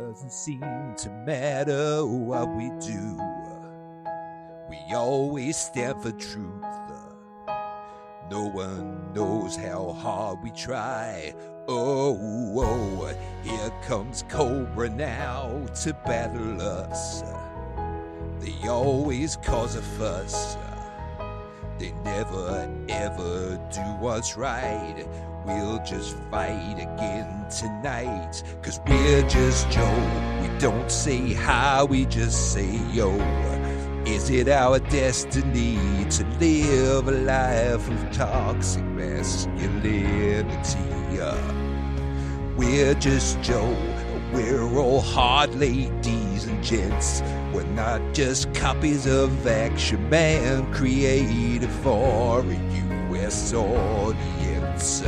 doesn't seem to matter what we do. We always stand for truth. No one knows how hard we try. Oh, here comes Cobra now to battle us. They always cause a fuss. They never ever do what's right. We'll just fight again tonight. 'Cause we're just Joe. We don't say hi, we just say yo. Is it our destiny to live a life of toxic masculinity? We're just Joe. We're all hard ladies and gents. We're not just copies of Action Man created for a US audience.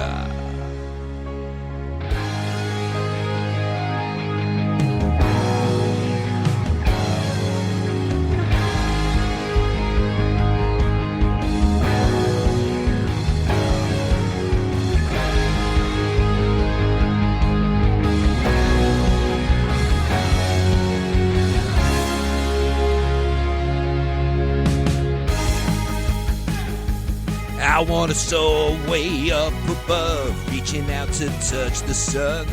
I wanna soar way up above, reaching out to touch the sun.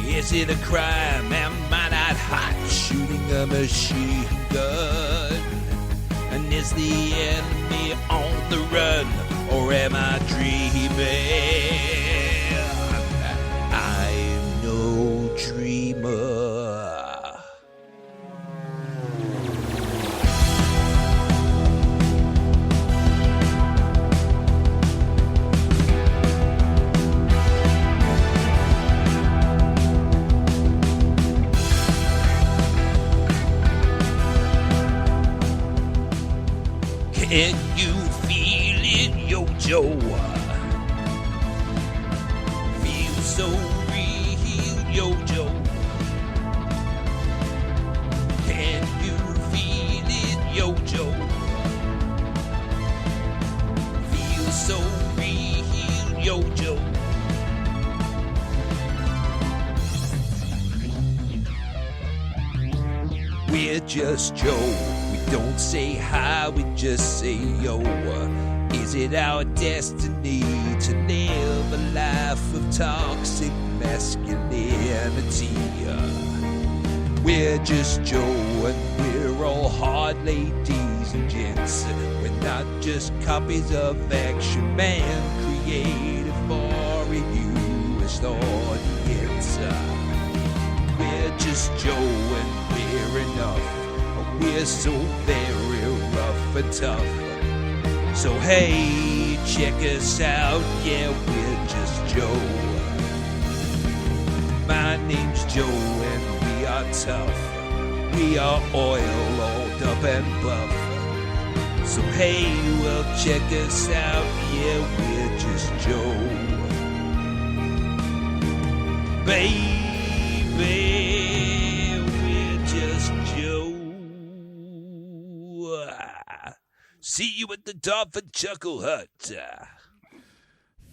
Is it a crime? Am I not hot, shooting a machine gun? And is the enemy on the run, or am I dreaming? I'm no dreamer. Can you feel it, yo, Joe? Feel so real, yo, Joe. Can you feel it, yo, Joe? Feel so real, yo, Joe. We're just Joe. We don't say hi, we just say yo. Is it our destiny to live a life of toxic masculinity? We're just Joe and we're all hard ladies and gents. We're not just copies of Action Man created for a US audience. We're just Joe and we're enough. We're so very rough and tough. So hey, check us out, yeah, we're just Joe. My name's Joe and we are tough. We are oil, oiled up and buff. So hey, well, check us out, yeah, we're just Joe. Baby, we're just Joe. See you at the Dolphin Chuckle Hut.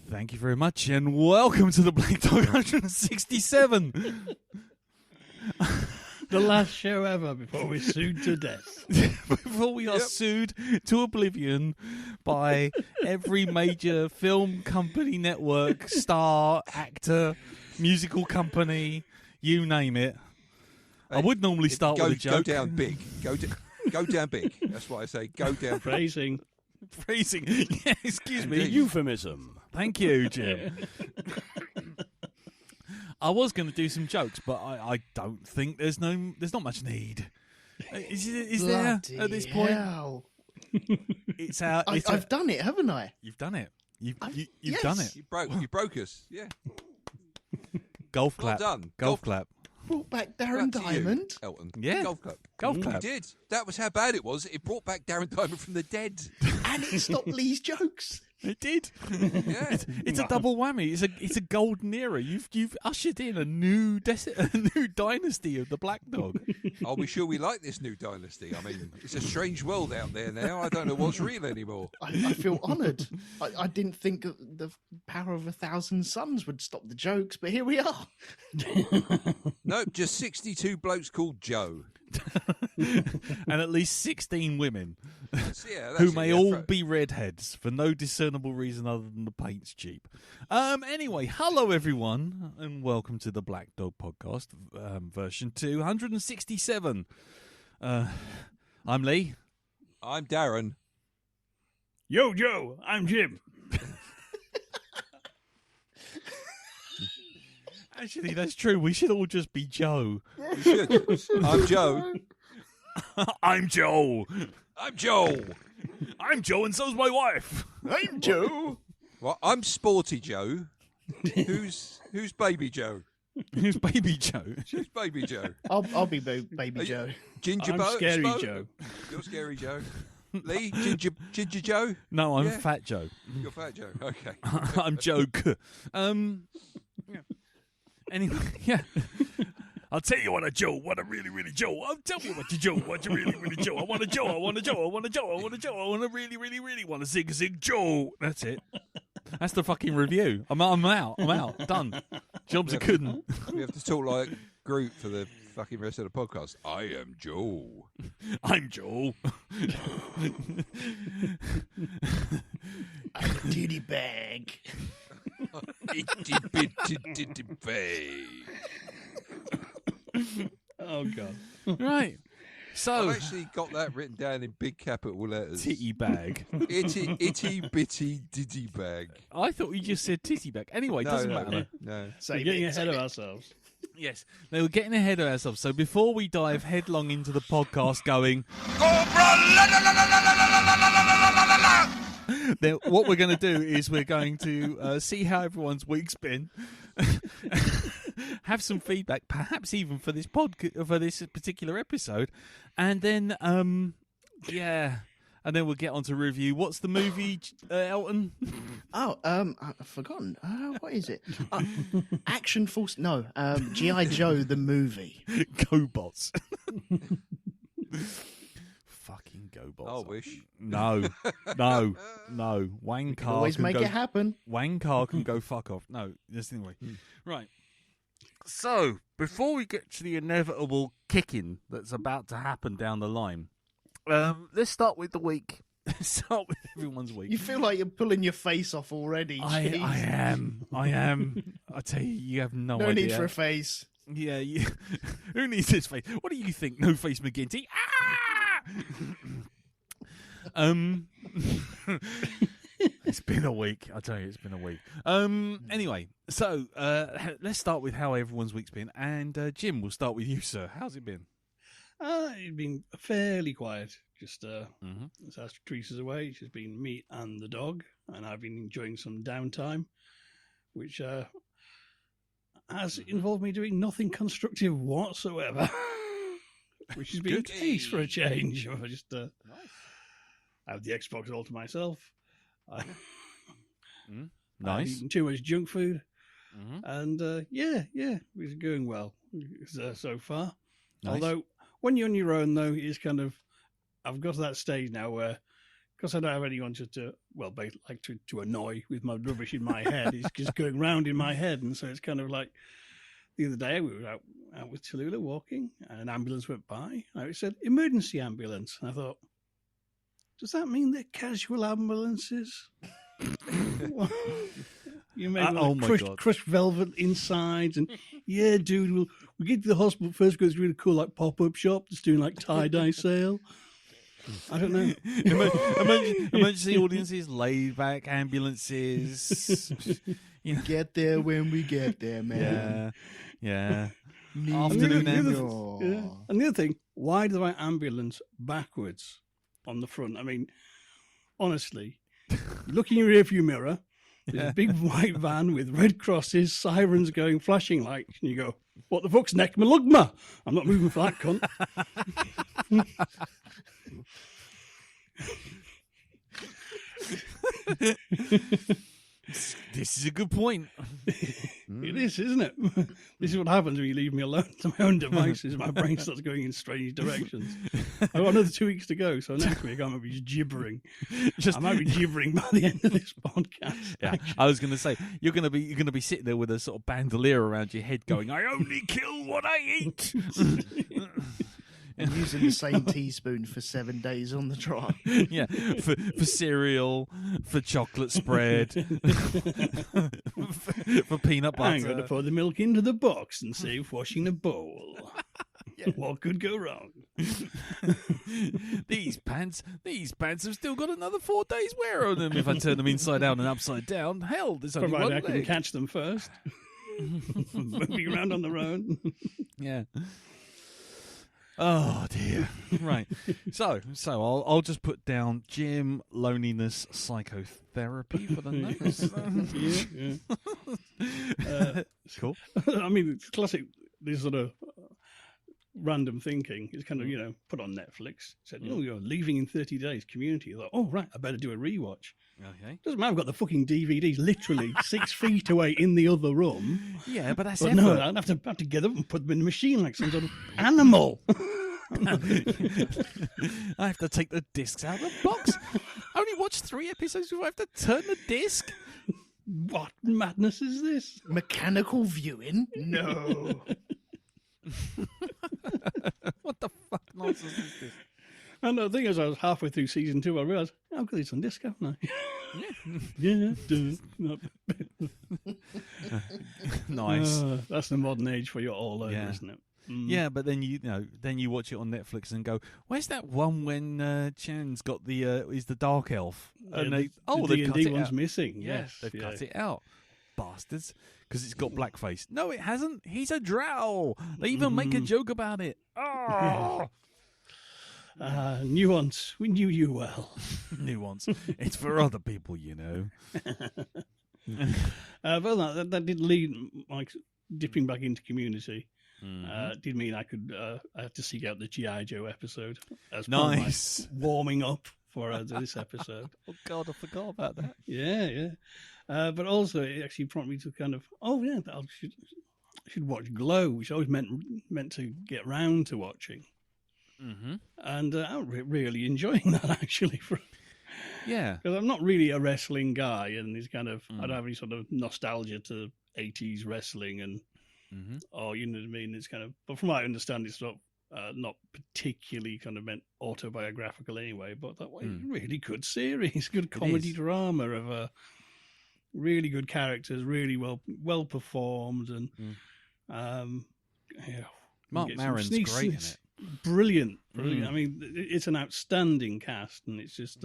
Thank you very much, and welcome to the Black Dog 167. The last show ever before we're sued to death. Before we are sued to oblivion by every major film company, network, star, actor, musical company, you name it. I would normally start with a joke. Go down big. Go down big. That's what I say. Go down big. Phrasing. Yeah, excuse me. Euphemism. Thank you, Jim. I was going to do some jokes, but I don't think there's not much need. Is there at this point? Hell. It's our. I've done it, haven't I? You've done it. You've yes. done it. You broke us. Yeah. Golf Well clap. done. Golf clap. Brought back Darren Back to you, Diamond. Elton. Yeah. Golf clap. Golf You clap. did. That was how bad it was. It brought back Darren Diamond from the dead. And it stopped Lee's jokes. It did. Yeah. It's a double whammy. It's a golden era. You've ushered in a new dynasty of the Black Dog. Are we sure we like this new dynasty? I mean, it's a strange world out there now. I don't know what's real anymore. I feel honoured. I didn't think the power of 1,000 suns would stop the jokes, but here we are. Nope, just 62 blokes called Joe. And at least 16 women That's who it, may yeah, all be redheads for no discernible reason other than the paint's cheap. Anyway, hello everyone, and welcome to the Black Dog Podcast, version 267. I'm Lee. I'm Darren. Yo, Joe, I'm Jim. Actually, that's true. We should all just be Joe. You should. I'm Joe. I'm Joe. I'm Joe. I'm Joe, and so's my wife. I'm Joe. Well, I'm Sporty Joe. Who's Baby Joe? Who's Baby Joe? Who's Baby Joe? I'll be Baby Joe. Ginger I'm Bo? Scary Spo? Joe. You're Scary Joe. Lee? Ginger Joe? No, I'm Yeah. Fat Joe. You're Fat Joe. Okay. I'm Joke. Yeah. Anyway, yeah. I'll tell you what, Joe. What a really, really Joe. I'll tell you what you Joe. What you really, really Joe. I want a Joe. I want a Joe. I want a Joe. I want a Joe. I want to really, really, really want to zig Joe. That's it. That's the fucking review. I'm out. Done. Jobs are couldn't. We have to talk like Groot for the fucking rest of the podcast. I am Joe. I'm Joe. I'm a titty bag. Itty bitty titty bay. Oh, God. Right. So, I've actually got that written down in big capital letters. titty bag. Itty bitty diddy bag. I thought you just said titty bag. Anyway, doesn't matter. No. So We're getting ahead of ourselves. Yes, they were getting ahead of ourselves. So before we dive headlong into the podcast going, then what we're going to do is we're going to see how everyone's week's been, have some feedback, perhaps even for this for this particular episode, and then and then we'll get on to review. What's the movie, Elton? Oh, I've forgotten. What is it? Action Force. No, G.I. Joe the movie. GoBots. Fucking GoBots. I wish. No. Wang Car Always can make go, it happen. Wang Car can go fuck off. No, just anyway. Right. So, before we get to the inevitable kicking that's about to happen down the line, let's start with the week. Let's start with everyone's week. You feel like you're pulling your face off already. I Jeez. am. I tell you, you have no No idea. need for a face. Yeah, who needs this face? What do you think? No face McGinty. It's been a week. I tell you, it's been a week. Anyway, so let's start with how everyone's week's been. And Jim, we'll start with you, sir. How's it been? It's been fairly quiet. Just Mm-hmm. as Teresa's away, it's just been me and the dog, and I've been enjoying some downtime, which has involved me doing nothing constructive whatsoever, which has been a case for a change. I just have the Xbox all to myself. I've Nice. eaten too much junk food, Mm-hmm. and it's going well so far. Nice. Although when you're on your own, though, it's kind of, I've got to that stage now where, because I don't have anyone to annoy with my rubbish in my head, it's just going round in my head, and so it's kind of like the other day we were out with Tallulah walking, and an ambulance went by, and it said emergency ambulance, and I thought, does that mean they're casual ambulances? You make oh my God. crushed velvet insides, and yeah, dude, we'll get to the hospital first because it's really cool, like pop-up shop that's doing like tie-dye sale. I don't know. Emergency audiences, laid back ambulances. You know. Get there when we get there, man. Yeah. And Afternoon the other- ambulance. Yeah. And the other thing, why do they write ambulance backwards on the front? I mean, honestly, look in your rearview mirror, there's a big white van with red crosses, sirens going, flashing lights, and you go, what the fuck's neck malugma? I'm not moving for that cunt. This is a good point. It is, isn't it? This is what happens when you leave me alone to my own devices. My brain starts going in strange directions. I've got another 2 weeks to go, so next week I might be gibbering. I might be gibbering by the end of this podcast. Yeah, I was going to say you're going to be sitting there with a sort of bandolier around your head, going, "I only kill what I eat." And using the same teaspoon for 7 days on the trot. Yeah, for cereal, for chocolate spread, for peanut butter. I'm going to pour the milk into the box and save washing the bowl. What could go wrong? These pants have still got another 4 days wear on them. If I turn them inside out and upside down, hell, there's only Provided one I can leg. catch them first. Moving around on their own. Yeah. Oh dear. Right. So I'll just put down Jim loneliness psychotherapy for the notes. Cool. I mean, it's classic. This sort of random thinking is kind of put on Netflix. Said, you're leaving in 30 days. Community. I thought, oh right, I better do a rewatch. Okay. Doesn't matter. I've got the fucking DVDs literally 6 feet away in the other room. Yeah, but that's But effort. no, I'd have to get up and put them in the machine like some sort of animal. I have to take the discs out of the box. I only watched 3 episodes before I have to turn the disc. What madness is this? Mechanical viewing? No. What the fuck nonsense is this? And the thing is, I was halfway through season 2, I realised, I've got this on disc, haven't I? Yeah. Nice. That's the modern age for you all over, Yeah. isn't it? Yeah, but then then you watch it on Netflix and go, "Where's that one when Chan's got the is the dark elf?" And the they cut D&D it one's out. missing. Yeah, Yes, they've cut it out, bastards, because it's got blackface. No, it hasn't. He's a drow. They even make a joke about it. Oh, Nuance. We knew you well. nuance. It's for other people, you know. Well, that did lead, like, dipping back into Community. Mm-hmm. Did mean I had to seek out the G.I. Joe episode as Nice. part of my warming up for this episode. Oh God, I forgot about that. Yeah. But also, it actually prompted me to kind of, I should watch Glow, which I always meant to get round to watching. Mm-hmm. And I'm really enjoying that, actually. Yeah. Because I'm not really a wrestling guy, and it's kind of, I don't have any sort of nostalgia to 80s wrestling, and you know what I mean? It's kind of, but from what I understand, it's not particularly kind of meant autobiographical anyway, but that way, really good series, good comedy drama of really good characters, really well performed, and Mark Maron's great in it. Brilliant. I mean, it's an outstanding cast, and it's just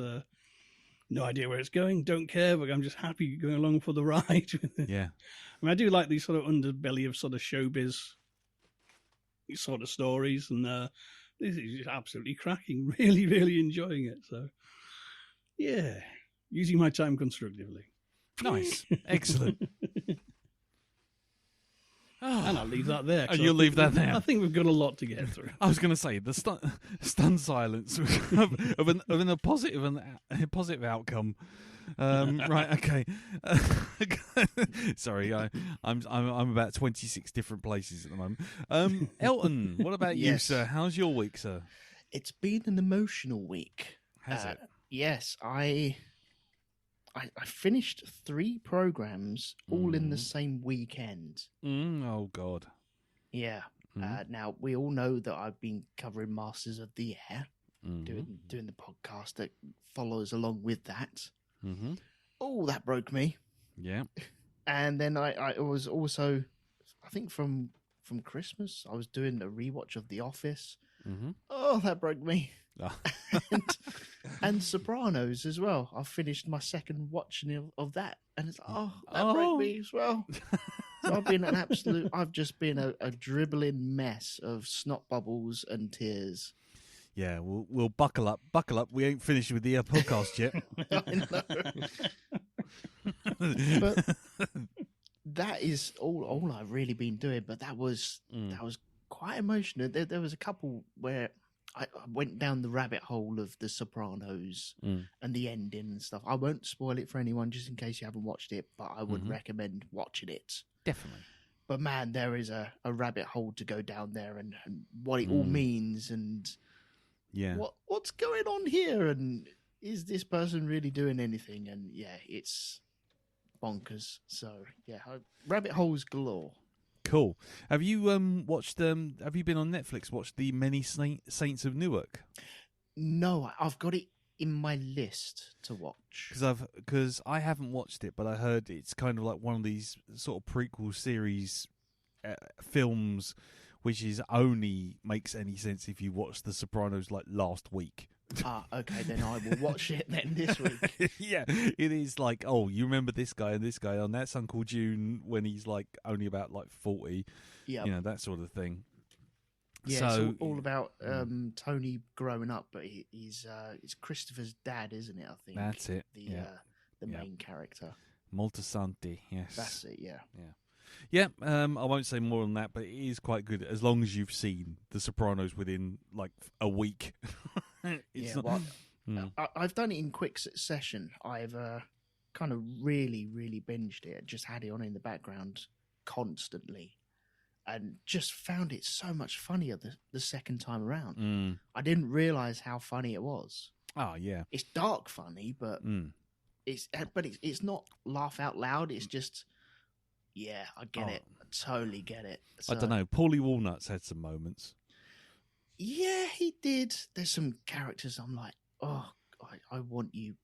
no idea where it's going, don't care, but I'm just happy going along for the ride. Yeah. I mean, I do like these sort of underbelly of sort of showbiz sort of stories, and this is just absolutely cracking. Really, really enjoying it. So, yeah, using my time constructively. Nice. Excellent. And I'll leave that there. And you'll leave that there. I think we've got a lot to get through. I was going to say the stunned silence of a positive outcome. Right, okay. Sorry, I'm about 26 different places at the moment. Elton, what about you, Yes. sir? How's your week, sir? It's been an emotional week. Has it? Yes, I finished 3 programs all in the same weekend. Oh God. Yeah. Now we all know that I've been covering Masters of the Air, doing the podcast that follows along with that. Mm-hmm. Oh, that broke me. Yeah. And then I was also, I think from Christmas, I was doing a rewatch of The Office. Mm-hmm. Oh, that broke me. Oh. and Sopranos as well. I finished my second watching of that, and it's that broke me as well. So I've just been a dribbling mess of snot bubbles and tears. Yeah, we'll buckle up. We ain't finished with the podcast yet. I know. But that is all I've really been doing. But that was quite emotional. There was a couple where I went down the rabbit hole of The Sopranos and the ending and stuff. I won't spoil it for anyone just in case you haven't watched it, but I would recommend watching it. Definitely. But man, there is a rabbit hole to go down there, and what it all means, and what's going on here, and is this person really doing anything? And yeah, it's bonkers. So yeah, rabbit holes galore. Cool. Have you watched? Have you been on Netflix? Watched the Many Saints of Newark? No, I've got it in my list to watch. Because I haven't watched it, but I heard it's kind of like one of these sort of prequel series films, which is only makes any sense if you watch The Sopranos like last week. Okay, then I will watch it then this week. Yeah, it is like, oh, you remember this guy and this guy on That's Uncle June when he's like only about like 40, that sort of thing. Yeah, so, it's all about Tony growing up, but he's it's Christopher's dad, isn't it? I think that's it. The main character, Moltisanti. Yes, that's it. Yeah. I won't say more on that, but it is quite good as long as you've seen The Sopranos within like a week. I've done it in quick succession. I've kind of really binged it. Just had it on in the background constantly. And just found it so much funnier the second time around. I didn't realise how funny it was. Oh yeah, it's dark funny, but it's not laugh out loud. It's just I get it. I totally get it. So, I don't know. Paulie Walnuts had some moments. Yeah, he did. There's some characters I'm like, oh, I want you.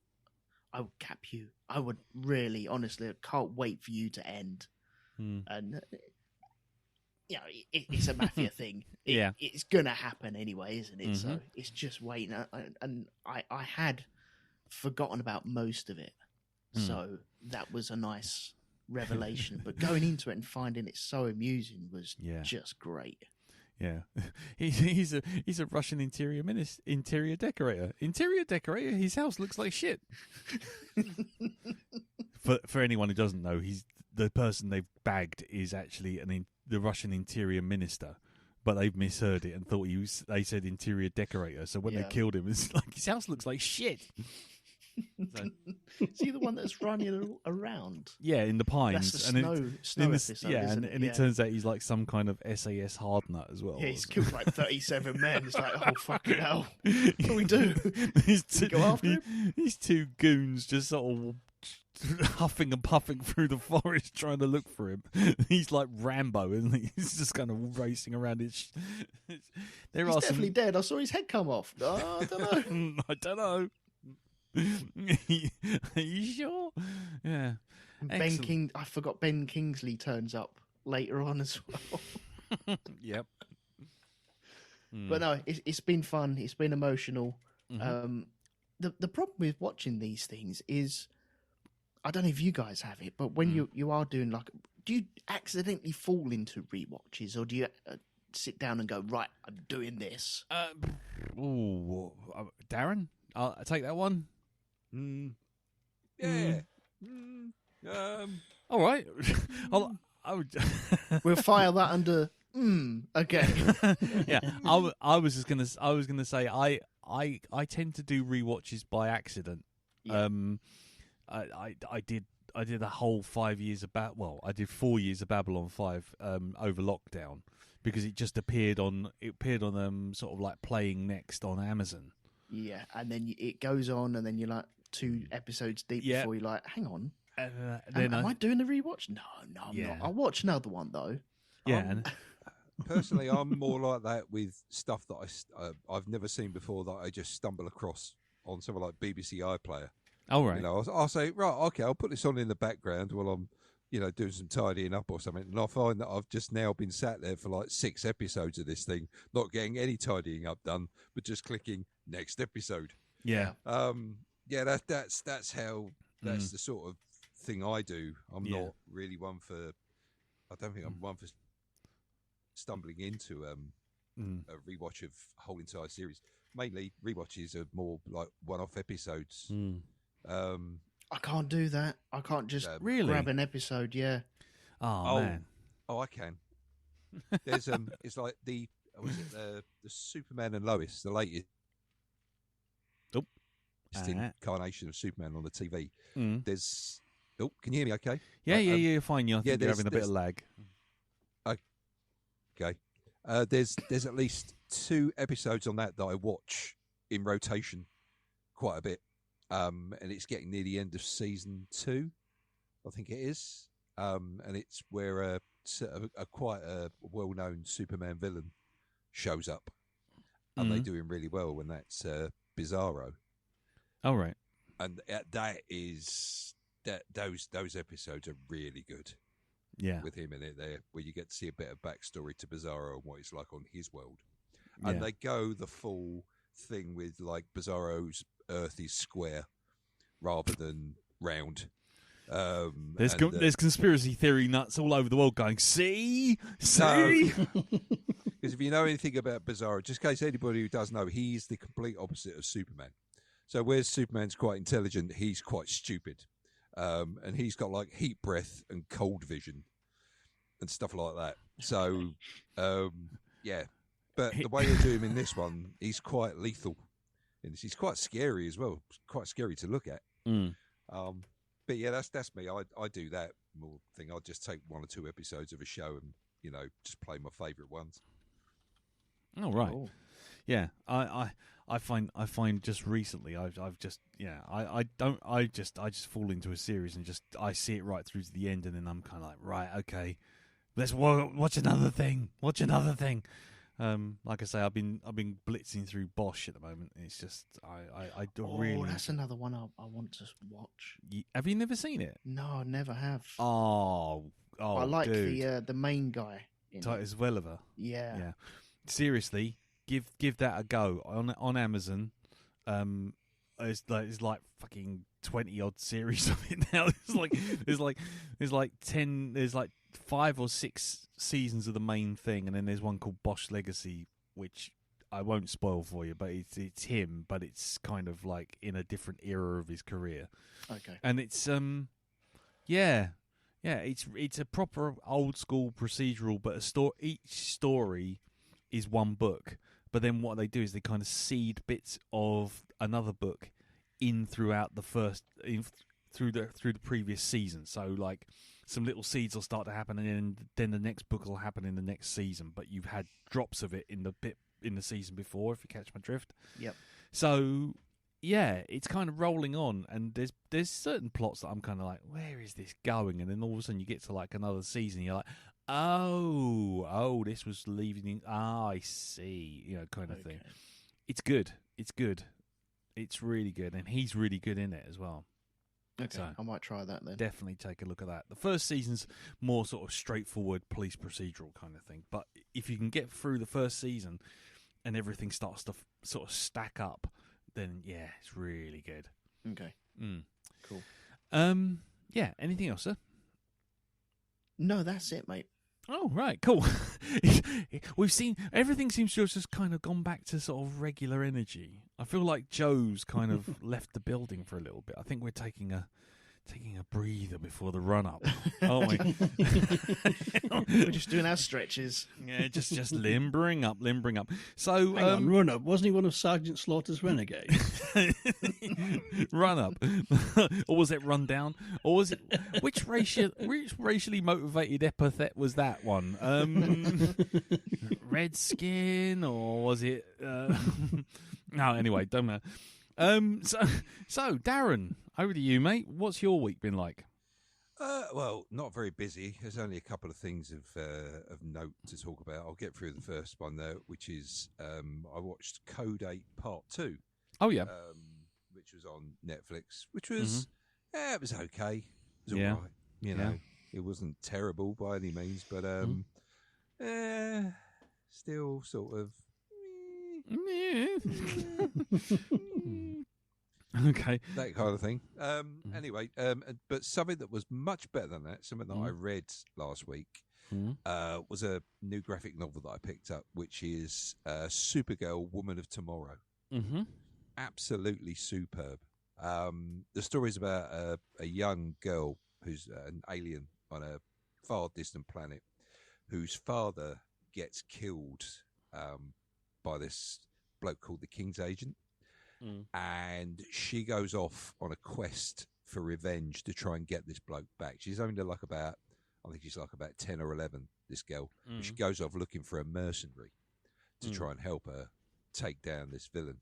I would cap you. I would really, honestly, I can't wait for you to end. And it's a mafia thing. It's gonna happen anyway, isn't it? So it's just waiting. And I had forgotten about most of it, so that was a nice revelation. But going into it and finding it so amusing was just great. Yeah, he's a Russian interior decorator. Interior decorator. His house looks like shit. For anyone who doesn't know, he's the person they've bagged is actually the Russian interior minister, but they've misheard it and thought they said interior decorator. So when they killed him, it's like his house looks like shit. So, is he the one that's running around? Yeah, in the pines. That's the snow episode, isn't it? And it turns out he's like some kind of SAS hard nut as well. Yeah, he's killed like 37 men. It's like, oh, fucking hell. What do we do? We go after him? These two goons just sort of huffing and puffing through the forest trying to look for him. He's like Rambo, isn't he? He's just kind of racing around. He's definitely dead. I saw his head come off. Oh, I don't know. I don't know. Are you sure? Yeah. I forgot Ben Kingsley turns up later on as well. Yep. But no, it's been fun. It's been emotional. The problem with watching these things is, I don't know if you guys have it, but when you are doing do you accidentally fall into rewatches, or do you sit down and go, right, I'm doing this? Darren, I'll take that one. Yeah. All right. We'll file that under okay. Yeah. I was gonna say I tend to do rewatches by accident. Yeah. I did a whole 5 years I did 4 years of Babylon 5 over lockdown because it just appeared on sort of like playing next on Amazon. Yeah, and then it goes on, and then you're like 2 episodes deep before you're like, hang on, am I doing the rewatch? No, I'm not. I'll watch another one though. Yeah. Personally, I'm more like that with stuff that I've never seen before that I just stumble across on something like BBC iPlayer. Oh, right. You know, I'll say, right, okay, I'll put this on in the background while I'm, doing some tidying up or something. And I find that I've just now been sat there for like 6 episodes of this thing, not getting any tidying up done, but just clicking next episode. Yeah. That's how, that's the sort of thing I do. I'm not really I don't think I'm one for stumbling into a rewatch of a whole entire series. Mainly rewatches are more like one-off episodes. I can't do that. I can't just grab an episode. Yeah. Oh man. Oh, I can. There's it's like the was it the Superman and Lois, the latest Oh. incarnation of Superman on the TV. Mm. There's. Oh, can you hear me? Okay. Yeah, fine. I think you're there's- having a bit of lag. Okay. There's at least 2 episodes on that I watch in rotation quite a bit. And it's getting near the end of season 2, I think it is. And it's where a quite a well-known Superman villain shows up, and they're doing really well. And that's Bizarro. All right. And those episodes are really good. Yeah. With him in it there, where you get to see a bit of backstory to Bizarro and what it's like on his world. And they go the full thing with like Bizarro's Earth is square rather than round. There's conspiracy theory nuts all over the world going, see? Because if you know anything about Bizarro, just in case anybody who does know, he's the complete opposite of Superman. So whereas Superman's quite intelligent, he's quite stupid. And he's got like heat breath and cold vision and stuff like that. So, yeah. But the way they do him in this one, he's quite lethal. And he's quite scary as well. Quite scary to look at. Mm. But yeah, that's me. I do that more thing. I'll just take 1 or 2 episodes of a show and, you know, just play my favourite ones. Oh, right. Cool. Yeah, I find just recently I've just I just fall into a series and just I see it right through to the end, and then I'm kind of like, right, okay, let's watch another thing. Like I say, I've been blitzing through Bosch at the moment. It's just I don't really. Oh, that's another one I want to watch. Have you never seen it? No, I never have. Oh, I like dude. the main guy. in it. Titus Welliver. Yeah. Seriously, give that a go on Amazon. It's like fucking 20 odd series of it now. There's like 10. There's like 5 or 6 seasons of the main thing, and then there's one called Bosch Legacy, which I won't spoil for you, but it's him, but it's kind of like in a different era of his career. Okay. And it's it's a proper old school procedural, but each story is one book. But then what they do is they kind of seed bits of another book in throughout through the previous season. So like some little seeds will start to happen, and then the next book will happen in the next season. But you've had drops of it in the season before, if you catch my drift. Yep. So yeah, it's kind of rolling on, and there's certain plots that I'm kind of like, where is this going? And then all of a sudden you get to like another season, and you're like, oh, this was leaving. I see, kind of thing. It's good. It's really good, and he's really good in it as well. Okay, So, I might try that then. definitely take a look at that. The first season's more sort of straightforward police procedural kind of thing, but if you can get through the first season and everything starts to sort of stack up, then yeah, it's really good. Okay, cool. Yeah. Anything else, sir? No, that's it, mate. Oh, right, cool. We've seen everything seems to have just kind of gone back to sort of regular energy. I feel like Joe's kind of left the building for a little bit. I think we're taking a breather before the run up, aren't we? We're just doing our stretches. Yeah, just limbering up. So Hang on, Run Up. Wasn't he one of Sergeant Slaughter's renegades? Run up, or was it run down, or was it which racially motivated epithet was that one? Redskin, or was it? No, anyway, don't matter. So Darren, over to you, mate. What's your week been like? Well, not very busy. There's only a couple of things of note to talk about. I'll get through the first one though, which is I watched Code 8 Part 2. Oh yeah, which was on Netflix, which was it was okay. It was Yeah. all right. You know, it wasn't terrible by any means, but still sort of. Okay. That kind of thing. Anyway, but something that was much better than that, something that I read last week, was a new graphic novel that I picked up, which is Supergirl, Woman of Tomorrow. Mm-hmm. Absolutely superb. The story is about a young girl who's an alien on a far distant planet, whose father gets killed by this bloke called the King's Agent. Mm. And she goes off on a quest for revenge to try and get this bloke back. She's only like about 10 or 11, this girl. And she goes off looking for a mercenary to try and help her take down this villain.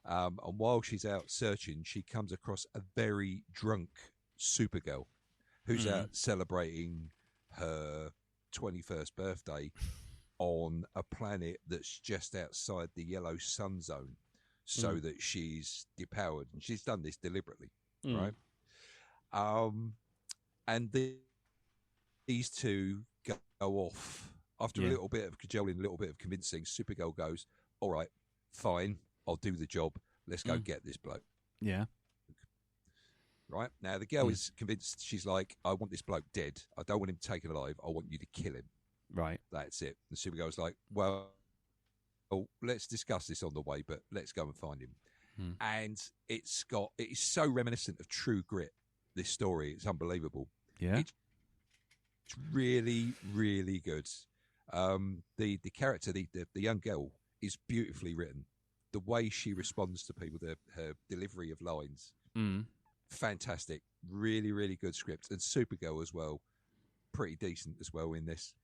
And while she's out searching, she comes across a very drunk Supergirl who's out celebrating her 21st birthday on a planet that's just outside the yellow sun zone, so that she's depowered. And she's done this deliberately, right? And these two go off after a little bit of cajoling, a little bit of convincing. Supergirl goes, all right, fine, I'll do the job. Let's go get this bloke. Yeah. Right? Now, the girl is convinced. She's like, I want this bloke dead. I don't want him taken alive. I want you to kill him. Right. That's it. And Supergirl's like, well, let's discuss this on the way, but let's go and find him. And it is so reminiscent of True Grit, this story. It's unbelievable. Yeah. It's really, really good. The character, the young girl, is beautifully written. The way she responds to people, her delivery of lines, fantastic. Really, really good script. And Supergirl as well, pretty decent as well in this.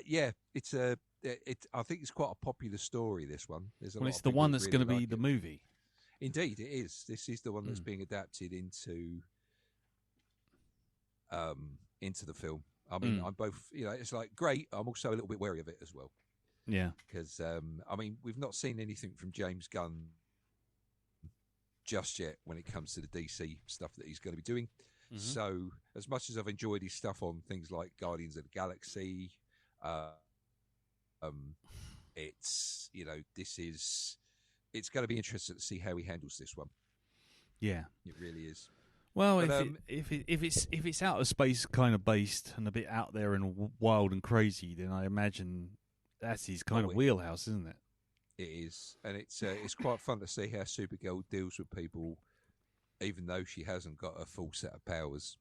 Yeah, I think it's quite a popular story, this one. There's a lot It's of the people one that that's really going to be like the it. movie. Indeed, it is. This is the one that's being adapted into the film. I mean, I'm both, it's like great. I'm also a little bit wary of it as well. Yeah. Because, I mean, we've not seen anything from James Gunn just yet when it comes to the DC stuff that he's going to be doing. So, as much as I've enjoyed his stuff on things like Guardians of the Galaxy, it's going to be interesting to see how he handles this one. Yeah. It really is. Well, But, if it's outer space kind of based and a bit out there and wild and crazy, then I imagine that's his kind of wheelhouse, isn't it? It is, and it's quite fun to see how Supergirl deals with people, even though she hasn't got a full set of powers.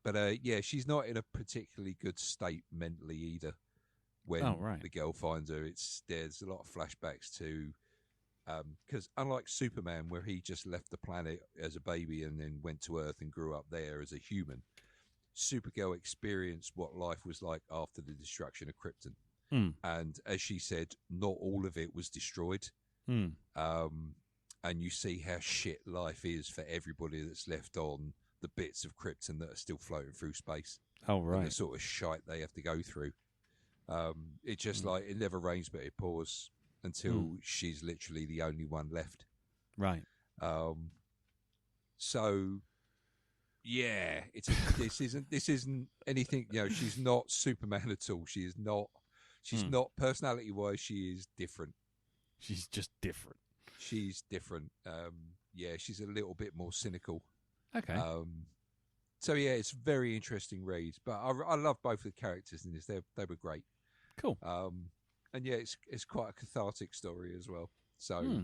But yeah, she's not in a particularly good state mentally either. When the girl finds her, there's a lot of flashbacks to. Because unlike Superman, where he just left the planet as a baby and then went to Earth and grew up there as a human, Supergirl experienced what life was like after the destruction of Krypton. And as she said, not all of it was destroyed. And you see how shit life is for everybody that's left on the bits of Krypton that are still floating through space. Oh, right. And the sort of shite they have to go through. It's just like, it never rains but it pours. Until she's literally the only one left. Right. So, yeah, this isn't anything. She's not Superman at all. She's not personality wise. She is different. She's just different. She's different. Yeah, she's a little bit more cynical. Okay. So yeah, it's a very interesting read. But I love both the characters in this. They were great. Cool. And yeah, it's quite a cathartic story as well. So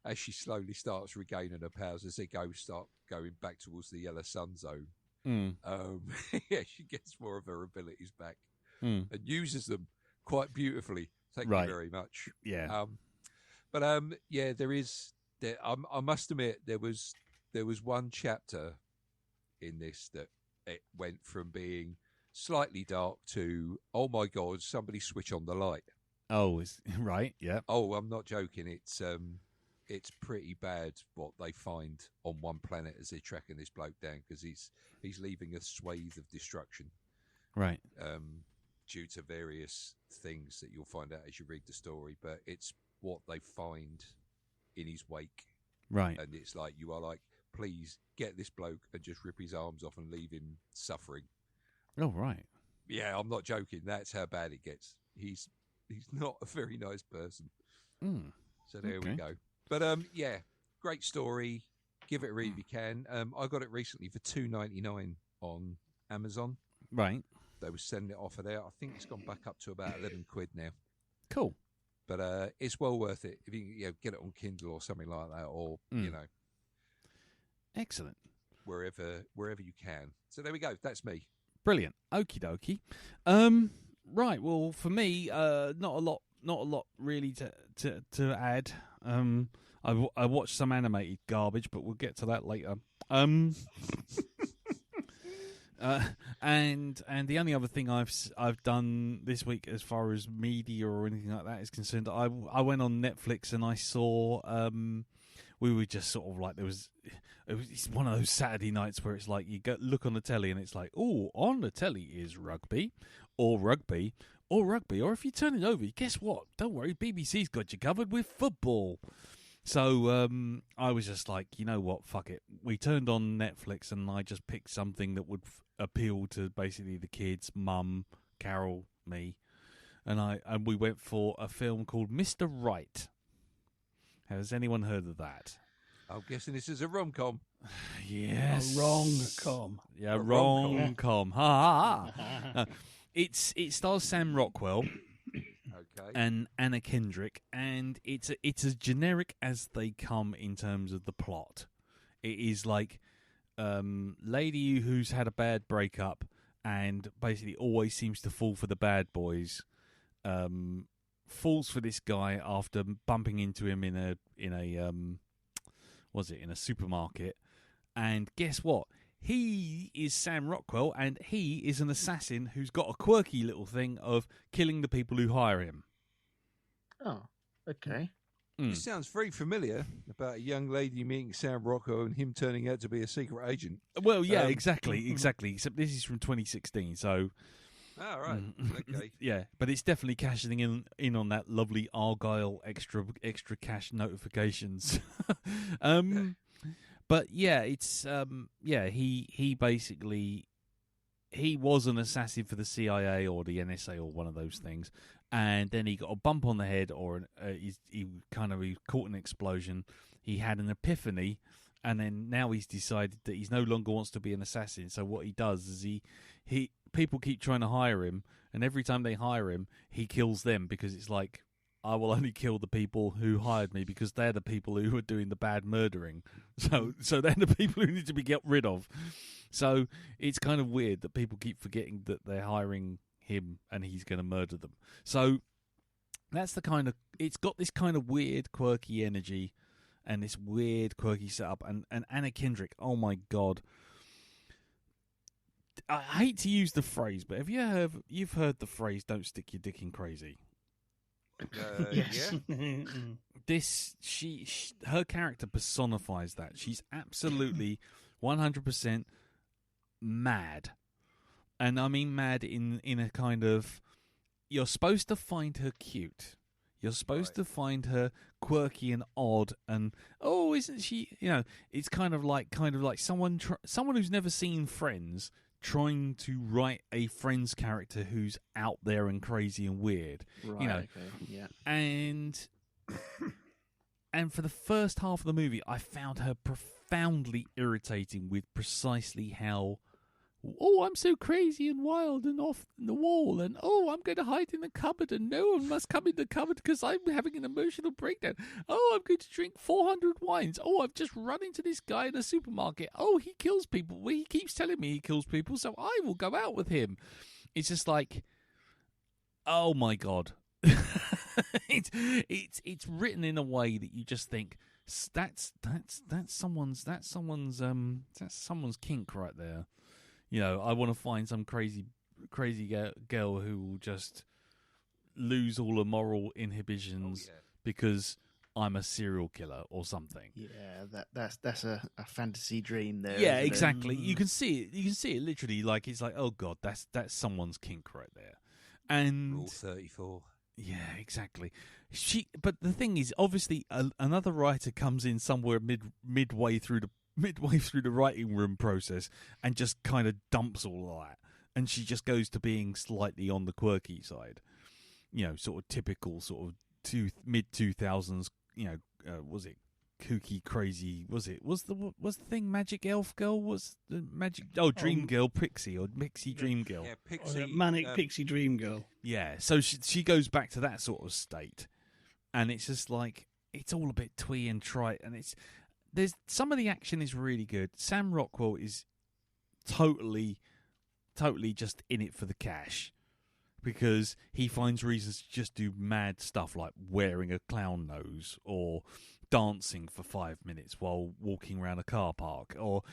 as she slowly starts regaining her powers, as they start going back towards the yellow sun zone, yeah, she gets more of her abilities back and uses them quite beautifully. Thank you very much. Yeah. Yeah, I must admit there was one chapter in this that it went from being slightly dark to, oh my God, somebody switch on the light. Oh, right, yeah. Oh, I'm not joking. It's pretty bad what they find on one planet as they're tracking this bloke down, because he's leaving a swathe of destruction. Right. Due to various things that you'll find out as you read the story, but it's what they find in his wake. Right. And it's like, you are like, please get this bloke and just rip his arms off and leave him suffering. Oh, right. Yeah, I'm not joking. That's how bad it gets. He's not a very nice person. So there we go. But yeah, great story. Give it a read if you can. I got it recently for $2.99 on Amazon. Right. They were sending it off of there. I think it's gone back up to about £11 now. Cool. But it's well worth it if you get it on Kindle or something like that, or Excellent. wherever you can. So there we go. That's me. Brilliant. Okie dokie. Right. Well, for me, not a lot really to add. I watched some animated garbage, but we'll get to that later. And the only other thing I've done this week as far as media or anything like that is concerned, I went on Netflix and I saw we were just sort of like it's one of those Saturday nights where it's like you look on the telly and it's like, oh, on the telly is rugby, or if you turn it over, guess what? Don't worry, BBC's got you covered with football. So I was just like, you know what, fuck it. We turned on Netflix and I just picked something that would appeal to basically the kids, Mum, Carol, me, and we went for a film called Mr. Right. Has anyone heard of that? I'm guessing this is a rom-com. Yes. A wrong-com. Yeah, A rom-com. Ha ha. It stars Sam Rockwell. Okay. And Anna Kendrick, and it's as generic as they come in terms of the plot. It is like lady who's had a bad breakup and basically always seems to fall for the bad boys. Falls for this guy after bumping into him in a supermarket, and guess what? He is Sam Rockwell, and he is an assassin who's got a quirky little thing of killing the people who hire him. Oh, okay. This sounds very familiar about a young lady meeting Sam Rockwell and him turning out to be a secret agent. Well, yeah, exactly. Except this is from 2016, so... Oh, right. Okay. Yeah, but it's definitely cashing in on that lovely Argyle extra cash notifications. But yeah, it's he basically was an assassin for the CIA or the NSA or one of those things, and then he got a bump on the head or he caught an explosion. He had an epiphany, and then now he's decided that he's no longer wants to be an assassin. So what he does is he people keep trying to hire him, and every time they hire him, he kills them because it's like, I will only kill the people who hired me because they're the people who are doing the bad murdering. So they're the people who need to be get rid of. So it's kind of weird that people keep forgetting that they're hiring him and he's going to murder them. So that's the kind of, it's got this kind of weird, quirky energy and this weird, quirky setup. And Anna Kendrick, oh my God. I hate to use the phrase, but you've heard the phrase, don't stick your dick in crazy. Yes. Yeah. Her character personifies that. She's absolutely 100% mad, and I mean mad in a kind of, you're supposed to find her cute, you're supposed to find her quirky and odd, and oh, isn't she? You know, it's kind of like someone who's never seen Friends trying to write a Friends character who's out there and crazy and weird, Right, you know. okay, yeah. And for the first half of the movie, I found her profoundly irritating with precisely how, oh, I'm so crazy and wild and off the wall, and oh, I'm going to hide in the cupboard, and no one must come in the cupboard because I'm having an emotional breakdown. Oh, I'm going to drink 400 wines. Oh, I've just run into this guy in a supermarket. Oh, he kills people. Well, he keeps telling me he kills people, so I will go out with him. It's just like, oh my God. It's written in a way that you just think that's someone's kink right there. You know, I want to find some crazy girl who will just lose all her moral inhibitions because I'm a serial killer or something. Yeah, that's a fantasy dream there. Yeah, isn't it? exactly. You can see it. You can see it literally. Like, it's like, oh God, that's someone's kink right there. And Rule 34. yeah, exactly. But the thing is, obviously, another writer comes in somewhere midway through the writing room process and just kind of dumps all of that, and she just goes to being slightly on the quirky side. You know, sort of typical, sort of mid 2000s. You know, was it kooky, crazy? Was the thing Magic Elf Girl? Was the Magic? Oh, Dream Girl, Pixie or Pixie Dream Girl? Yeah, Or Pixie. a manic pixie dream girl. Yeah, so she goes back to that sort of state, and it's just like, it's all a bit twee and trite, and there's some of the action is really good. Sam Rockwell is totally just in it for the cash. because he finds reasons to just do mad stuff like wearing a clown nose or dancing for 5 minutes while walking around a car park, or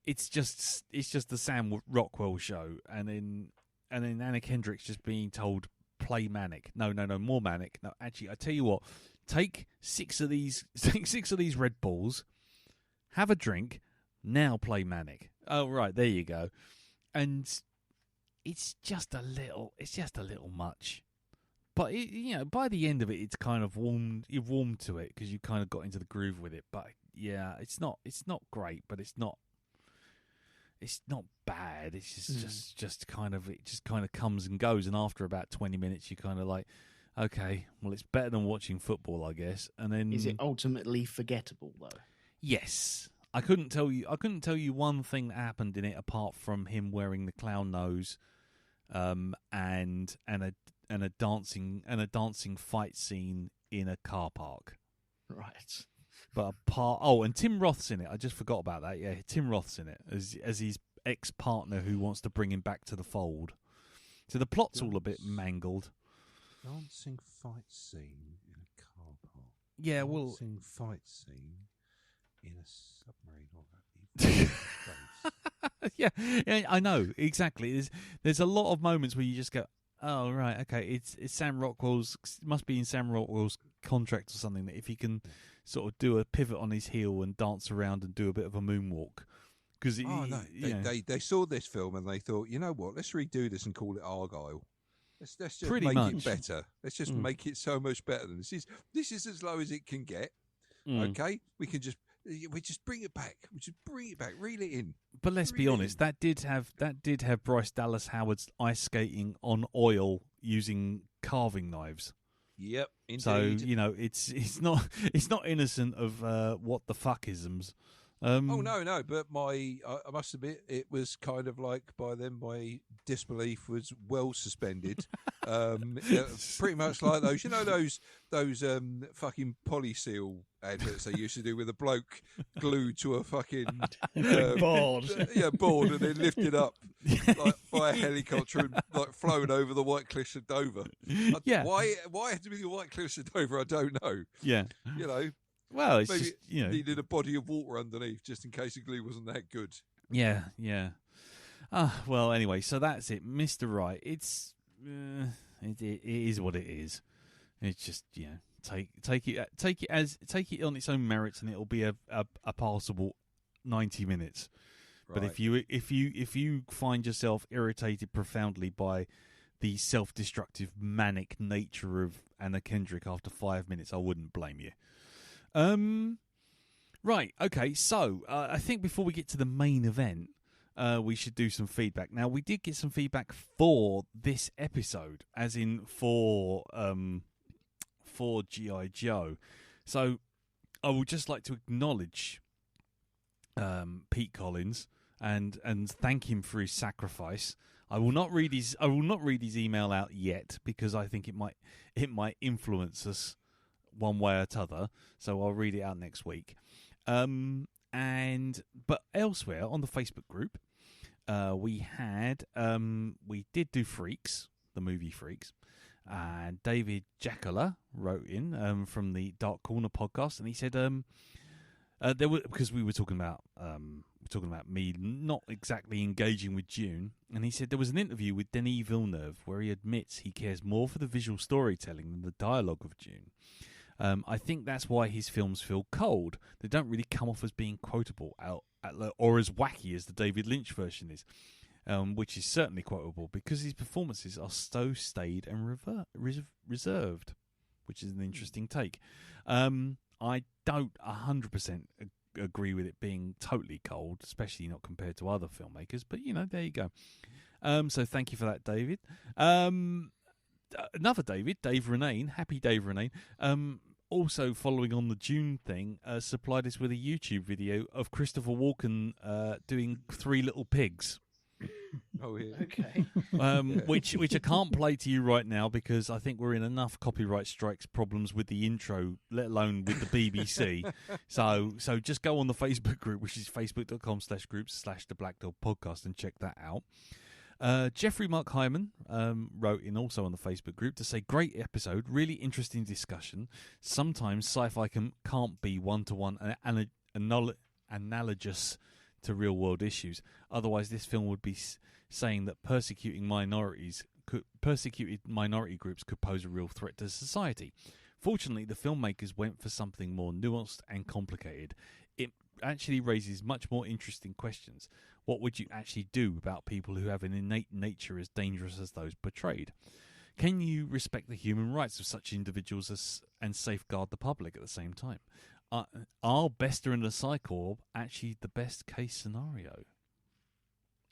it's just the Sam Rockwell show, and then Anna Kendrick's just being told play Manic. No, more Manic. No, actually, I tell you what, take 6 of these Red Bulls, have a drink, now play Manic. Oh right, there you go. And it's just a little much. But by the end of it, it's kind of warmed. You've warmed to it because you kind of got into the groove with it. But yeah, it's not great, but it's not bad. It's just kind of comes and goes. And after about 20 minutes, you kind of like, okay, well, it's better than watching football, I guess. And then is it ultimately forgettable though? Yes. I couldn't tell you one thing that happened in it apart from him wearing the clown nose, and a dancing fight scene in a car park. Right. But and Tim Roth's in it. I just forgot about that. Yeah, Tim Roth's in it as his ex-partner who wants to bring him back to the fold. So the plot's all a bit mangled. Dancing fight scene in a car park. Yeah, dancing fight scene in a submarine. Yeah, I know exactly. There's a lot of moments where you just go, oh right, okay, it's Sam Rockwell's, must be in Sam Rockwell's contract or something that if he can sort of do a pivot on his heel and dance around and do a bit of a moonwalk. Because they saw this film and they thought, you know what, let's redo this and call it Argyle. Let's just Pretty make much. it better. Let's just make it so much better than this is. This is as low as it can get. Okay, we just bring it back. We just bring it back. Reel it in. But let's be honest, that did have Bryce Dallas Howard's ice skating on oil using carving knives. Yep, indeed. So it's not innocent of what the fuckisms. Oh no! But I must admit, it was kind of like by then my disbelief was well suspended. Pretty much like those fucking Polyseal adverts they used to do with a bloke glued to a fucking board, board, and then lifted up like by a helicopter and like flown over the White Cliffs of Dover. Why it had to be the White Cliffs of Dover? I don't know. Yeah, Well, it's maybe just, needed a body of water underneath just in case the glue wasn't that good. Yeah. Well, anyway, so that's it, Mr. Right. It's it is what it is. It's just take it on its own merits, and it'll be a passable 90 minutes. Right. But if you find yourself irritated profoundly by the self-destructive manic nature of Anna Kendrick after 5 minutes, I wouldn't blame you. Right, okay, so I think before we get to the main event, we should do some feedback. Now, we did get some feedback for this episode, as in for G.I. Joe. So I would just like to acknowledge Pete Collins and thank him for his sacrifice. I will not read his email out yet because I think it might influence us one way or t'other, so I'll read it out next week. But elsewhere on the Facebook group, we did do Freaks, the movie Freaks, and David Jackola wrote in from the Dark Corner podcast, and he said there were, because we were talking about me not exactly engaging with Dune, and he said there was an interview with Denis Villeneuve where he admits he cares more for the visual storytelling than the dialogue of Dune. I think that's why his films feel cold. They don't really come off as being quotable or as wacky as the David Lynch version is, which is certainly quotable because his performances are so staid and reserved, which is an interesting take. I don't 100% agree with it being totally cold, especially not compared to other filmmakers, but there you go. So thank you for that, David. Another David, Dave Renane, happy Dave Renane, also following on the Dune thing, supplied us with a YouTube video of Christopher Walken doing Three Little Pigs. Oh yeah. Okay. Which I can't play to you right now because I think we're in enough copyright strikes problems with the intro, let alone with the BBC. So just go on the Facebook group, which is facebook.com/groups/the Black Dog Podcast, and check that out. Jeffrey Mark Hyman wrote in also on the Facebook group to say, great episode, really interesting discussion. Sometimes sci-fi can't be one-to-one analogous to real-world issues. Otherwise, this film would be saying that persecuted minority groups could pose a real threat to society. Fortunately, the filmmakers went for something more nuanced and complicated. It actually raises much more interesting questions. What would you actually do about people who have an innate nature as dangerous as those portrayed? Can you respect the human rights of such individuals and safeguard the public at the same time? Are Bester and the Psycorp actually the best case scenario?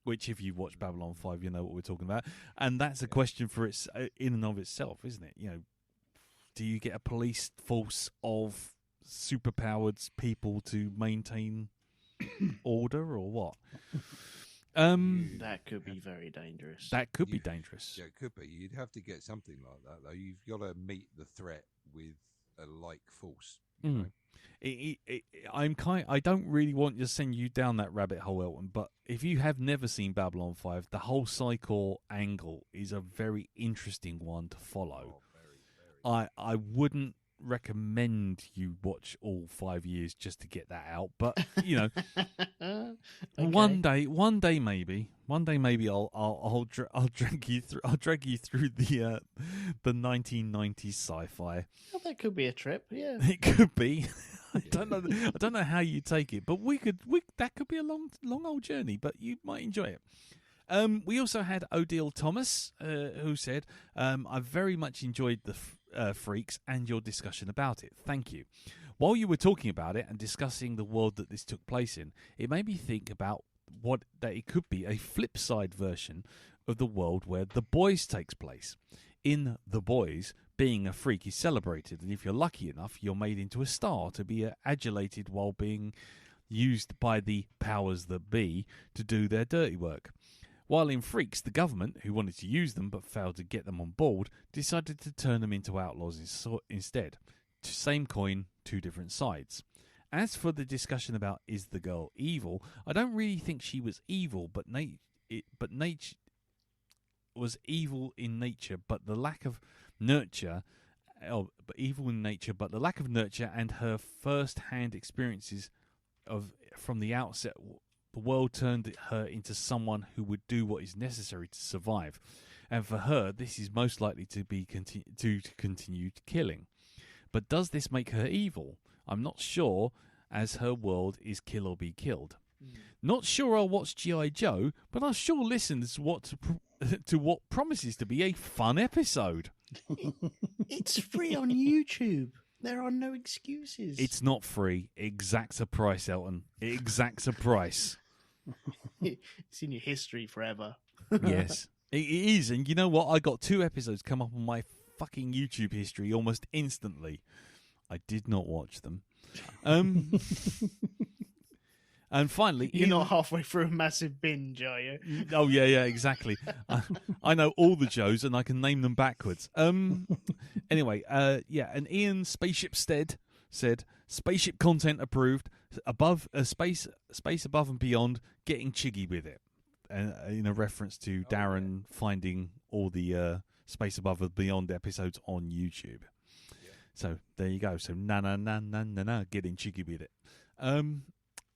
Which, if you watch Babylon 5, you know what we're talking about. And that's a question for its in and of itself, isn't it? You know, do you get a police force of superpowered people to maintain order, or what? That could be very dangerous. That could be dangerous. Yeah, it could be. You'd have to get something like that, though. You've got to meet the threat with a like force. You know? I don't really want to send you down that rabbit hole, Elton, but if you have never seen Babylon 5, the whole Psycorp angle is a very interesting one to follow. Very. I wouldn't recommend you watch all 5 years just to get that out, but you know, okay. one day maybe I'll drag you through the 1990s sci-fi. Well, that could be a trip. Yeah, it could be. I don't know how you take it, but that could be a long old journey, but you might enjoy it. We also had Odile Thomas, who said, I very much enjoyed the Freaks and your discussion about it. Thank you. While you were talking about it and discussing the world that this took place in, it made me think about that it could be a flip side version of the world where The Boys takes place. In The Boys, being a freak is celebrated, and if you're lucky enough, you're made into a star to be adulated while being used by the powers that be to do their dirty work. While in Freaks, the government, who wanted to use them but failed to get them on board, decided to turn them into outlaws instead. Same coin, two different sides. As for the discussion about is the girl evil, I don't really think she was evil, but nature was evil in nature, but the lack of nurture. But the lack of nurture and her first-hand experiences from the outset. The world turned her into someone who would do what is necessary to survive, and for her, this is most likely to be continued killing. But does this make her evil? I'm not sure, as her world is kill or be killed. Not sure I'll watch G.I. Joe, but I'll sure listen to what promises to be a fun episode. It's free on YouTube. There are no excuses. It's not free. It exacts a price, Elton. It exacts a price. It's in your history forever. Yes, it is. And you know what? I got 2 episodes come up on my fucking YouTube history almost instantly. I did not watch them. And finally... You're not halfway through a massive binge, are you? Oh, yeah, exactly. I know all the Joes, and I can name them backwards. Anyway, and Ian Spaceship Stead said, spaceship content approved, above space above and beyond, getting chiggy with it. In a reference to Darren finding all the Space Above and Beyond episodes on YouTube. Yeah. So, there you go. So, na, getting chiggy with it.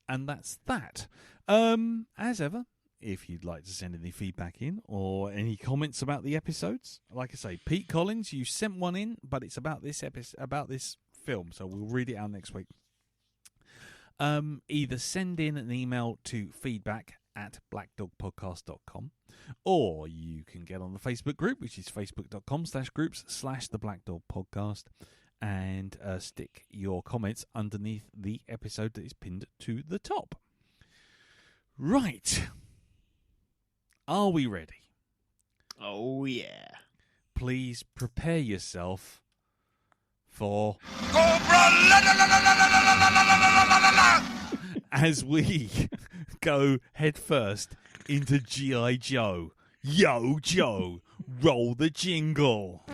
And that's that. As ever, if you'd like to send any feedback in or any comments about the episodes, like I say, Pete Collins, you sent one in, but it's about this film, so we'll read it out next week. Either send in an email to feedback@blackdogpodcast.com, or you can get on the Facebook group, which is facebook.com/groups/the-black-dog-podcast, and stick your comments underneath the episode that is pinned to the top. Right. Are we ready? Oh, yeah. Please prepare yourself for... as we go headfirst into G.I. Joe. Yo, Joe, roll the jingle.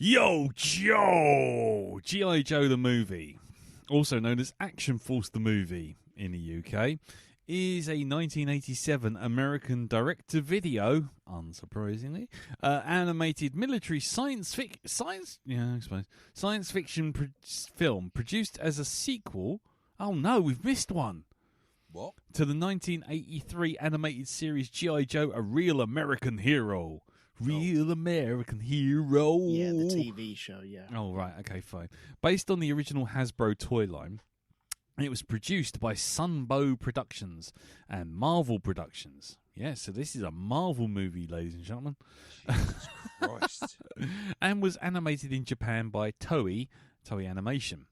Yo, Joe! G.I. Joe the movie, also known as Action Force the movie in the UK, is a 1987 American direct-to-video, unsurprisingly, animated military science fiction film produced as a sequel. Oh no, we've missed one. What? To the 1983 animated series G.I. Joe, A Real American Hero. Real American Hero. Yeah, the TV show, yeah. Oh, right. Okay, fine. Based on the original Hasbro toy line, it was produced by Sunbow Productions and Marvel Productions. Yeah, so this is a Marvel movie, ladies and gentlemen. Jesus Christ. And was animated in Japan by Toei Animation.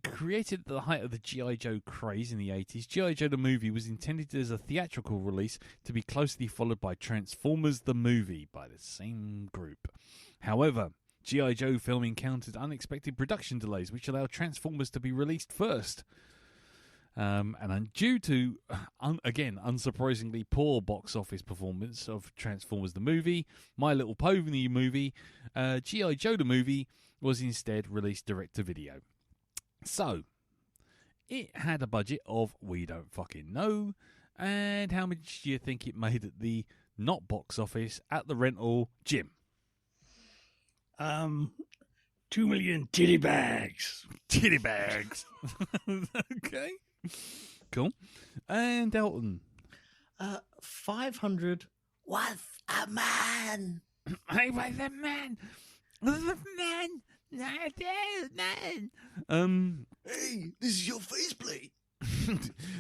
Created at the height of the G.I. Joe craze in the 80s, G.I. Joe the movie was intended as a theatrical release to be closely followed by Transformers the movie by the same group. However, G.I. Joe film encountered unexpected production delays, which allowed Transformers to be released first. And due to, again, unsurprisingly poor box office performance of Transformers the movie, My Little Pony movie, G.I. Joe the movie was instead released direct-to-video. So, it had a budget of we don't fucking know. And how much do you think it made at the not box office at the rental, Jim? 2 million titty bags. Titty bags. Okay. Cool. And Elton? 500 was a man. I was a man. Man. Hey, this is your faceplate.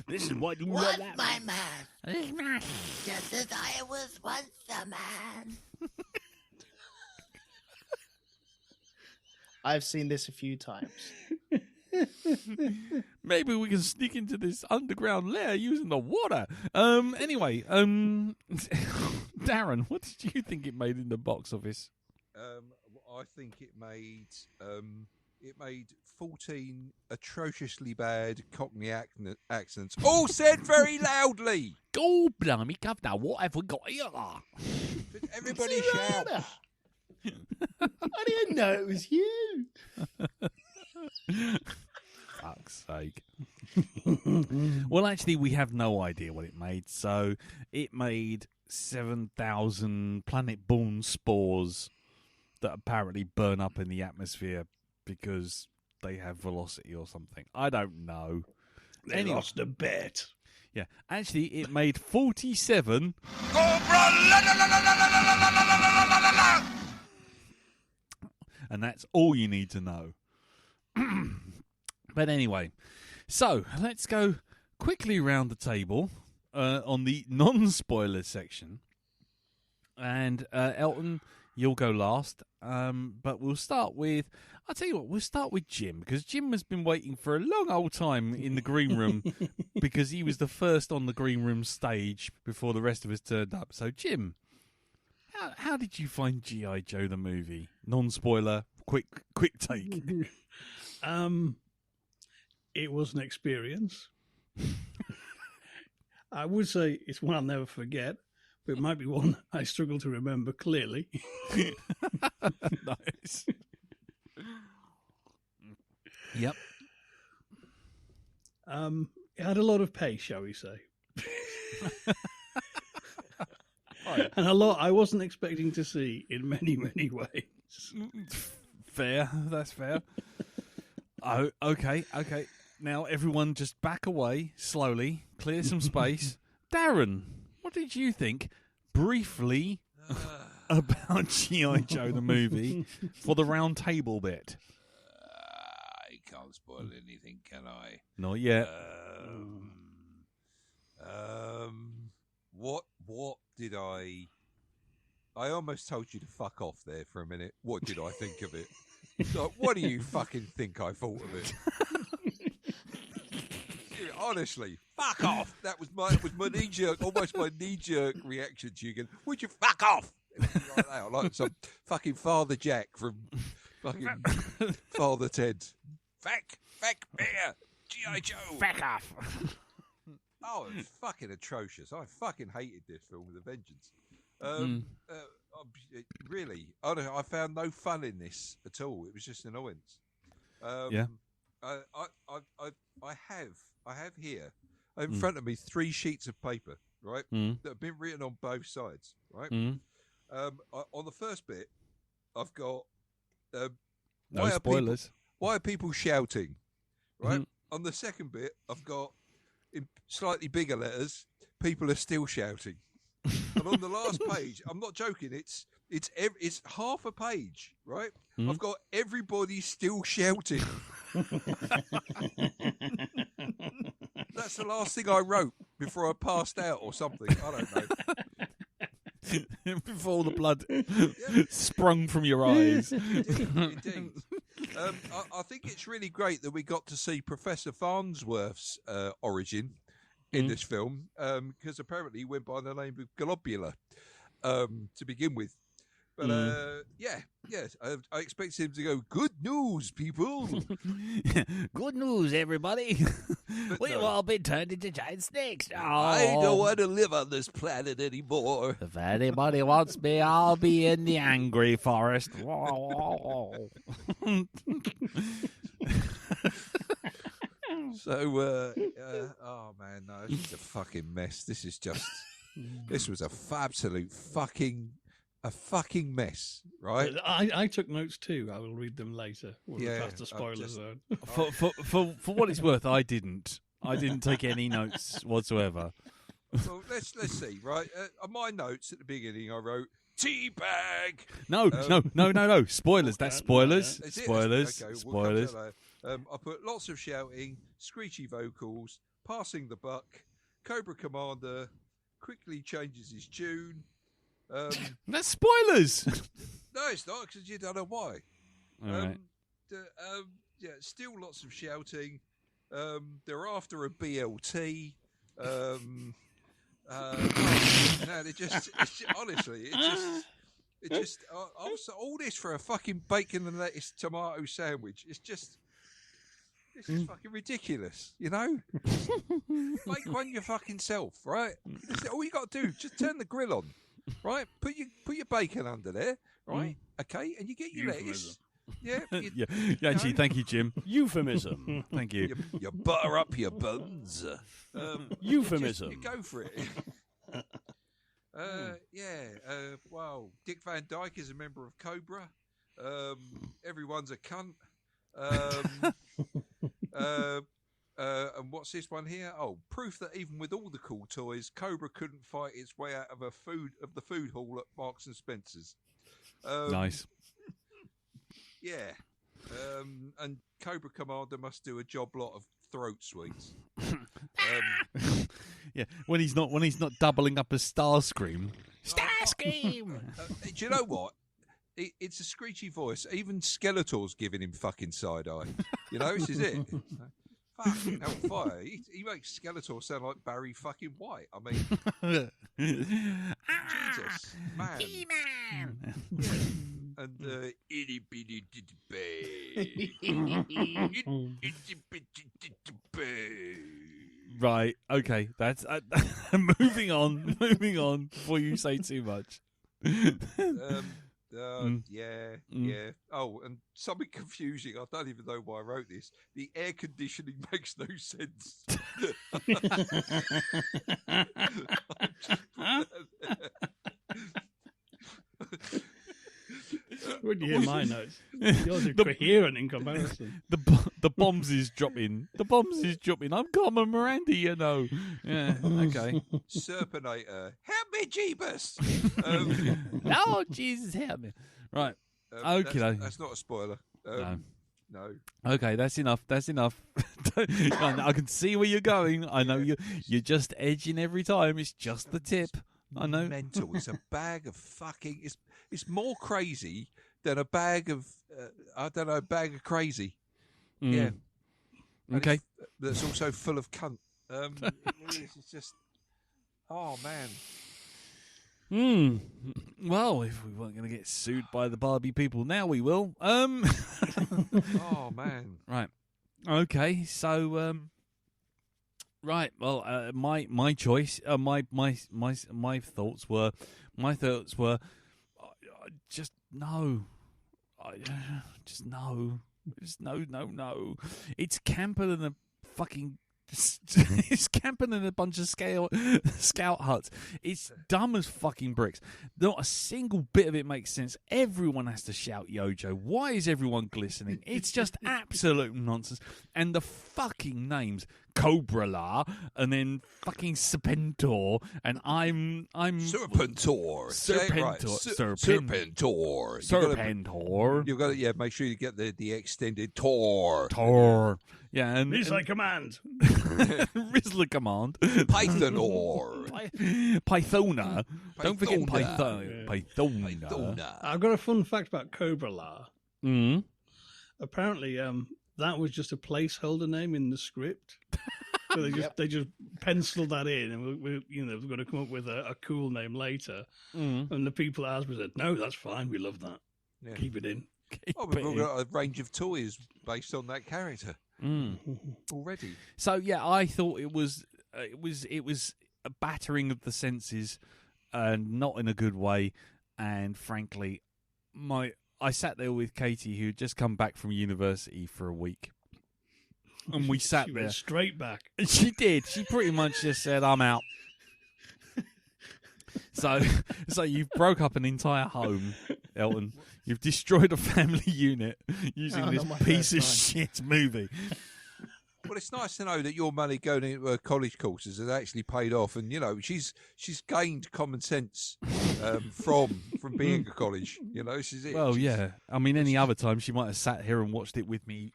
This is what you Was that my man, just as I was once a man. I've seen this a few times. Maybe we can sneak into this underground lair using the water. Anyway, Darren, what did you think it made in the box office? I think it made 14 atrociously bad Cockney accents, all said very loudly. Oh, blimey, governor, what have we got here? Everybody shout. I didn't know it was you. Fuck's sake. Well, actually, we have no idea what it made. So it made 7,000 planet-borne spores that apparently burn up in the atmosphere because they have velocity or something. I don't know. They lost a bet. Yeah, actually, it made 47. And that's all you need to know. But anyway, so let's go quickly around the table on the non-spoiler section. And Elton, you'll go last. But we'll start with, I'll tell you what, we'll start with Jim, because Jim has been waiting for a long old time in the green room because he was the first on the green room stage before the rest of us turned up. So, Jim, how did you find G.I. Joe the movie? Non-spoiler, quick take. It was an experience. I would say it's one I'll never forget, but it might be one I struggle to remember clearly. Nice. Yep. It had a lot of pace, shall we say. And a lot I wasn't expecting to see in many, many ways. Fair, that's fair. Oh, okay. Now, everyone just back away slowly, clear some space. Darren, what did you think, briefly, about G.I. Joe the movie for the round table bit? I can't spoil anything, can I? Not yet. What did I almost told you to fuck off there for a minute. What did I think of it? Like, what do you fucking think I thought of it? Honestly, fuck off. That was my knee-jerk, almost my knee-jerk reaction to you again. Would you fuck off? Like that, like some fucking Father Jack from fucking Father Ted. Fuck beer, G.I. Joe. Fuck off. Oh, it's fucking atrocious. I fucking hated this film with a vengeance. really, I found no fun in this at all. It was just annoyance. Yeah. I have here in front of me 3 sheets of paper, right, that have been written on both sides, right. On the first bit, I've got no spoilers. Why are people shouting, right? On the second bit, I've got in slightly bigger letters, people are still shouting. And on the last page, I'm not joking, it's half a page, right? I've got everybody still shouting. That's the last thing I wrote before I passed out or something. I don't know. Before the blood sprung from your eyes. Indeed. I think it's really great that we got to see Professor Farnsworth's origin in this film, because apparently he went by the name of Globula to begin with. But I expect him to go, "Good news, people." Good news, everybody. We've no. all been turned into giant snakes. I don't want to live on this planet anymore. If anybody wants me, I'll be in the angry forest. So, oh man, no, this is a fucking mess. This was a absolute fucking mess, right? I took notes too. I will read them later. We'll Yeah, pass the spoiler zone. For what it's worth, I didn't take any notes whatsoever. Well, let's see, right? On my notes at the beginning, I wrote teabag. No. Spoilers. That's spoilers. Is it? Spoilers. Okay, we'll come to Spoilers. that. I put lots of shouting, screechy vocals, passing the buck. Cobra Commander quickly changes his tune. That's spoilers. No, it's not, because you don't know why. All right. Still lots of shouting. They're after a BLT. No, honestly, all this for a fucking bacon and lettuce tomato sandwich. This is fucking ridiculous, you know? Make one your fucking self, right? All you got to do, just turn the grill on, right? Put your bacon under there, right? Okay, and you get your lettuce. Yeah, Actually, thank you, Jim. Euphemism. Thank you. You butter up your buns. Euphemism. You go for it. Wow. Dick Van Dyke is a member of Cobra. Everyone's a cunt. And what's this one here? Oh, proof that even with all the cool toys, Cobra couldn't fight its way out of the food hall at Marks and Spencer's. Nice. Yeah. And Cobra Commander must do a job lot of throat sweets. Yeah, when he's not doubling up as Starscream. Starscream! Do you know what? It's a screechy voice. Even Skeletor's giving him fucking side eye. You know, this is it. Fucking hellfire. He makes Skeletor sound like Barry fucking White. I mean, Jesus, man. He-Man! Yeah. And itty bitty ditty itty bitty ditty. Right. Okay. That's moving on. Moving on. Before you say too much. Yeah. Oh, and something confusing. I don't even know why I wrote this. The air conditioning makes no sense. When you hear my notes, yours are coherent in comparison. The bombs is dropping. The bombs is dropping. I'm Carmen Miranda, you know. Yeah. Okay. Serpinator, help me, Jeebus. Oh, Jesus, help me. Right. Okay. That's not a spoiler. No. Okay, that's enough. That's enough. I can see where you're going. I know you're just edging every time. It's just the tip. I know. Mental. It's a bag of fucking. It's more crazy than a bag of. I don't know. A bag of crazy. Yeah. And Okay. That's also full of cunt. It's just. Oh man. Well, if we weren't going to get sued by the Barbie people, now we will. Oh man. Right. Okay. So. Right. Well, my choice. My thoughts were. just no. Just no. Just no. It's camper than a fucking. It's camping in a bunch of scout huts. It's dumb as fucking bricks. Not a single bit of it makes sense. Everyone has to shout Yojo. Why is everyone glistening? It's just absolute nonsense. And the fucking names, Cobra La, and then fucking Serpentor, and I'm Serpentor. You've got to make sure you get the extended Tor. Yeah, and Rizla Command. Rizla Command. Pythonor. Pythona. Don't forget Pythona. Pythona. I've got a fun fact about Cobra La. Mm. Apparently, that was just a placeholder name in the script. So they just penciled that in, and we're going to come up with a cool name later. Mm. And the people at Hasbro said, "No, that's fine. We love that. Yeah. Keep it in." We've all got a range of toys based on that character already. So yeah, I thought it was a battering of the senses, and not in a good way. And frankly, I sat there with Katie, who had just come back from university for a week, and we sat She there went straight back. She did. She pretty much just said, "I'm out." So you've broke up an entire home, Elton. You've destroyed a family unit using this piece of shit movie. Well, it's nice to know that your money going into her college courses has actually paid off, and she's gained common sense from being at college. She's it. Well, yeah. I mean, any other time she might have sat here and watched it with me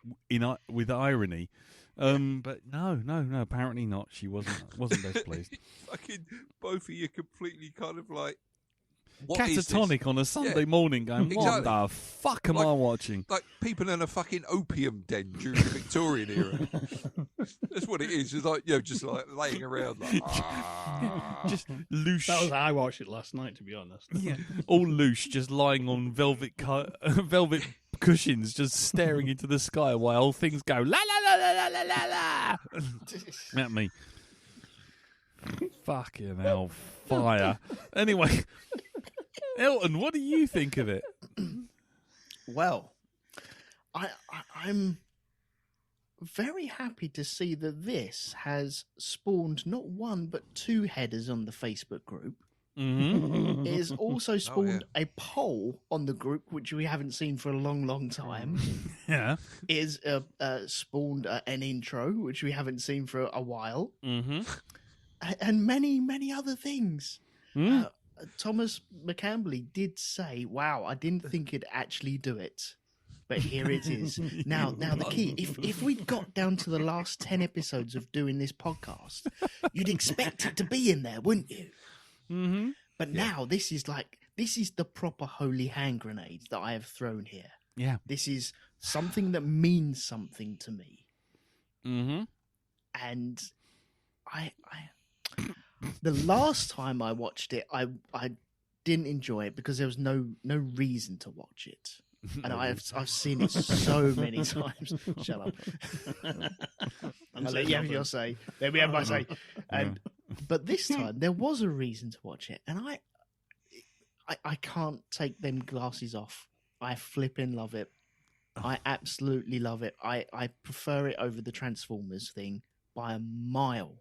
with irony. But no. Apparently not. She wasn't best pleased. Fucking both of you completely kind of like what is catatonic this? on a Sunday morning, going, "What Exactly. the fuck am I watching?" Like people in a fucking opium den during the Victorian era. That's what it is. It's like just like laying around like Just loose. That was how I watched it last night, to be honest. Yeah, all loose, just lying on velvet cushions, just staring into the sky while things go la la la la la la la. At me. Fucking hell, fire. Anyway, Elton, what do you think of it? Well, I'm very happy to see that this has spawned not one but two headers on the Facebook group. Mm-hmm. It has also spawned a poll on the group, which we haven't seen for a long, long time. Yeah. It has spawned an intro, which we haven't seen for a while. Mm-hmm. And many, many other things. Mm. Thomas McCambley did say, "Wow, I didn't think it'd actually do it, but here it is." Now the key: if we'd got down to the last 10 episodes of doing this podcast, you'd expect it to be in there, wouldn't you? Mm-hmm. But now this is the proper holy hand grenade that I have thrown here. Yeah. This is something that means something to me, Mm-hmm. and I the last time I watched it, I didn't enjoy it because there was no reason to watch it, and I've seen it so many times. Shut up. I'll let you have your say. Let me have my say. But this time there was a reason to watch it, and I can't take them glasses off. I flipping love it. I absolutely love it. I prefer it over the Transformers thing by a mile.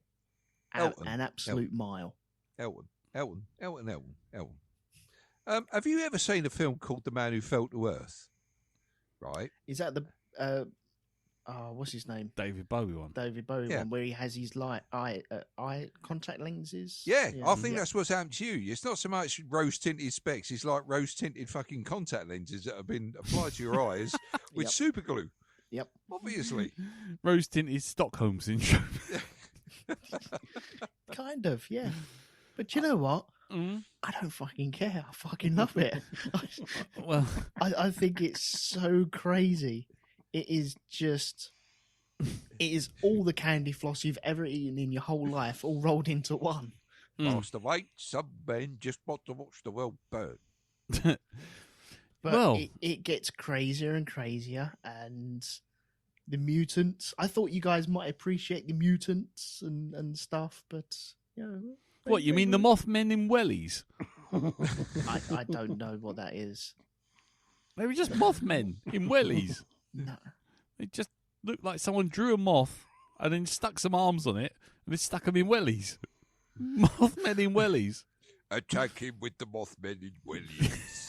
An absolute mile. Elton. Have you ever seen a film called The Man Who Fell to Earth? Right. Is that the what's his name? David Bowie one. David Bowie one, where he has his eye contact lenses. Yeah, I think that's what's happened to you. It's not so much rose tinted specs; it's like rose tinted fucking contact lenses that have been applied to your eyes with super glue. Yep. Obviously. Rose tinted Stockholm syndrome. Kind of, yeah. But you know what? Mm. I don't fucking care. I fucking love it. Well, I think it's so crazy. It is all the candy floss you've ever eaten in your whole life, all rolled into one. Past the weight, some men just want to watch the world burn. But it gets crazier and crazier, and the mutants. I thought you guys might appreciate the mutants and stuff, but what you mean the Mothmen in wellies? I don't know what that is. They were just Mothmen in wellies. No. It just looked like someone drew a moth and then stuck some arms on it and then stuck them in wellies. Mothmen in wellies. Attack him with the Mothman in wellies.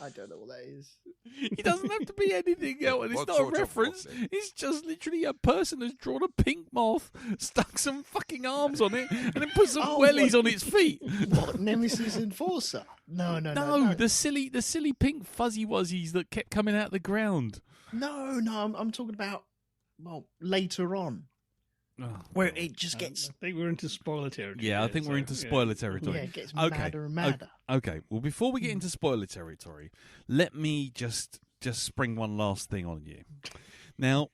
I don't know what that is. It doesn't have to be anything else. It's What not a sort of reference. moth, then? It's just literally a person has drawn a pink moth, stuck some fucking arms on it, and then put some Oh, wellies what? on its feet. What, Nemesis Enforcer? No. No, the silly pink fuzzy wuzzies that kept coming out of the ground. No, I'm talking about, well, later on, where it just gets, I think we're into spoiler territory. Yeah, I here, think we're so, into yeah. spoiler territory. yeah, it gets Okay. madder and madder. Okay, well, before we get into spoiler territory, let me just spring one last thing on you. Now,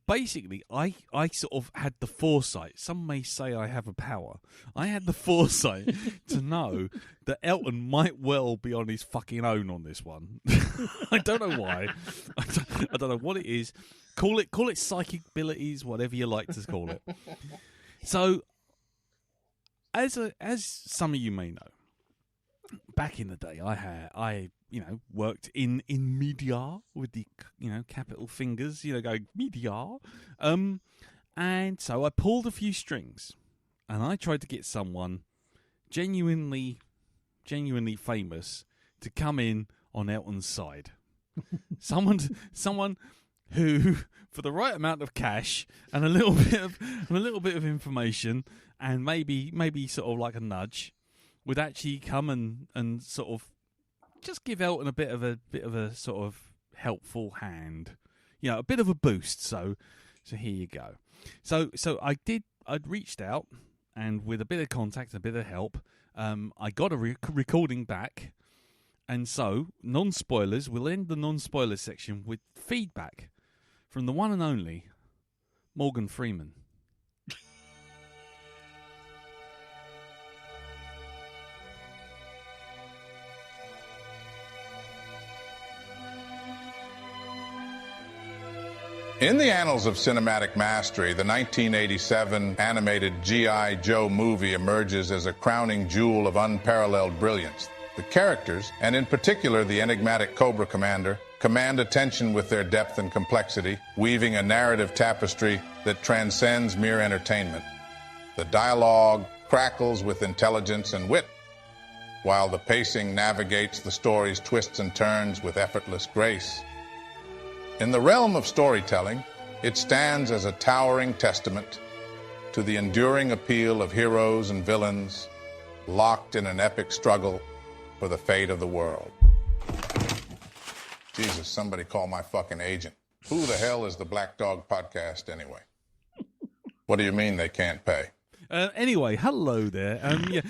basically, I sort of had the foresight. Some may say I have a power. I had the foresight to know that Elton might well be on his fucking own on this one. I don't know why. I don't know what it is. Call it psychic abilities, whatever you like to call it. So, as some of you may know, back in the day, I worked in media with the capital fingers, going media, and so I pulled a few strings, and I tried to get someone genuinely famous to come in on Elton's side, someone who, for the right amount of cash and a little bit of information, and maybe sort of like a nudge, would actually come and sort of just give Elton a bit of a sort of helpful hand, a bit of a boost. So here you go. So I'd reached out, and with a bit of contact, a bit of help, I got a recording back, and so non-spoilers. We'll end the non-spoiler section with feedback from the one and only Morgan Freeman. In the annals of cinematic mastery, the 1987 animated G.I. Joe movie emerges as a crowning jewel of unparalleled brilliance. The characters, and in particular the enigmatic Cobra Commander, command attention with their depth and complexity, weaving a narrative tapestry that transcends mere entertainment. The dialogue crackles with intelligence and wit, while the pacing navigates the story's twists and turns with effortless grace. In the realm of storytelling, it stands as a towering testament to the enduring appeal of heroes and villains locked in an epic struggle for the fate of the world. Jesus, somebody call my fucking agent. Who the hell is the Black Dog Podcast anyway? What do you mean they can't pay? Anyway, hello there. Yeah.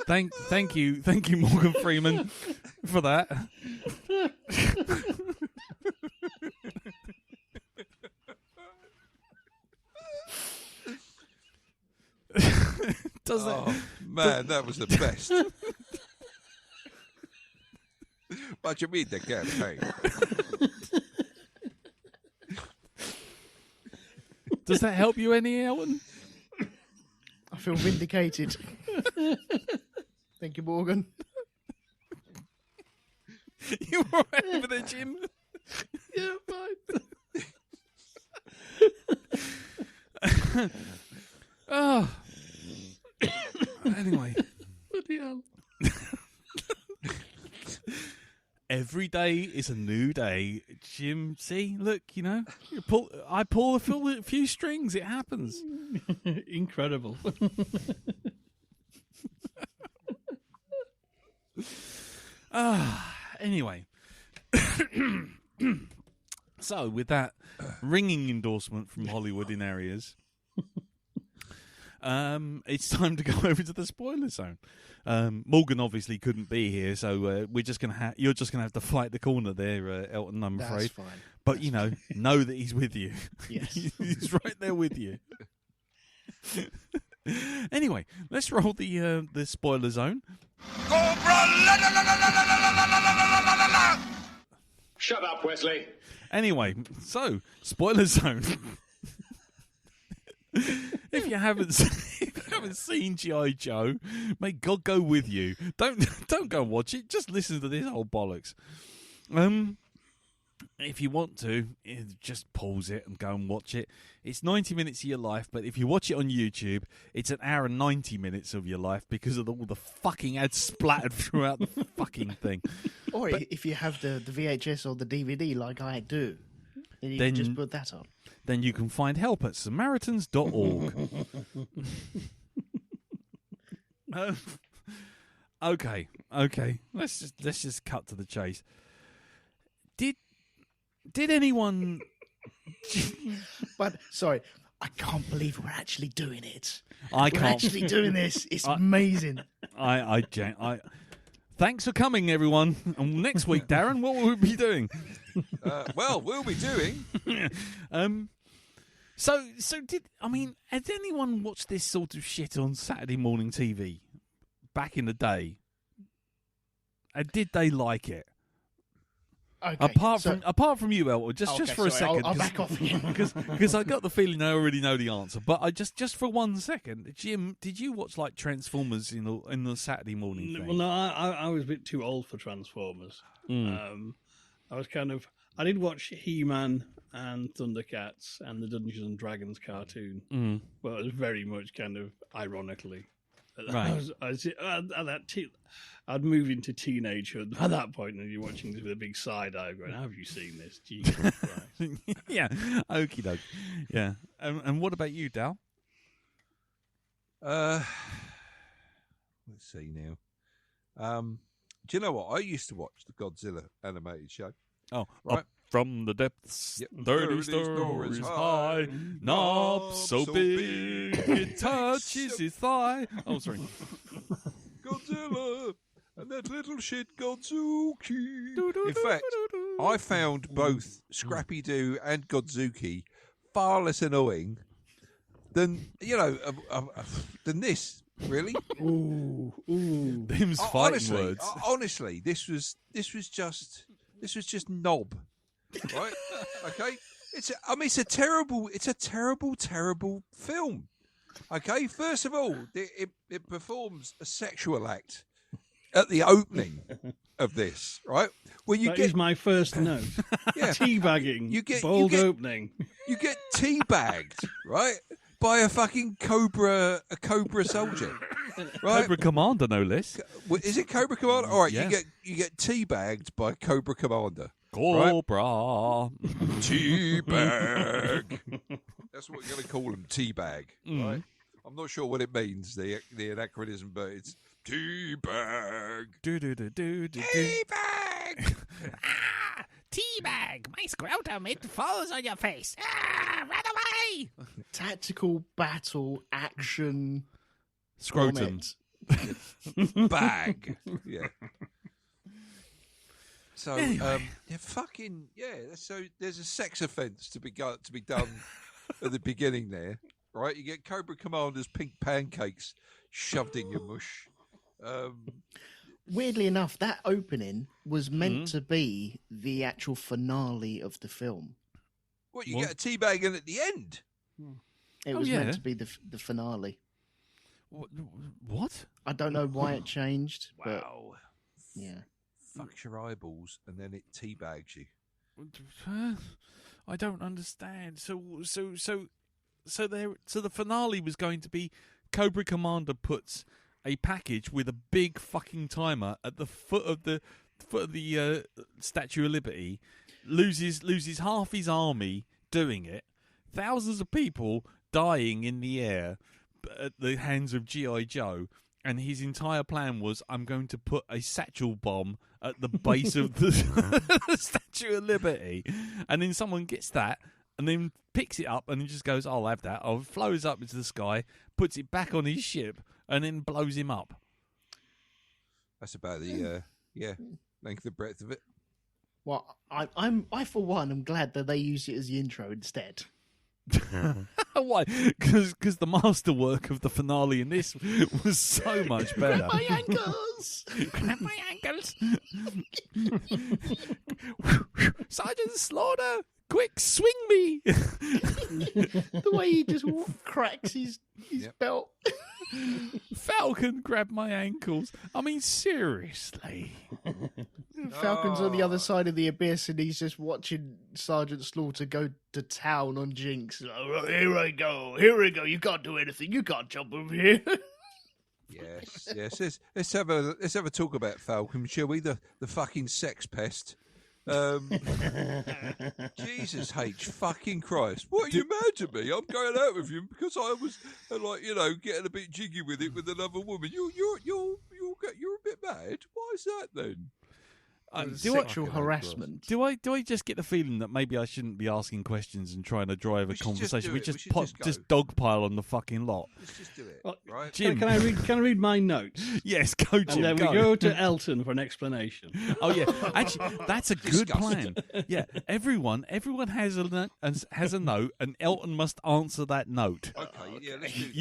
Thank you, Morgan Freeman, for that. Man, that was the best. What you mean they can't pay? Does that help you any, Elton? I feel vindicated. Thank you, Morgan. You all right over there, Jim? Yeah, fine. Oh. Anyway. Bloody hell. Every day is a new day. Jim, see, look, I pull a few strings. It happens. Incredible. Anyway. So, with that ringing endorsement from Hollywood in areas, it's time to go over to the spoiler zone. Morgan obviously couldn't be here, so we're just you're just gonna have to fight the corner there, Elton. I'm afraid. That's fine. But know that he's with you. Yes. He's right there with you. Anyway, let's roll the spoiler zone. Shut up, Wesley. Anyway, so spoiler zone. If you haven't seen G.I. Joe, may God go with you. Don't go and watch it. Just listen to this old bollocks. If you want to, just pause it and go and watch it. It's 90 minutes of your life, but if you watch it on YouTube, it's an hour and 90 minutes of your life because of all the fucking ads splattered throughout the fucking thing. Or if you have the VHS or the DVD like I do, then you can just put that on. Then you can find help at Samaritans.org. Okay. Let's just cut to the chase. Did anyone? But sorry, I can't believe we're actually doing it. I We're can't. actually doing this. It's amazing. I thanks for coming, everyone. And next week, Darren, what will we be doing? Well, we'll be doing. So has anyone watched this sort of shit on Saturday morning TV back in the day? And did they like it? Okay, Apart from you, Elwood, just for a second, I'll back off again because I got the feeling I already know the answer. But I just for 1 second, Jim, did you watch like Transformers in the Saturday morning thing? Well, no, I was a bit too old for Transformers. I was I did watch He-Man and Thundercats and the Dungeons and Dragons cartoon. Well, it was very much ironically. Right. I'd move into teenagehood at that point, and you're watching this with a big side eye, going, "Have you seen this?" Jesus Christ. Yeah, okie doke. Yeah, and what about you, Dal? Let's see now. Do you know what? I used to watch the Godzilla animated show. Oh, right. Up from the depths, Yep. 30 stories high, knob so big, it touches his thigh. Oh, sorry. Godzilla and that little shit Godzuki. In fact, I found both Scrappy Doo and Godzuki far less annoying than than this. Really? Ooh. Them's fighting words. Honestly, this was just knob, right? Okay, it's a terrible film. Okay, first of all, it performs a sexual act at the opening of this, right? Well, That is my first note. Yeah. Teabagging. Bold opening. You get teabagged, right, by a fucking cobra soldier, right? Cobra Commander, no less. Is it Cobra Commander? All right, Yeah. you get teabagged by Cobra Commander. Cobra. Teabag. That's what we're going to call him, teabag. Right? I'm not sure what it means, the anachronism, but it's teabag. Teabag. Teabag! My scrotum, it falls on your face. Ah, run away! Tactical battle action. Scrotum. Bag. Yeah. So, So there's a sex offence to be done at the beginning there, right? You get Cobra Commander's pink pancakes shoved in your mush. Weirdly enough, that opening was meant to be the actual finale of the film. What, you get a teabag in at the end? It was meant to be the finale. What? I don't know why it changed, but Wow. yeah. Fucks your eyeballs and then it teabags you. I don't understand. So the finale was going to be Cobra Commander puts a package with a big fucking timer at the foot of the Statue of Liberty, loses half his army doing it, thousands of people dying in the air at the hands of G.I. Joe, and his entire plan was, I'm going to put a satchel bomb at the base of the Statue of Liberty, and then someone gets that and then picks it up and then just goes, I'll have that. I'll flows up into the sky, puts it back on his ship, and then blows him up. That's about the length and breadth of it. Well, I for one am glad that they used it as the intro instead. Why? Because the masterwork of the finale in this was so much better. My ankles! Grab my ankles. Sergeant Slaughter, Quick, swing me! The way he just cracks his belt. Falcon grabbed my ankles. I mean, seriously. Falcon's on the other side of the abyss, and he's just watching Sergeant Slaughter go to town on Jinx. Oh, here I go. You can't do anything. You can't jump over here. Yes. Let's have a talk about Falcon, shall we? The fucking sex pest. Jesus H fucking Christ! What are you mad at me? I'm going out with him because I was getting a bit jiggy with it with another woman. You're a bit mad. Why is that then? Sexual harassment. Do I just get the feeling that maybe I shouldn't be asking questions and trying to drive a conversation? We just dogpile on the fucking lot. Let's just do it, Well, right? Jim, Can I read my notes? yes, go, Jim. And then we go to Elton for an explanation. Oh yeah, actually, that's a good plan. Yeah, everyone has a note, and Elton must answer that note. Okay, yeah, let's do that.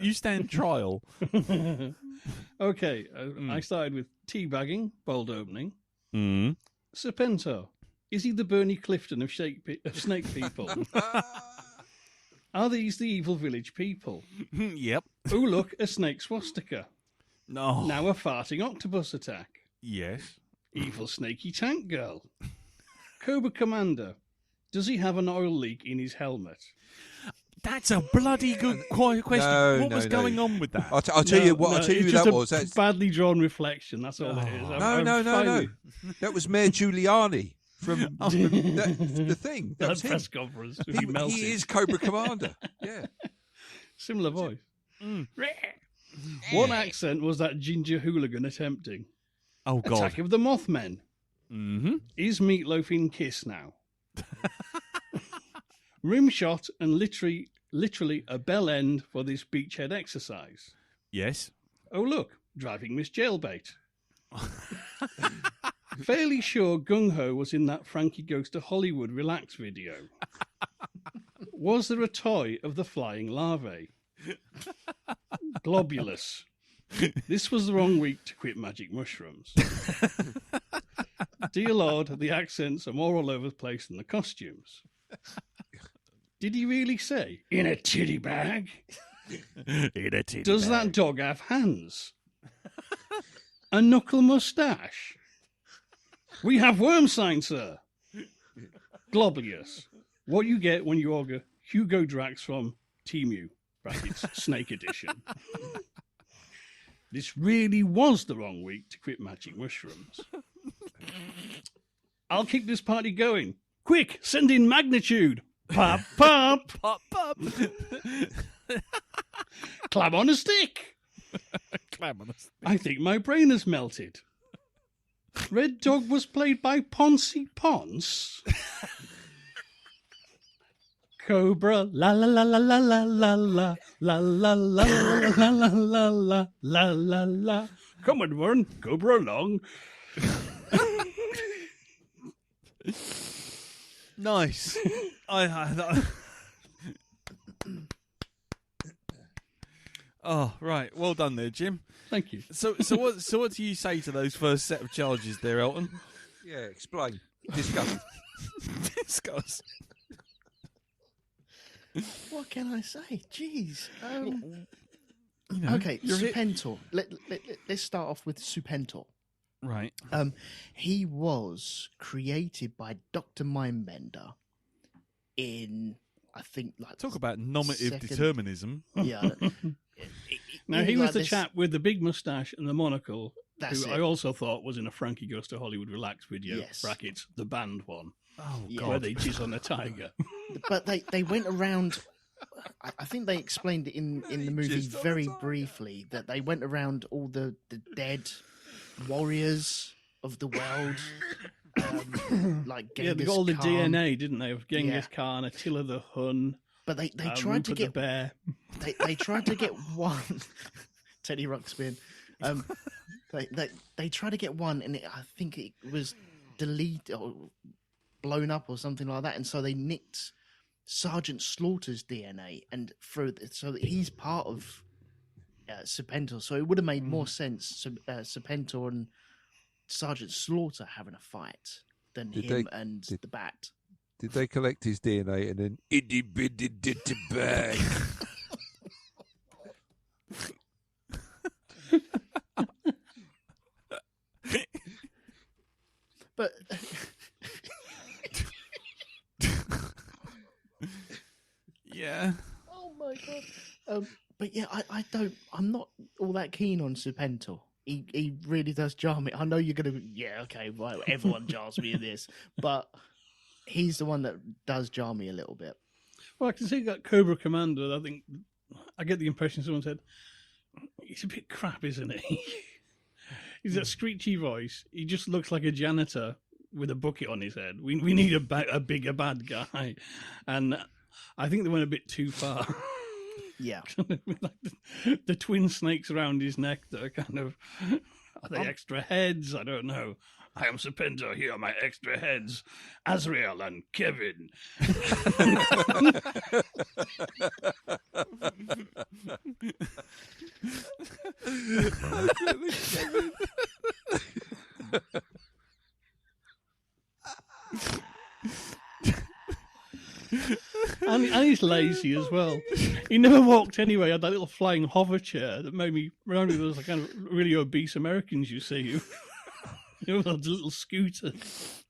You stand trial. Okay, I started with teabagging, bold opening. Mm. Serpento, is he the Bernie Clifton of Snake People? Are these the evil village people? Yep. Oh, look, a snake swastika. No. Now a farting octopus attack. Yes. Evil snaky tank girl. Cobra Commander, does he have an oil leak in his helmet? That's a bloody good question. What was going on with that? I'll tell you what. It's Who just that a was. That's... badly drawn reflection. That's all it is. No. That was Mayor Giuliani from the thing. That That was him. press conference. He melted. He is Cobra Commander. Yeah. Similar voice. Mm. What accent was that ginger hooligan attempting? Oh God. Attack of the Mothmen. Mm-hmm. Is Meatloaf in Kiss now? Rim shot and literally a bell end for this beachhead exercise. Yes. Oh look, driving Miss Jailbait. Fairly sure Gung Ho was in that Frankie Goes to Hollywood relax video. Was there a toy of the flying larvae? Globulus. This was the wrong week to quit magic mushrooms. Dear Lord, the accents are more all over the place than the costumes. Did he really say, in a titty bag? In a titty Does bag. that dog have hands? A knuckle moustache? We have worm sign, sir. Globulus. What you get when you order Hugo Drax from Temu, brackets, Snake Edition. This really was the wrong week to quit magic mushrooms. I'll keep this party going. Quick, send in magnitude. Pop, pop. Pop, pop. Clam on a stick. Clam on a stick. I think my brain has melted. Red Dog was played by Poncy Ponce. Cobra, la la la la la la la la la la la la la la la la la la. Come on, Warren, Cobra along. Nice. Oh, right. Well done there, Jim. Thank you. So what do you say to those first set of charges there, Elton? Yeah. Explain. Discuss. Discuss. What can I say? Jeez. You know, Okay, you're hit- Serpentor. Let's start off with Serpentor. Right. He was created by Dr. Mindbender in, I think, like Talk about nominative second- determinism. Yeah. Now, he In was like the this- chap with the big moustache and the monocle, That's who it. I also thought was in a Frankie Goes to Hollywood relax video, Yes. brackets, the band one, Oh Yeah. where they jizz on a tiger. But they went around. I think they explained it in the movie Just on very the tiger. briefly that they went around all the dead warriors of the world, like Yeah, Genghis they got all the Khan. DNA, didn't they, of Genghis Yeah. Khan, Attila the Hun, But they tried to Rupert get the Bear. they tried to get one. Teddy Ruxpin. They tried to get one, and I think it was deleted or blown up or something like that, and so they nicked Sergeant Slaughter's DNA and so that he's part of Serpentor. So it would have made more sense Serpentor and Sergeant Slaughter having a fight than Did him they- and did- the Bat. Did they collect his DNA and then itty bitty ditty bag? But Yeah. oh my god. But yeah, I'm not all that keen on Serpentor. He really does jar me. I know you're gonna okay, right, everyone jars me in this, but he's the one that does jar me a little bit. Well, I can see that Cobra Commander. I think I get the impression someone said he's a bit crap, isn't he? He's that screechy voice. He just looks like a janitor with a bucket on his head. We need a bigger bad guy, and I think they went a bit too far. Yeah. Like the twin snakes around his neck that are kind of are they extra heads? I don't know. I am Serpentor, here are my extra heads, Azrael and Kevin. And he's lazy as well. He never walked anyway. He had that little flying hover chair that made me remember those kind of really obese Americans you see. You know, those little scooters.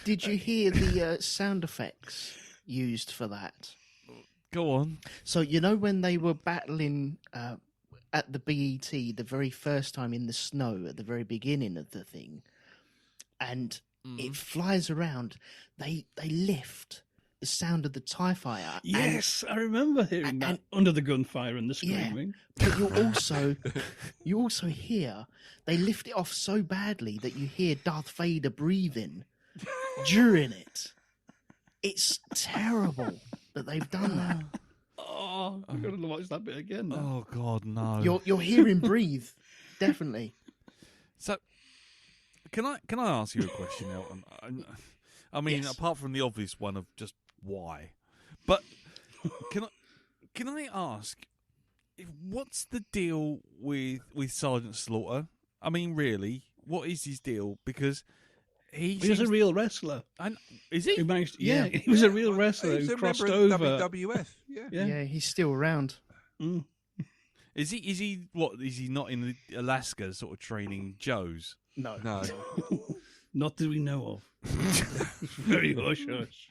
Did you hear the sound effects used for that? Go on. So you know when they were battling at the BET the very first time in the snow at the very beginning of the thing, and it flies around. They lift the sound of the TIE fighter. Yes, I remember hearing that under the gunfire and the screaming. Yeah, but you also hear they lift it off so badly that you hear Darth Vader breathing during it. It's terrible that they've done that. Oh, I've got to watch that bit again now. Oh God, no. You'll hear him breathe, definitely. So, can I ask you a question, Elton? I mean, Yes. apart from the obvious one of just why, but can I ask, what's the deal with Sergeant Slaughter? I mean, really, what is his deal? Because he was a real wrestler. Is he? He managed, Yeah. he was a real wrestler He's who a crossed member of over. WWF. Yeah. Yeah, he's still around. Mm. Is he? What is he not in Alaska, sort of training Joes? No. Not that we know of. Very hush hush.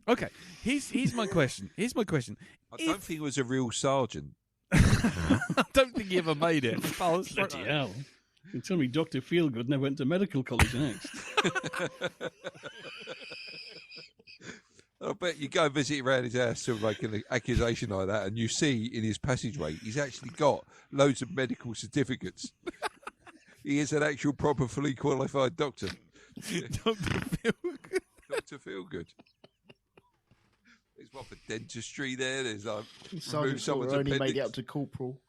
Okay, here's my question. Here's my question. I don't think it was a real sergeant. I don't think he ever made it. Bloody hell. You tell me Dr. Feelgood never went to medical college next. I bet you go visit around his house to make an accusation like that, and you see in his passageway he's actually got loads of medical certificates. He is an actual proper fully qualified doctor. Dr. Feelgood. Dr. Feelgood. There's one for dentistry there. There's like Sergeant Slaughter only made it up to corporal.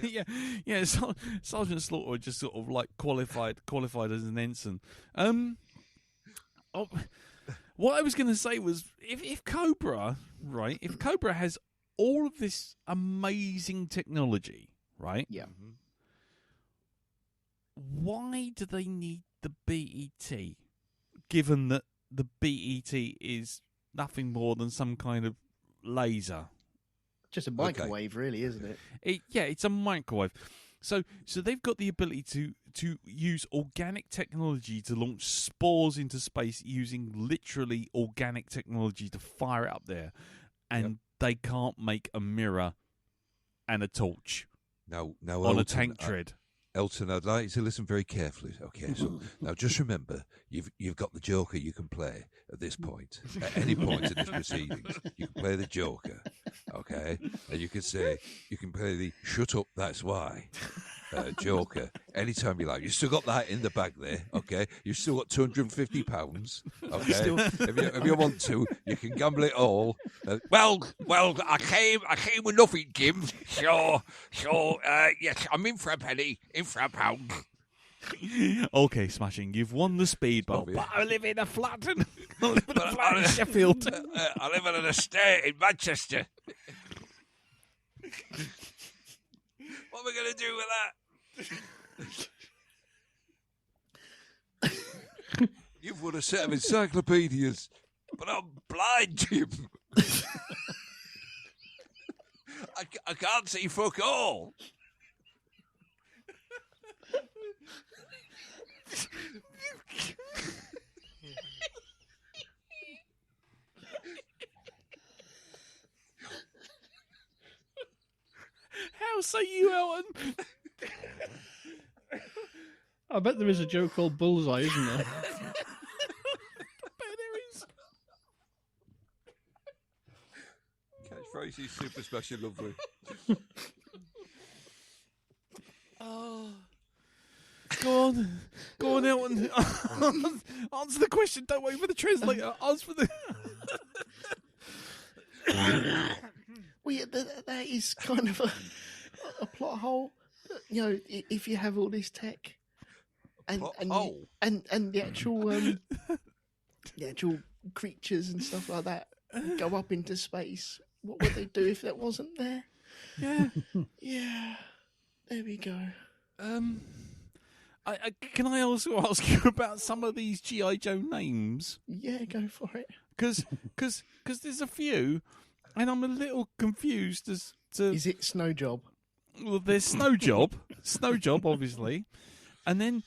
Yeah. Sergeant Slaughter just sort of like qualified as an ensign. What I was going to say was, if Cobra, right? If Cobra has all of this amazing technology, right? Yeah. Why do they need the BET, given that the BET is nothing more than some kind of laser? Just a microwave, really, isn't it? It's a microwave. So they've got the ability to use organic technology to launch spores into space using literally organic technology to fire it up there, and they can't make a mirror and a torch No, on Elton, a tank tread. Elton, I'd like you to listen very carefully. Okay, so now just remember, you've got the Joker you can play at this point. At any point in this proceedings, you can play the Joker, okay? And you can play the "Shut up, that's why" Joker anytime you like. You've still got that in the bag there, okay? You've still got £250, okay? If you want to, you can gamble it all. Well, I came with nothing, Jim. So, yes, I'm in for a penny, in for a pound. Okay, Smashing, you've won the speedboat, Stop it. but I live in a flat in Sheffield. I live on an estate in Manchester. What am I going to do with that? You've won a set of encyclopedias, but I'm blind, Jim. I can't see fuck all. How say you, Elton? I bet there is a joke called Bullseye, isn't there? Catchphrase is super special, lovely. Oh. Go on, Elton. Answer the question. Don't wait for the translator. Answer for the. Well, yeah, that is kind of a plot hole. You know, if you have all this tech, and the actual creatures and stuff like that go up into space, what would they do if that wasn't there? Yeah. Yeah. There we go. Can I also ask you about some of these G.I. Joe names? Yeah, go for it. Because there's a few, and I'm a little confused as to. Is it Snow Job? Well, there's Snow Job, obviously, and then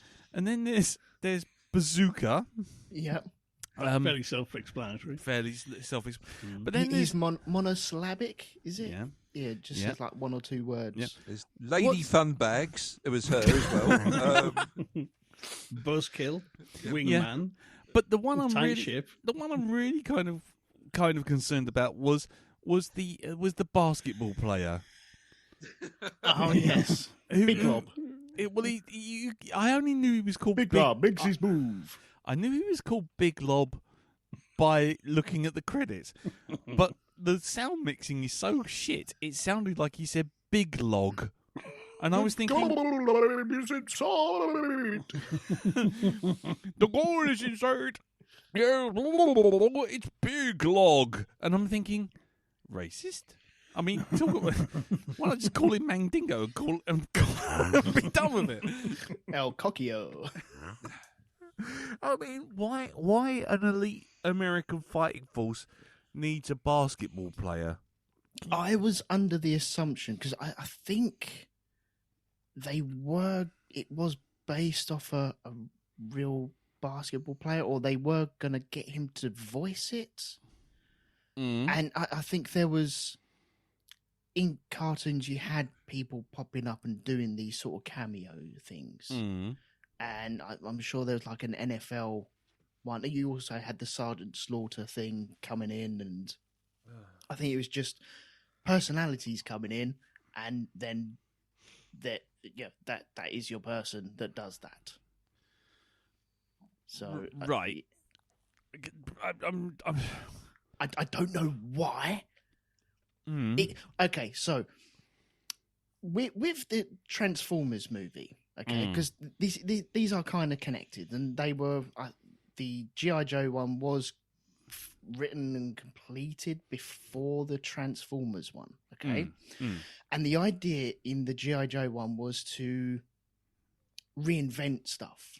there's Bazooka. Yeah. Fairly self-explanatory. Fairly self-explanatory. But then He's monosyllabic, is it? Yeah. Yeah, just says like one or two words. Yep. There's Lady Funbags. It was her as well. Buzzkill, Wingman. But the one I'm Tank Ship. really kind of concerned about was the basketball player. Oh yes, Big Lob. I only knew he was called Big Lob makes his move. I knew he was called Big Lob by looking at the credits, but the sound mixing is so shit. It sounded like he said Big Log, and I was thinking, the goal is inside. Yeah, it's Big Log, and I'm thinking, racist. I mean, why not just call him Mandingo and be done with it? El Coquio. I mean, why an elite American fighting force needs a basketball player? I was under the assumption, because I think it was based off a real basketball player, or they were going to get him to voice it. And I think there was, in cartoons, you had people popping up and doing these sort of cameo things. And I'm sure there was like an NFL one. You also had the Sergeant Slaughter thing coming in, and I think it was just personalities coming in, and then that is your person that does that. So right, I don't know why. Okay, so with the Transformers movie. Okay, because these are kind of connected, and they were the G.I. Joe one was written and completed before the Transformers one. Okay, and the idea in the G.I. Joe one was to reinvent stuff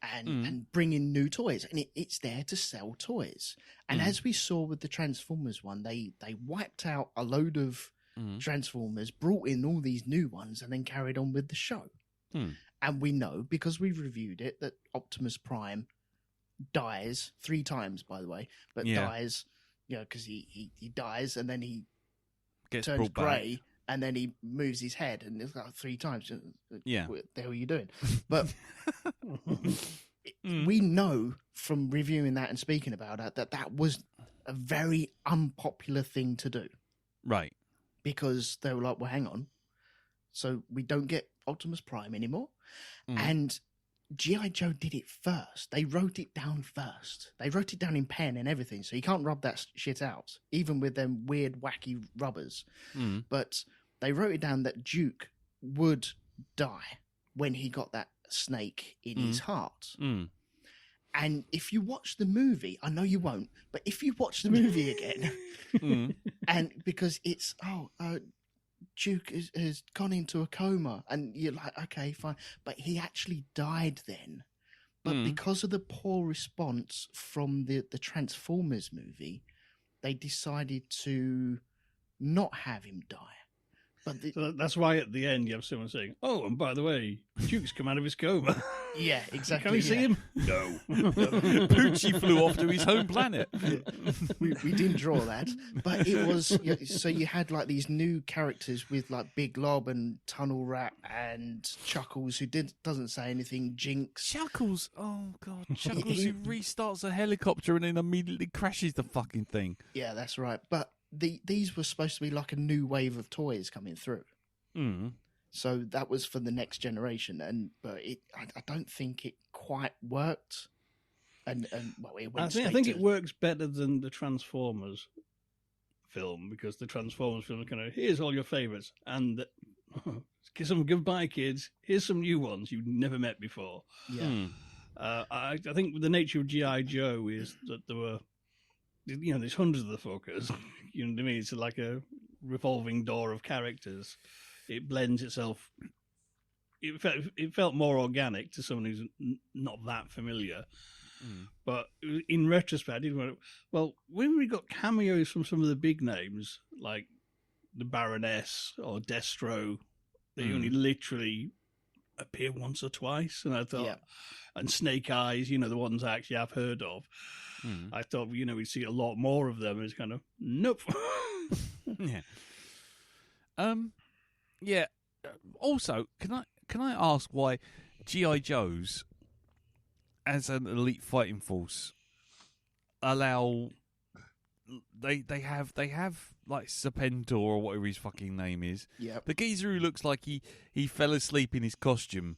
and bring in new toys, and it's there to sell toys. And as we saw with the Transformers one, they wiped out a load of Transformers, brought in all these new ones, and then carried on with the show. And we know, because we've reviewed it, that Optimus Prime dies 3 times, by the way, but dies, because he dies, and then he gets turns grey, and then he moves his head, and it's like 3 times. Yeah. What the hell are you doing? But we know from reviewing that and speaking about it that was a very unpopular thing to do. Right. Because they were like, well, hang on. So we don't get Optimus Prime anymore. And G.I. Joe did it first. They wrote it down first. They wrote it down in pen and everything. So you can't rub that shit out, even with them weird, wacky rubbers. But they wrote it down that Duke would die when he got that snake in his heart. And if you watch the movie, I know you won't, but if you watch the movie again, and because it's, Duke has gone into a coma, and you're like, okay, fine. But he actually died then But because of the poor response from the Transformers movie, they decided to not have him die. But So that's why at the end you have someone saying, "Oh, and by the way, Duke's come out of his coma." yeah, exactly. Can we see him? No. Poochie flew off to his home planet. we didn't draw that, but it was so you had like these new characters with like Big Lob and Tunnel Rat and Chuckles, who doesn't say anything. Jinx, Chuckles, oh god, Chuckles who restarts a helicopter and then immediately crashes the fucking thing. yeah, that's right. But these were supposed to be like a new wave of toys coming through. So that was for the next generation, but I don't think it quite worked. And well, it went I think it works better than the Transformers film, because the Transformers film is kind of, here's all your favourites, and give some goodbye, kids. Here's some new ones you've never met before. Yeah. I think the nature of G.I. Joe is that there were, there's hundreds of the fuckers. You know what I mean? It's like a revolving door of characters. It blends itself. It felt more organic to someone who's not that familiar. But in retrospect, I did wonder, well, when we got cameos from some of the big names, like the Baroness or Destro, they only literally appear once or twice. And I thought, and Snake Eyes, the ones I actually have heard of. I thought, we'd see a lot more of them. It's kind of, nope. Yeah. Yeah. Also, can I ask why G.I. Joes, as an elite fighting force, allow they have like Serpentor or whatever his fucking name is. Yep. The geezer who looks like he fell asleep in his costume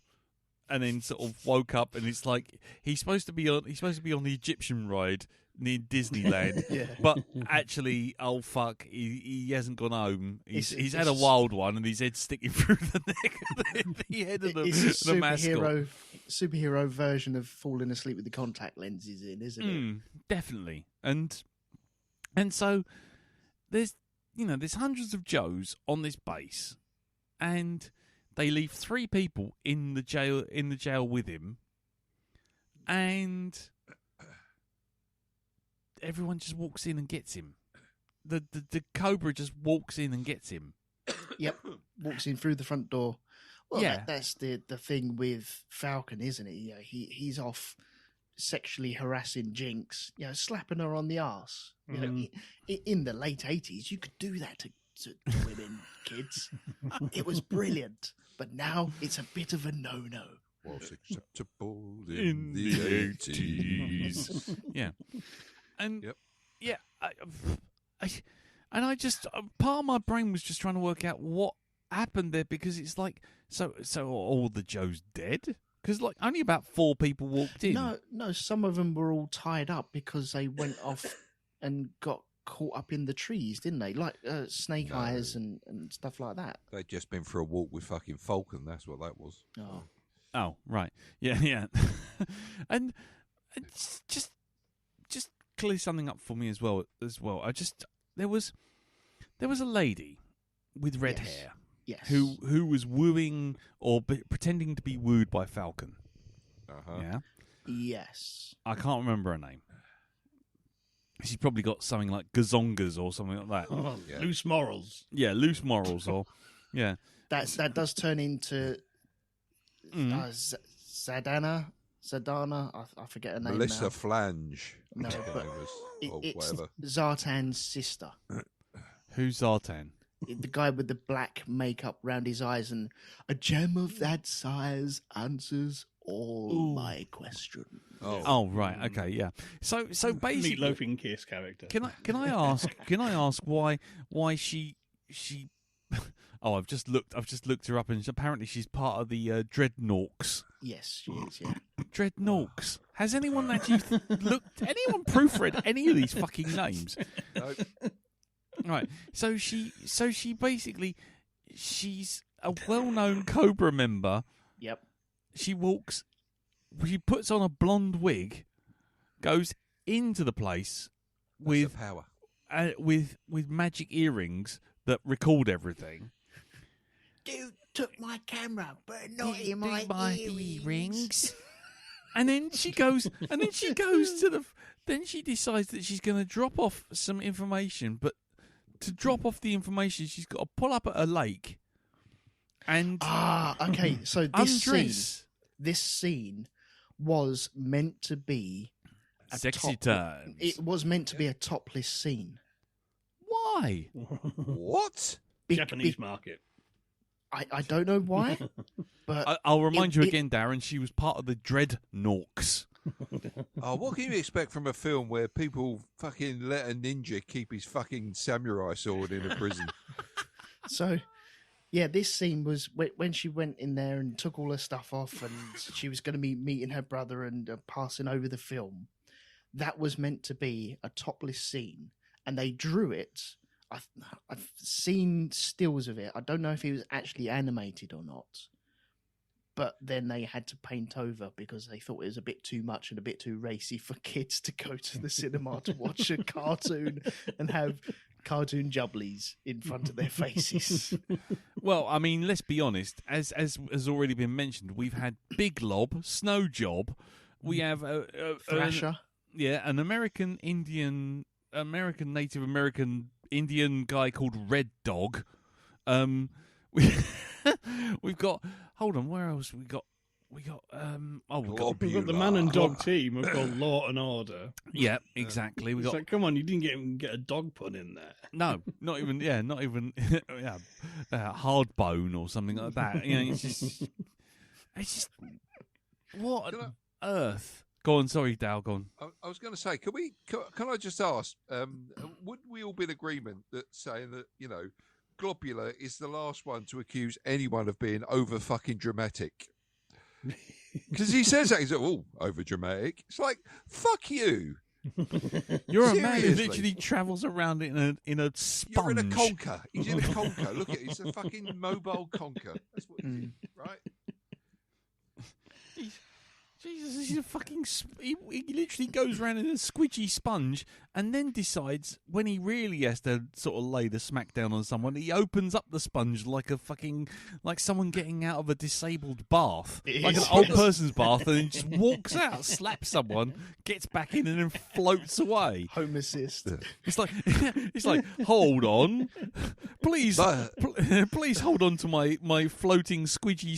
and then sort of woke up, and it's like he's supposed to be on the Egyptian ride near Disneyland, but actually, oh fuck, he hasn't gone home. He's had a wild one, and his head's sticking through the neck of the head of the mascot. Superhero version of falling asleep with the contact lenses in, isn't it? Definitely, and so there's hundreds of Joes on this base, and they leave 3 people in the jail with him, and everyone just walks in and gets him. The Cobra just walks in and gets him. Yep, walks in through the front door. Well, Yeah. that's the thing with Falcon, isn't it? He's off sexually harassing Jinx, slapping her on the arse. In the late 80s, you could do that to women, kids. It was brilliant. But now it's a bit of a no-no. Was acceptable in the 80s. Yeah. And Yep. yeah, I just part of my brain was just trying to work out what happened there, because it's like so all the Joes dead, because like only about 4 people walked in. No, some of them were all tied up because they went off and got caught up in the trees, didn't they? Like Snake Eyes and stuff like that. They'd just been for a walk with fucking Falcon. That's what that was. Oh, right. Yeah. And it's just clear something up for me as well. There was a lady with red hair. Yes. Who was wooing or pretending to be wooed by Falcon. Yeah. Yes. I can't remember her name. She's probably got something like Gazongas or something like that. Oh, yeah. Loose morals. Yeah, loose morals, or yeah. That does turn into Zadana. I forget her name. Melissa now. Flange. No, but it's whatever. Zartan's sister. Who's Zartan? The guy with the black makeup round his eyes, and a gem of that size answers all my questions. Oh, right, okay, yeah. So basically, Meatloafing Kiss character. Can I ask why she? Oh, I've just looked her up, and apparently she's part of the Dreadnoughts. Yes, she is. Yeah. Dreadnoughts. Has anyone actually proofread any of these fucking names? Nope. Right. So she basically, she's a well-known Cobra member. Yep. She puts on a blonde wig, goes into the place with power. With magic earrings that record everything. Dude took my camera, but not in my earrings. And then she goes to the. Then she decides that she's going to drop off some information, but to drop off the information, she's got to pull up at a lake and okay. So undress. This scene was meant to be Sexy times. It was meant to be a topless scene. Why? What? Japanese market. I don't know why, but I'll remind you again, Darren. She was part of the Dreadnoughts. Oh, what can you expect from a film where people fucking let a ninja keep his fucking samurai sword in a prison? So, yeah, this scene was when she went in there and took all her stuff off, and she was going to be meeting her brother and passing over the film. That was meant to be a topless scene, and they drew it. I've seen stills of it. I don't know if it was actually animated or not. But then they had to paint over because they thought it was a bit too much and a bit too racy for kids to go to the cinema to watch a cartoon and have cartoon jubblies in front of their faces. Well, I mean, let's be honest. As has already been mentioned, we've had Big Lob, Snow Job. We have Thrasher. an American Native American Indian guy called Red Dog. We've got. Hold on, where else we got? We've got the man and dog team have got Law and Order. Yeah, exactly. We It's got like, come on, you didn't get a dog pun in there. no, not even hard bone or something like that. You know, it's just what on earth? Go on, sorry, Dal, go on. I was going to say, can I just ask, would we all be in agreement that saying that, you know, Globular is the last one to accuse anyone of being over fucking dramatic? Because he says that, he's like, oh, over dramatic. It's like, fuck you. You're a man who Seriously. literally travels around in a sponge. You're in a conker. He's in a conker. Look at it. He's a fucking mobile conker. That's what he is, right? Jesus, he's a fucking. He literally goes around in a squidgy sponge and then decides when he really has to sort of lay the smack down on someone, he opens up the sponge like someone getting out of a disabled bath, like an old person's bath, and then just walks out, slaps someone, gets back in, and then floats away. Home assist. It's like, hold on, please, please hold on to my floating squidgy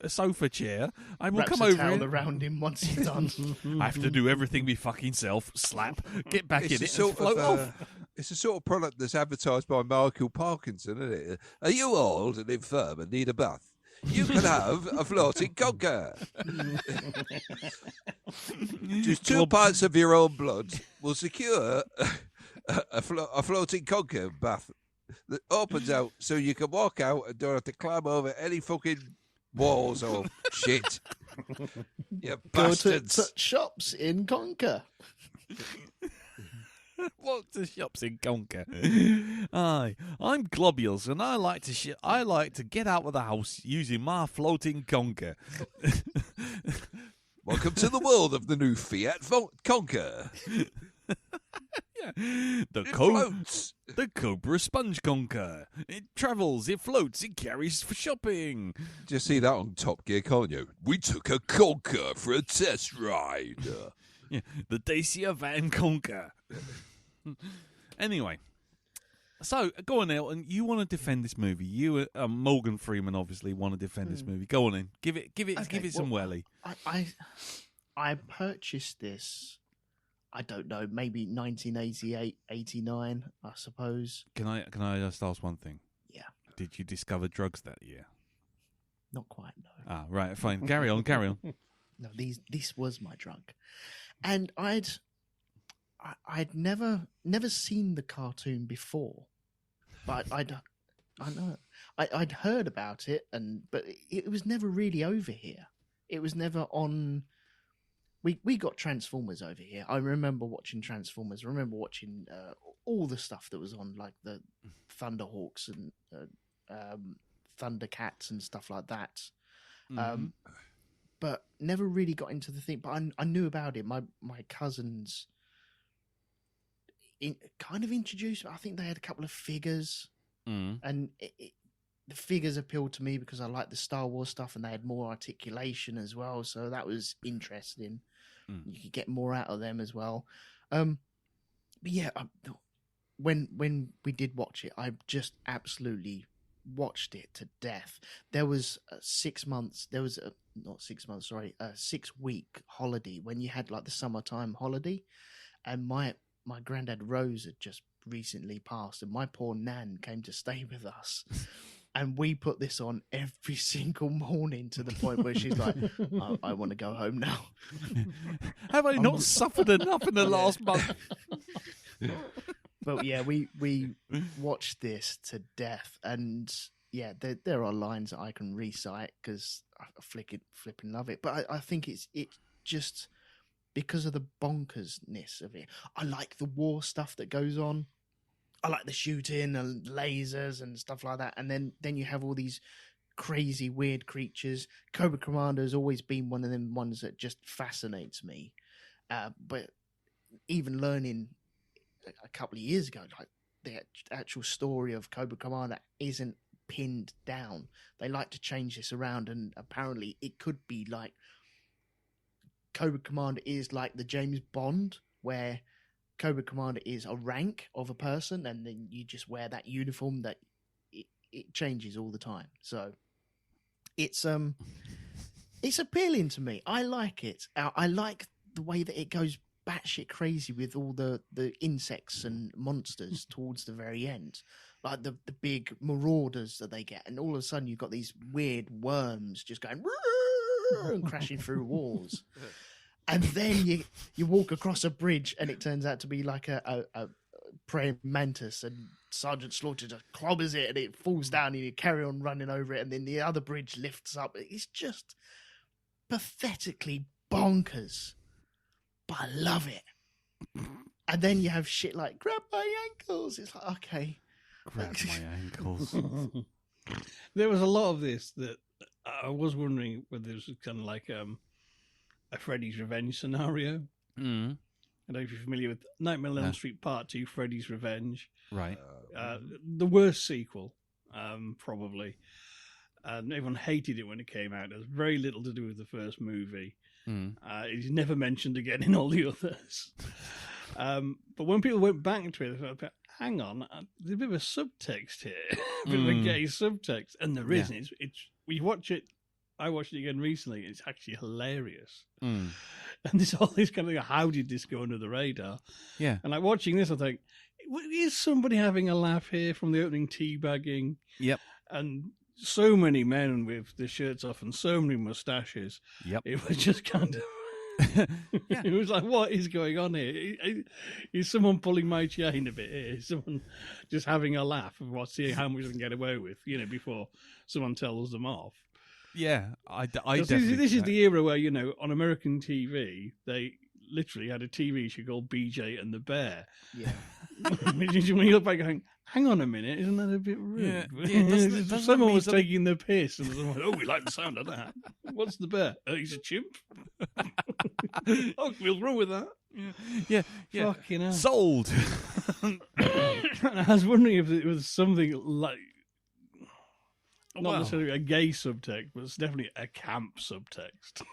sofa chair. I will Wraps come a over towel here. around him once he's done. I have to do everything me fucking self. Slap, get back in it, and sort float of, off. it's a sort of product that's advertised by Michael Parkinson, isn't it? Are you old and infirm and need a bath? You can have a floating conker. Just 2 pints of your own blood will secure a floating conker bath that opens out so you can walk out and don't have to climb over any fucking walls or shit. You Go to bastards. shops in Conker. Walk to shops in Conker. Aye, I'm Globules, and I like to get out of the house using my floating conker. Welcome to the world of the new Fiat Conker. Yeah. It floats. The Cobra Sponge Conker. It travels, it floats, it carries for shopping. Just see that on Top Gear, can't you? We took a Conker for a test ride. Yeah, the Dacia Van Conker. Anyway, so go on, Elton. You want to defend this movie? You, Morgan Freeman, obviously want to defend this movie. Go on in. Give it some welly. I purchased this. I don't know, maybe 1988, 89, I suppose. Can I just ask one thing? Yeah. Did you discover drugs that year? Not quite, no. Ah, right, fine. Carry on. No, this was my drug. And I'd never seen the cartoon before. But I'd heard about it, but it was never really over here. It was never on. We got Transformers over here. I remember watching Transformers. I remember watching all the stuff that was on, like the Thunderhawks and Thundercats and stuff like that. Mm-hmm. But never really got into the thing. But I knew about it. My cousins kind of introduced. I think they had a couple of figures, and the figures appealed to me because I like the Star Wars stuff, and they had more articulation as well. So that was interesting. You could get more out of them as well. But yeah, when we did watch it, I just absolutely watched it to death. There was 6 months. There was not 6 months. Sorry, a 6-week holiday when you had like the summertime holiday, and my granddad Rose had just recently passed, and my poor nan came to stay with us. And we put this on every single morning to the point where she's like, I want to go home now. Have I not suffered enough in the last month? But yeah, we watched this to death. And yeah, there are lines that I can recite because I flipping love it. But I think it's just because of the bonkersness of it. I like the war stuff that goes on. I like the shooting and lasers and stuff like that. And then you have all these crazy, weird creatures. Cobra Commander has always been one of them ones that just fascinates me. But even learning a couple of years ago, like the actual story of Cobra Commander isn't pinned down. They like to change this around, and apparently it could be like Cobra Commander is like the James Bond, where Cobra Commander is a rank of a person, and then you just wear that uniform that it changes all the time. So it's appealing to me. I like it. I like the way that it goes batshit crazy with all the insects and monsters towards the very end, like the big marauders that they get, and all of a sudden you've got these weird worms just going and crashing through walls. And then you walk across a bridge, and it turns out to be like a praying mantis, and Sergeant Slaughter just clobbers it, and it falls down, and you carry on running over it, and then the other bridge lifts up. It's just pathetically bonkers, but I love it. And then you have shit like grab my ankles. It's like, okay, Grab my ankles. There was a lot of this that I was wondering whether this was kind of like a Freddy's Revenge scenario. I don't know if you're familiar with Nightmare on Elm Street Part 2, Freddy's Revenge. Right. The worst sequel, probably. And everyone hated it when it came out. It has very little to do with the first movie. It's never mentioned again in all the others. But when people went back to it, they thought, hang on, there's a bit of a subtext here. A bit of a gay subtext. And there isn't. It's we watch it. I watched it again recently. It's actually hilarious. And there's all this kind of, how did this go under the radar? Yeah. And like watching this, I think, is somebody having a laugh here from the opening teabagging? Yep. And so many men with their shirts off and so many mustaches. Yep. It was just kind of... It was like, what is going on here? Is someone pulling my chain a bit here? Is someone just having a laugh and seeing how much they can get away with, before someone tells them off? Yeah, I definitely... This is the era where, on American TV, they literally had a TV show called BJ and the Bear. Yeah. When you look back going, hang on a minute, isn't that a bit rude? Doesn't someone was taking the piss, and someone went, we like the sound of that. What's the bear? He's a chimp. We'll run with that. Yeah. Fucking hell. Sold. I was wondering if it was something like... Not necessarily a gay subtext, but it's definitely a camp subtext.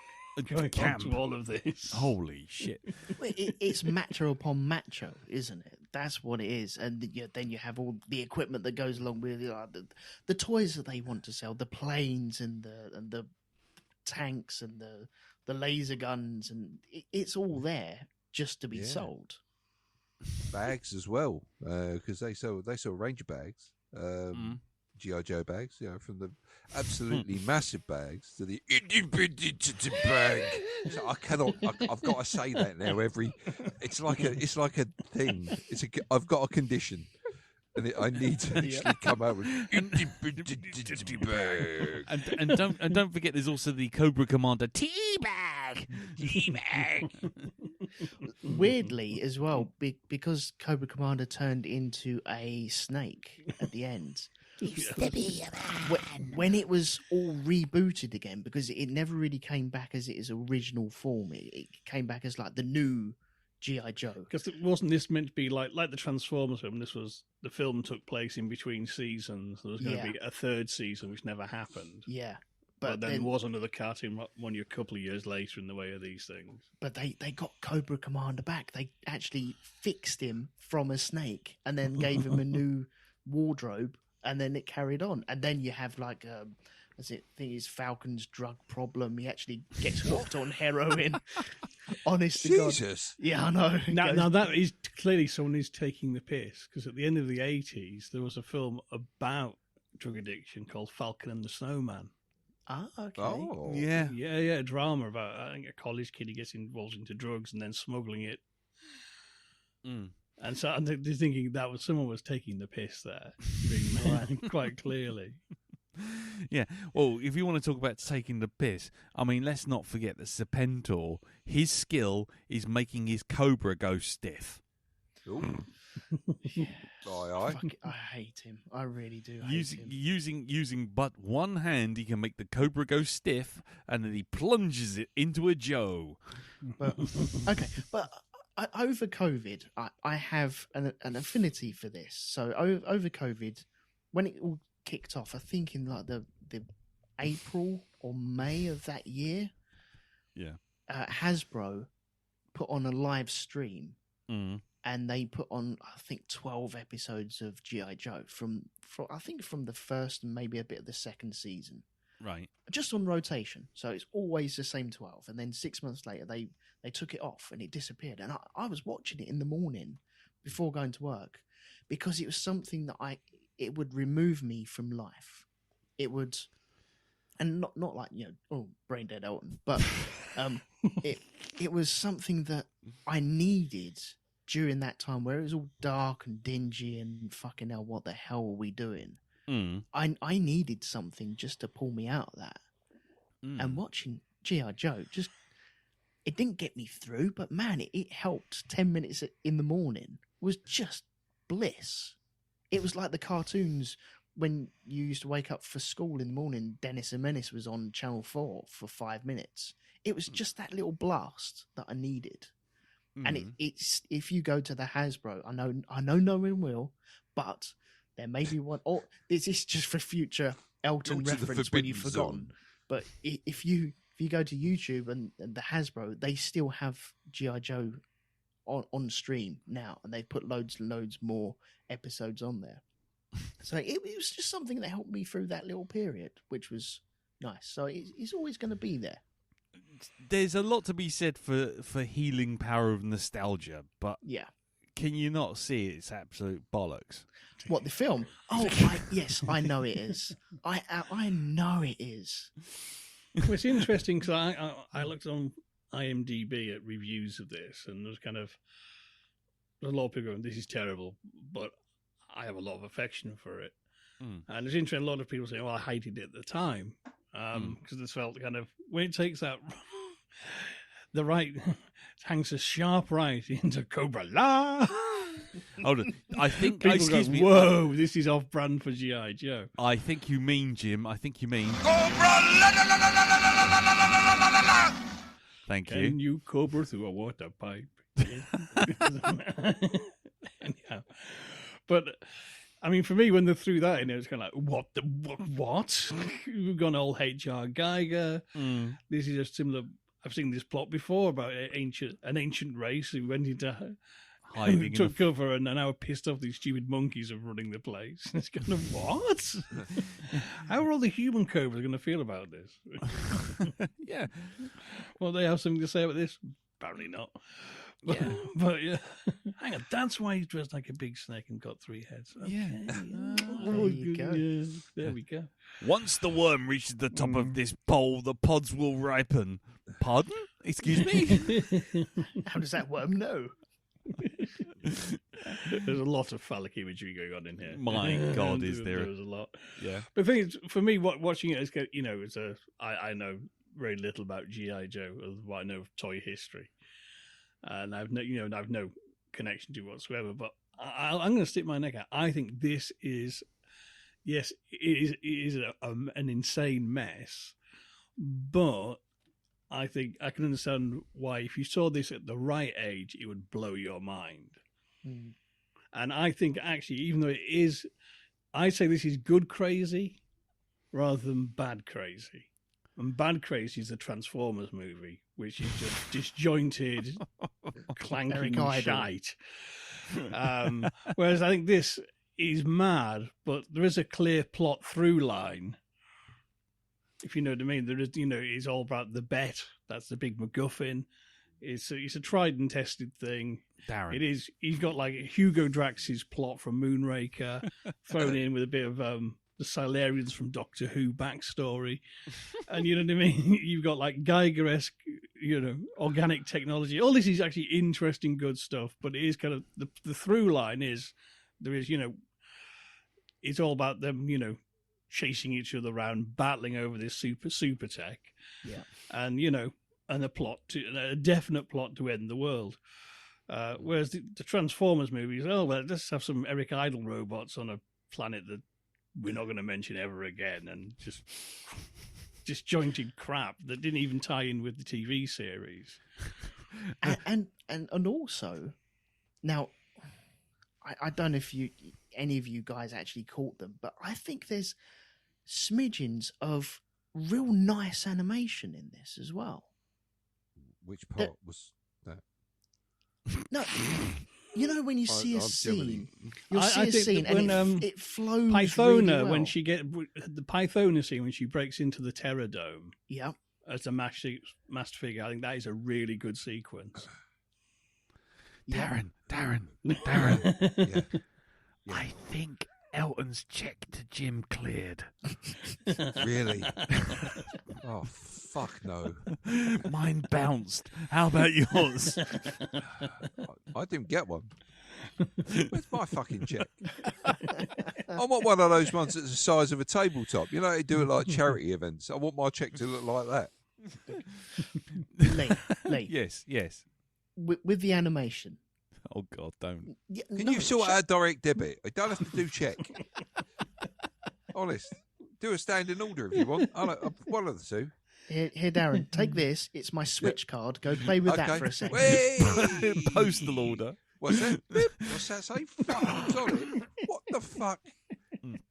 Going on to all of this. Holy shit. It's macho upon macho, isn't it? That's what it is. And then you have all the equipment that goes along with it, like the toys that they want to sell, the planes and the tanks and the laser guns, and it's all there just to be sold. Bags as well, because they sell Ranger bags. G.I. Joe bags, from the absolutely massive bags to the itty-bitty bag. So I've got to say that now. It's like a thing. I've got a condition, and I need to actually come out with itty-bitty bag. And don't forget, there's also the Cobra Commander teabag. Weirdly, as well, because Cobra Commander turned into a snake at the end. When it was all rebooted again, because it never really came back as its original form, it came back as like the new G.I. Joe. Because wasn't this meant to be like the Transformers film? The film took place in between seasons. There was going to be a third season, which never happened. Yeah. But then there was another cartoon one a couple of years later in the way of these things. But they got Cobra Commander back. They actually fixed him from a snake and then gave him a new wardrobe, and then it carried on. And then you have like Falcon's drug problem. He actually gets hooked on heroin. Honest to God. Jesus. Yeah, I know. Now that is clearly someone who's taking the piss, because at the end of the 80s there was a film about drug addiction called Falcon and the Snowman. Ah, okay. Oh. Yeah. a drama about, I think, a college kid who gets involved into drugs and then smuggling it. And so I'm thinking that someone was taking the piss there, being quite clearly. Yeah. Well, if you want to talk about taking the piss, I mean, let's not forget that Serpentor, his skill is making his Cobra go stiff. Ooh. Aye. Fuck, I hate him. I really do hate him. Using but one hand, he can make the Cobra go stiff, and then he plunges it into a Joe. But over COVID, I have an affinity for this. So over COVID, when it all kicked off, I think in like the April or May of that year, Hasbro put on a live stream. And they put on, I think, 12 episodes of G.I. Joe from the first and maybe a bit of the second season. Right. Just on rotation. So it's always the same 12. And then 6 months later, they took it off and it disappeared. And I was watching it in the morning before going to work because it was something that it would remove me from life. It would, and not like, brain dead Elton, but it was something that I needed during that time where it was all dark and dingy and fucking hell, what the hell are we doing? I needed something just to pull me out of that. And watching G.I. Joe, it didn't get me through, but man, it helped. 10 minutes in the morning was just bliss. It was like the cartoons when you used to wake up for school in the morning. Dennis the Menace was on Channel 4 for 5 minutes. It was just that little blast that I needed. And it's if you go to the Hasbro, I know no one will, but there may be one. Or this is just for future Elton reference when you've forgotten. But if you go to YouTube and the Hasbro, they still have G.I. Joe on stream now, and they put loads and loads more episodes on there. So it was just something that helped me through that little period, which was nice. So it's always going to be there. There's a lot to be said for healing power of nostalgia, but can you not see it's absolute bollocks? What, the film? Oh, yes, I know it is. I know it is. Well, it's interesting because I looked on IMDb at reviews of this, and there's a lot of people going, "This is terrible," but I have a lot of affection for it. And it's interesting. A lot of people say, "Well, I hated it at the time." Because this felt kind of, when it takes that the right, hangs a sharp right into Cobra La. Hold on, I think. People excuse go, me. Whoa, this is off brand for G.I. Joe. I think you mean, Jim. I think you mean. Cobra! Thank you. Can you cobra through a water pipe? Anyhow, but. I mean, for me, when they threw that in, it was kind of like, what? We've gone all H.R. Geiger. This is a similar. I've seen this plot before about an ancient race who went into hiding, took cover, and are now pissed off these stupid monkeys of running the place. It's kind of what? How are all the human cobras going to feel about this? Yeah. Well, they have something to say about this. Apparently not. Yeah. But yeah, hang on. That's why he's dressed like a big snake and got 3 heads. Okay. Yeah. There you go. Yeah, there we go. Once the worm reaches the top of this bowl, the pods will ripen. Pardon? Excuse me? How does that worm know? There's a lot of phallic imagery going on in here. My God, is there? There's a lot. Yeah. But the thing is, for me, watching it is, I know very little about G.I. Joe, of what I know of toy history. And I've no connection to it whatsoever. But I'm going to stick my neck out. I think this is, yes, it is an insane mess, but I think I can understand why, if you saw this at the right age, it would blow your mind. Mm. And I think actually, even though it is, I say this is good crazy rather than bad crazy. And bad crazy is the Transformers movie, which is just disjointed, clanking shite. Whereas I think this is mad, but there is a clear plot through line. If you know what I mean, there is, it's all about the bet. That's the big MacGuffin. It's a tried and tested thing. Darren. It is. He's got like Hugo Drax's plot from Moonraker thrown in with a bit of the Silurians from Doctor Who backstory, and you know what I mean. You've got like Geiger-esque, organic technology. All this is actually interesting, good stuff. But it is kind of the through line is there is it's all about them chasing each other around, battling over this super tech. Yeah, and and a definite plot to end the world. Whereas the Transformers movies, let's have some Eric Idle robots on a planet that we're not going to mention ever again, and just disjointed crap that didn't even tie in with the TV series. and also, now, I don't know if any of you guys actually caught them, but I think there's smidgens of real nice animation in this as well. Which part was that? No, when you see a scene, you'll I see a think scene that when, and it flows Pythona, really well. when the Pythona scene, when she breaks into the Terror Dome Yeah. as a masked figure, I think that is a really good sequence. Darren. Yeah. I think Elton's check to Jim cleared. Really? Oh, fuck no. Mine bounced. How about yours? I didn't get one. Where's my fucking check? I want one of those ones that's the size of a tabletop. You know, they do it like charity events. I want my check to look like that. Lee. Yes. With the animation. Oh, God, don't. Can you sort out a direct debit? I don't have to do check. Honest. Do a standing order if you want. One of the two. Here, Darren, take this. It's my Switch card. Go play with that for a second. Wait. Postal order. What's that? What's that say? Fuck, sorry. What the fuck?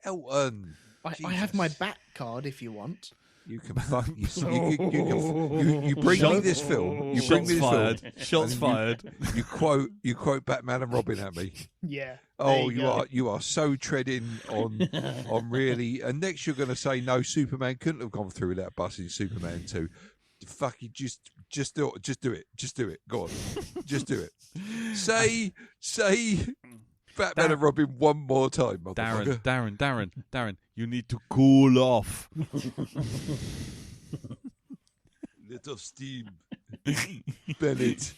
Elton. I have my back card if you want. You can fuck. You bring me this film. You bring me this fired. film. Shots fired. You quote Batman and Robin at me. Yeah. Oh, you are so treading on really. And next you're going to say no, Superman couldn't have gone through that bus in Superman 2. Fuck you, just do it. Go on, just do it. Say Batman and Robin one more time, motherfucker. Darren, you need to cool off. Little steam, Bennett.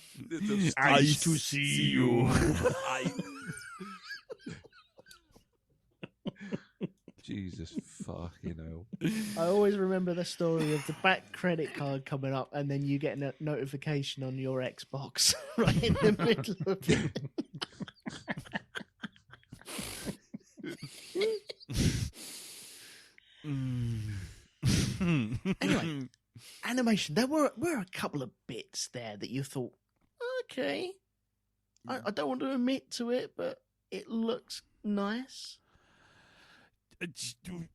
Nice to see you. Jesus fucking hell. I always remember the story of the back credit card coming up and then you getting a notification on your Xbox right in the middle of it. Anyway, animation. There were a couple of bits there that you thought, okay, I don't want to admit to it, but it looks nice.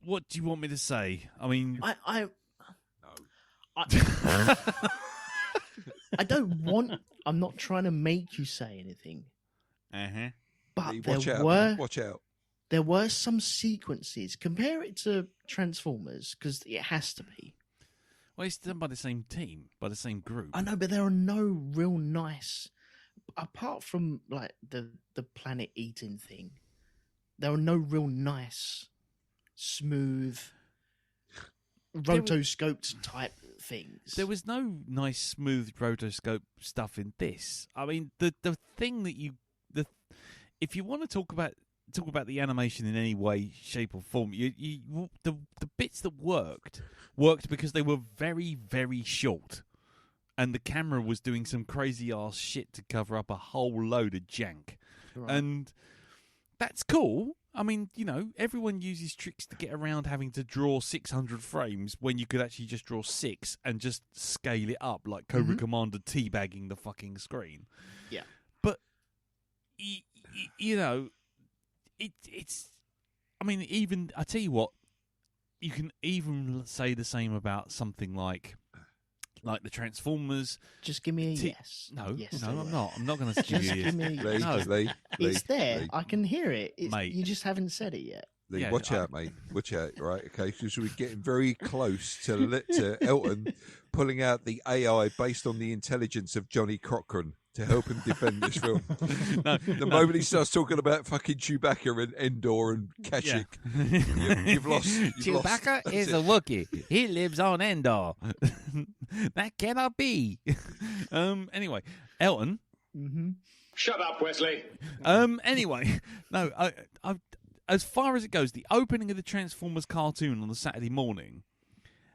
What do you want me to say? I mean, I don't want. I'm not trying to make you say anything. But Watch out. There were some sequences. Compare it to Transformers because it has to be. Well, it's done by the same team, by the same group. I know, but there are no real nice, apart from like the planet eating thing. There are no real nice, smooth, rotoscoped type things. There was no nice, smooth rotoscope stuff in this. I mean, the thing that if you want to talk about the animation in any way, shape, or form, the bits that worked because they were very, very short, and the camera was doing some crazy ass shit to cover up a whole load of jank, Right. and that's cool. I mean, everyone uses tricks to get around having to draw 600 frames when you could actually just draw 6 and just scale it up like Cobra Commander teabagging the fucking screen. Yeah. But, it's... I mean, even... I tell you what, you can even say the same about something like the Transformers. Just give me a yes. No, yes, I'm not. I'm not going to give you a yes. Give me a yes. Lee, It's there. Lee. I can hear it. Mate. You just haven't said it yet. Lee, Yeah, watch out, mate. Watch out, right? Okay, because we're getting very close to Elton pulling out the AI based on the intelligence of Johnny Cochran to help him defend this film. The moment he starts talking about fucking Chewbacca and Endor and Kashyyyk, you've lost. Chewbacca is a Wookiee. He lives on Endor. That cannot be. Anyway, Elton. Mm-hmm. Shut up, Wesley. Anyway, no. I, as far as it goes, the opening of the Transformers cartoon on the Saturday morning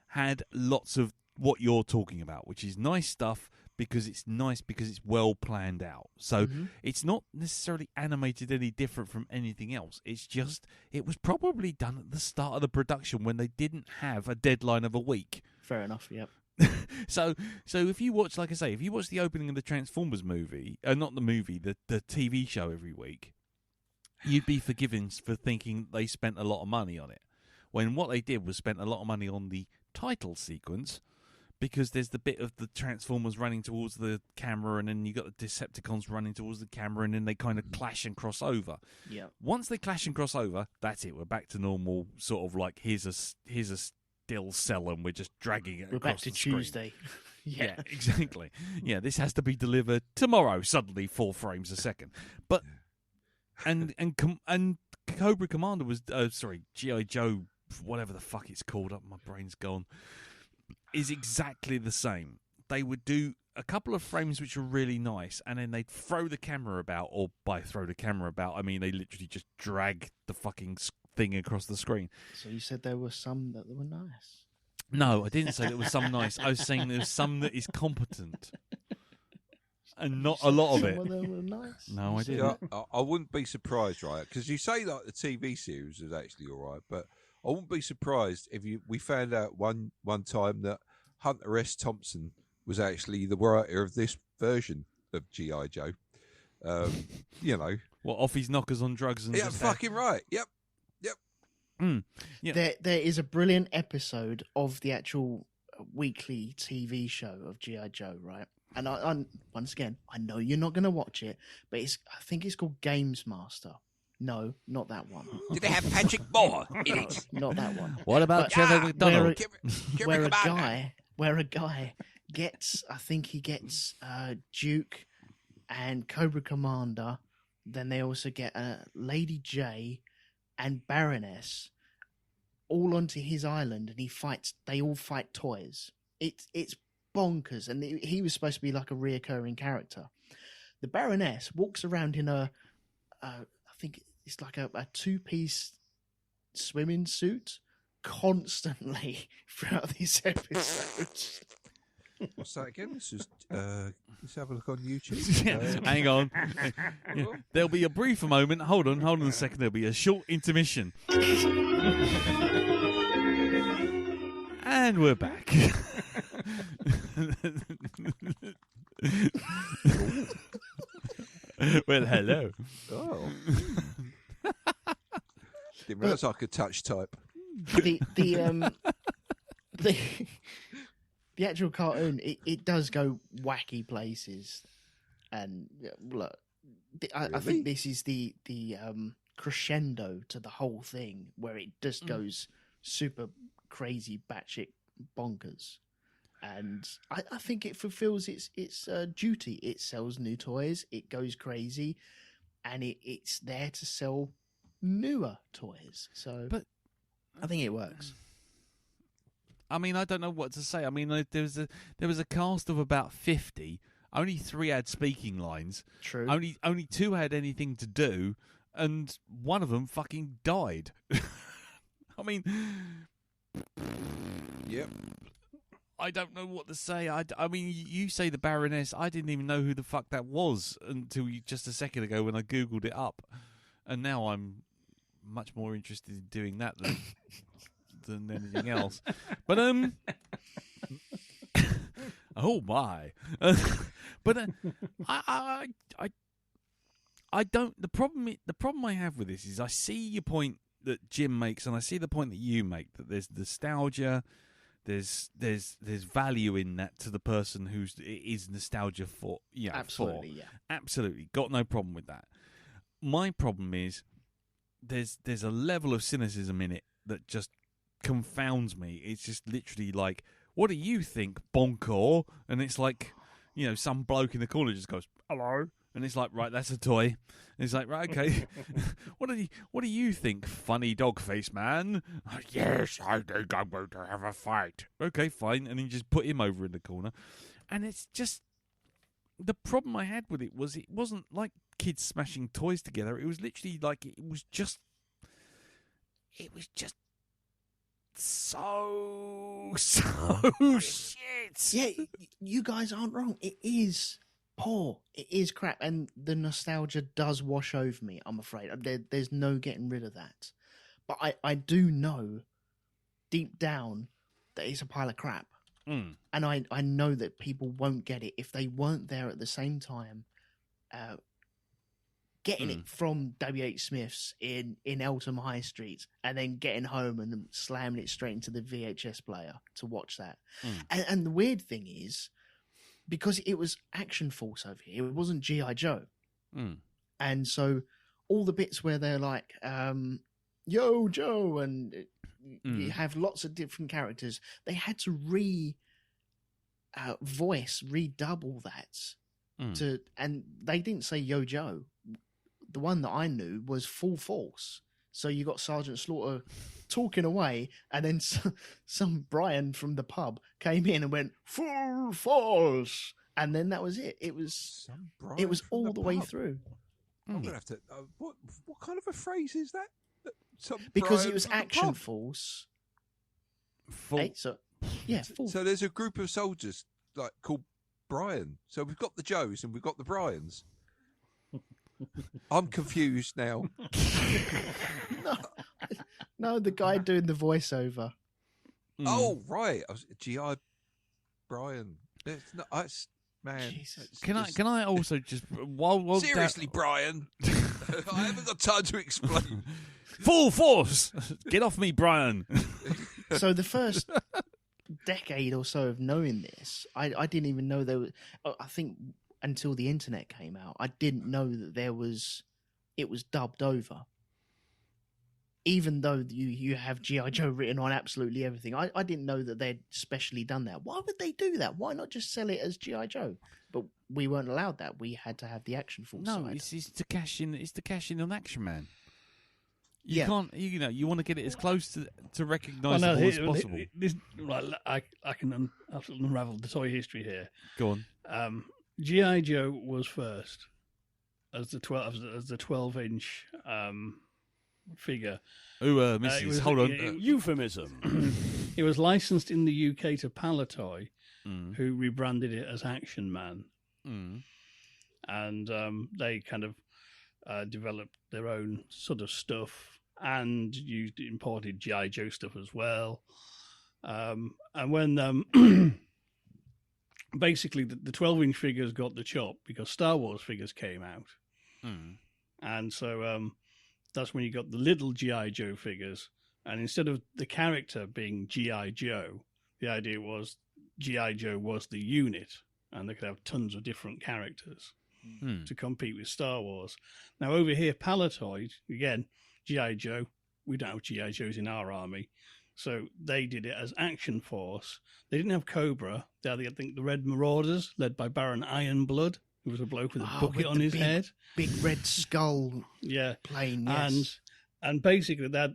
had lots of what you're talking about, which is nice stuff. Because it's well planned out. So it's not necessarily animated any different from anything else. It's just, it was probably done at the start of the production when they didn't have a deadline of a week. Fair enough, yep. So if you watch, like I say, if you watch the opening of the Transformers movie, not the movie, the TV show every week, you'd be forgiven for thinking they spent a lot of money on it. When what they did was spent a lot of money on the title sequence, because there's the bit of the Transformers running towards the camera, and then you got the Decepticons running towards the camera, and then they kind of clash and cross over. Yeah. Once they clash and cross over, that's it. We're back to normal, sort of like here's a still cell, and we're just dragging it. We're across back to the screen. Tuesday. Yeah, exactly. Yeah, this has to be delivered tomorrow. Suddenly, 4 frames a second. But and Cobra Commander was G.I. Joe, whatever the fuck it's called. Up, my brain's gone. Is exactly the same. They would do a couple of frames which were really nice, and then they'd throw the camera about, or by throw the camera about, I mean they literally just drag the fucking thing across the screen. So you said there were some that were nice. No, I didn't say there was some nice. I was saying there's some that is competent, and not a lot of it. Some that were nice. No, I didn't. Yeah, I wouldn't be surprised, right? Because you say that the TV series is actually all right, but I wouldn't be surprised if we found out one time that Hunter S. Thompson was actually the writer of this version of G.I. Joe. What, off his knockers on drugs and yeah, fucking right. Yep. Yeah. There is a brilliant episode of the actual weekly TV show of G.I. Joe, right? And I once again, I know you're not going to watch it, but I think it's called Games Master. No, not that one. Did they have Patrick Moore in it? Not that one. What about Trevor McDonald? Where a guy gets, I think he gets Duke and Cobra Commander. Then they also get Lady J and Baroness all onto his island, and they all fight toys. It's bonkers, and he was supposed to be like a reoccurring character. The Baroness walks around in I think it's like a 2-piece swimming suit constantly throughout these episodes. What's that again? Let's have a look on YouTube. Hang on. Yeah. There'll be a brief moment. Hold on a second. There'll be a short intermission. And we're back. Well, hello. Oh. Didn't realise I could touch type. The actual cartoon, it does go wacky places, and look, I think this is the crescendo to the whole thing, where it just goes super crazy, batshit bonkers, and I think it fulfills its duty. It sells new toys, it goes crazy, and it's there to sell newer toys. So, but I think it works. I mean, I don't know what to say. I mean, there was a cast of about 50. Only 3 had speaking lines. True. Only 2 had anything to do, and one of them fucking died. I mean, yep. I don't know what to say. I mean, you say the Baroness. I didn't even know who the fuck that was until just a second ago when I googled it up. and now I'm much more interested in doing that than anything else. But oh my! But I don't. The problem I have with this is I see your point that Jim makes, and I see the point that you make, that there's nostalgia, there's value in that to the person who's it is nostalgia for. Yeah, absolutely, for. yeah, Absolutely, got no problem with that. My problem is there's a level of cynicism in it that just confounds me. It's just literally like, what do you think, bonker? And it's like, some bloke in the corner just goes, hello. And it's like, right, that's a toy. And it's like, right, okay. What do you think, funny dog face man? Yes, I think I'm going to have a fight. Okay, fine. And then you just put him over in the corner. And it's just, the problem I had with it wasn't like kids smashing toys together. It was literally like, it was just so shit. Yeah, you guys aren't wrong. It is poor. It is crap, and the nostalgia does wash over me. I'm afraid there's no getting rid of that. But I do know deep down that it's a pile of crap, and I know that people won't get it if they weren't there at the same time, getting it from W.H. Smith's in Eltham High Street, and then getting home and slamming it straight into the VHS player to watch that. And the weird thing is, because it was Action Force over here, it wasn't G.I. Joe. And so all the bits where they're like, yo, Joe, and you have lots of different characters, they had to redouble that. And they didn't say Yo Joe. The one that I knew was Full Force. So you got Sergeant Slaughter talking away, and then some Brian from the pub came in and went Full Force, and then that was it. It was all the way through. I'm gonna have to. What kind of a phrase is that? Because Brian it was from the Action pub? Force. Full. Full. So there's a group of soldiers called Brian. So we've got the Joes and we've got the Bryans. I'm confused now. No, the guy doing the voiceover. Oh right, G.I. Brian. Man. Jesus. Can I also just while Seriously, Brian. I haven't got time to explain. Full Force, get off me, Brian. So the first decade or so of knowing this, I didn't even know there was. I think until the internet came out, I didn't know that it was dubbed over. Even though you have G.I. Joe written on absolutely everything, I didn't know that they'd specially done that. Why would they do that? Why not just sell it as G.I. Joe? But we weren't allowed that. We had to have the Action Force. No, side. it's to cash in. It's to cash in on Action Man. You can't. You want to get it as close to recognisable as possible. I can absolutely unravel the toy history here. Go on. G.I. Joe was first as the 12-inch figure. Oh, Mrs. Hold on. Euphemism. It was licensed in the UK to Palatoy, who rebranded it as Action Man. And they kind of developed their own sort of stuff and imported G.I. Joe stuff as well. And when basically the 12-inch figures got the chop because Star Wars figures came out. And so that's when you got the little G.I. Joe figures. And instead of the character being G.I. Joe, the idea was G.I. Joe was the unit, and they could have tons of different characters to compete with Star Wars. Now, over here, Palatoy, again, G.I. Joe, we don't have G.I. Joes in our army, so they did it as Action Force. They didn't have Cobra. They had, I think, the Red Marauders, led by Baron Ironblood, who was a bloke with a bucket on his head. Big red skull plane, yes. And basically that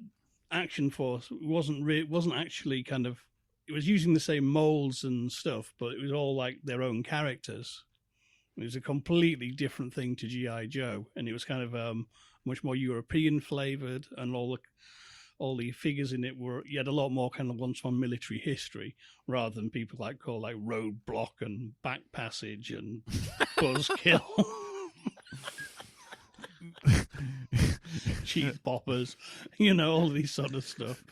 Action Force wasn't actually kind of, it was using the same molds and stuff, but it was all like their own characters. It was a completely different thing to G.I. Joe, and it was kind of much more European flavored, and all the figures in it you had a lot more kind of ones from military history rather than people call Roadblock and Back Passage and Buzzkill. cheese poppers, you know, all these sort of stuff.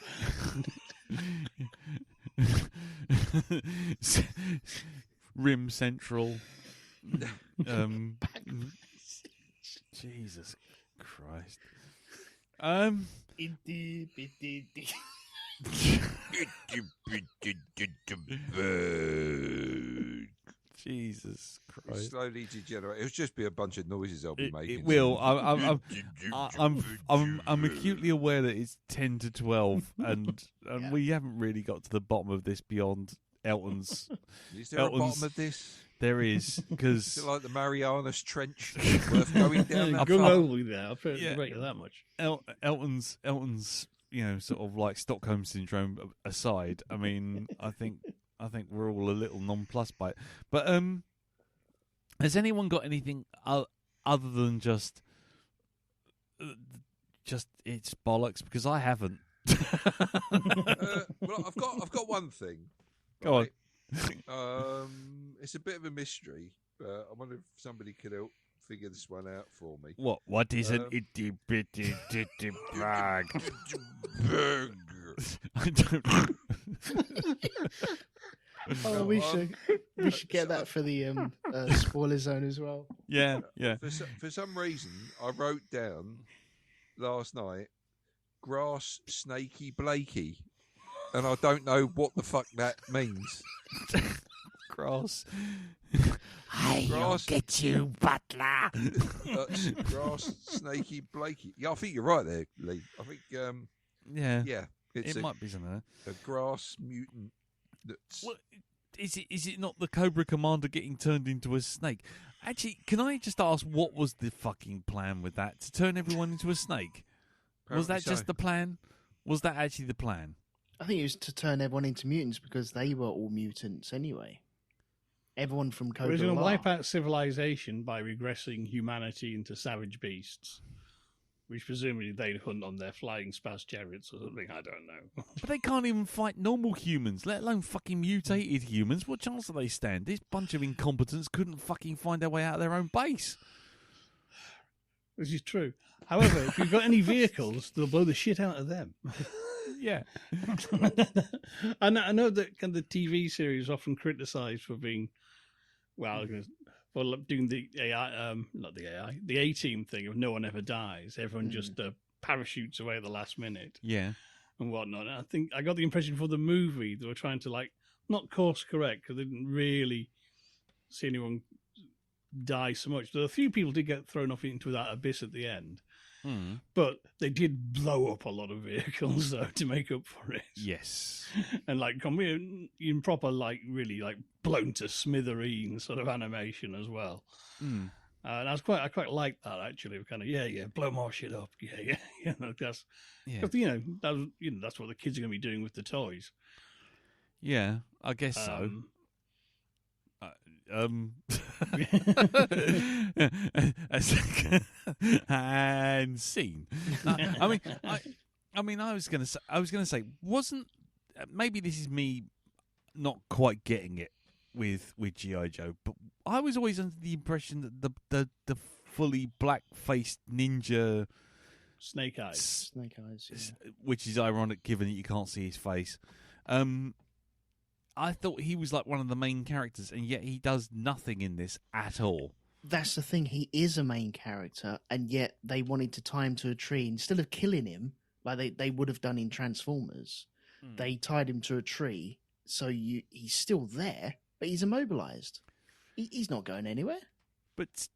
Rim Central. Jesus Christ. Jesus Christ. Slowly degenerate. It'll just be a bunch of noises I'll be making. It will. I'm acutely aware that it's 10 to 12, and we haven't really got to the bottom of this beyond Elton's. Is there a bottom of this? There is, because Is it like the Marianas Trench worth going down that Go far? over there. I'll rate you that much. Elton's, sort of like Stockholm syndrome aside. I mean, I think we're all a little nonplussed by it. But has anyone got anything other than just it's bollocks? Because I haven't. Well, I've got one thing. Go on. It's a bit of a mystery, but I wonder if somebody could help figure this one out for me. What is an itty bitty titty brag? I don't know. Oh, we should get that for the spoiler zone as well. Yeah. For some reason, I wrote down last night grass snaky Blakey, and I don't know what the fuck that means. Grass. I'll get you, butler. Grass snaky Blakey. Yeah, I think you're right there, Lee. I think Yeah. it's It might be something. a grass mutant. That's Well, is it not the Cobra Commander getting turned into a snake? Actually, can I just ask, what was the fucking plan with that? To turn everyone into a snake? Was that apparently just so. the plan? Was that actually the plan? I think it was to turn everyone into mutants because they were all mutants anyway. Everyone from He Cobra was going to La. wipe out civilization by regressing humanity into savage beasts, which presumably they'd hunt on their flying spas chariots or something. I don't know. But they can't even fight normal humans, let alone fucking mutated humans. What chance do they stand? This bunch of incompetents couldn't fucking find their way out of their own base. This is true. However, if you've got any vehicles, they'll blow the shit out of them. Yeah. I know that kind of the TV series often criticised for being, for doing the AI, not the AI, the A-Team thing of no one ever dies. Everyone just parachutes away at the last minute Yeah. and whatnot. And I think I got the impression for the movie they were trying to not course correct because they didn't really see anyone die so much. Though a few people did get thrown off into that abyss at the end. But they did blow up a lot of vehicles, though, to make up for it. Yes. And, in proper, really, blown to smithereens sort of animation as well. And I quite like that, actually. Kind of, blow more shit up. Yeah. That's, Yeah. that's what the kids are going to be doing with the toys. Yeah, I guess so. And scene. I was gonna say, wasn't maybe this is me not quite getting it with G.I. Joe, but I was always under the impression that the fully black-faced ninja Snake Eyes, yeah. which is ironic given that you can't see his face. I thought he was like one of the main characters, and yet he does nothing in this at all. That's the thing. He is a main character, and yet they wanted to tie him to a tree instead of killing him, like they would have done in Transformers. They tied him to a tree, so he's still there, but he's immobilized. He's not going anywhere. But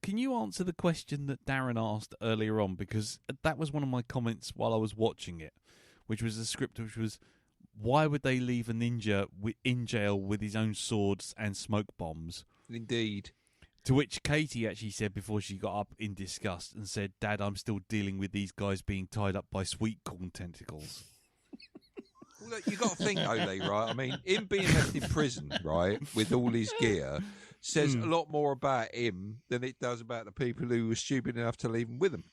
can you answer the question that Darren asked earlier on? Because that was one of my comments while I was watching it, which was a script which was, why would they leave a ninja in jail with his own swords and smoke bombs? Indeed. To which Katie actually said before she got up in disgust and said, "Dad, I'm still dealing with these guys being tied up by sweet corn tentacles." Well, look, you got to think, Ole, right? I mean, him being left in prison, right, with all his gear, says a lot more about him than it does about the people who were stupid enough to leave him with him.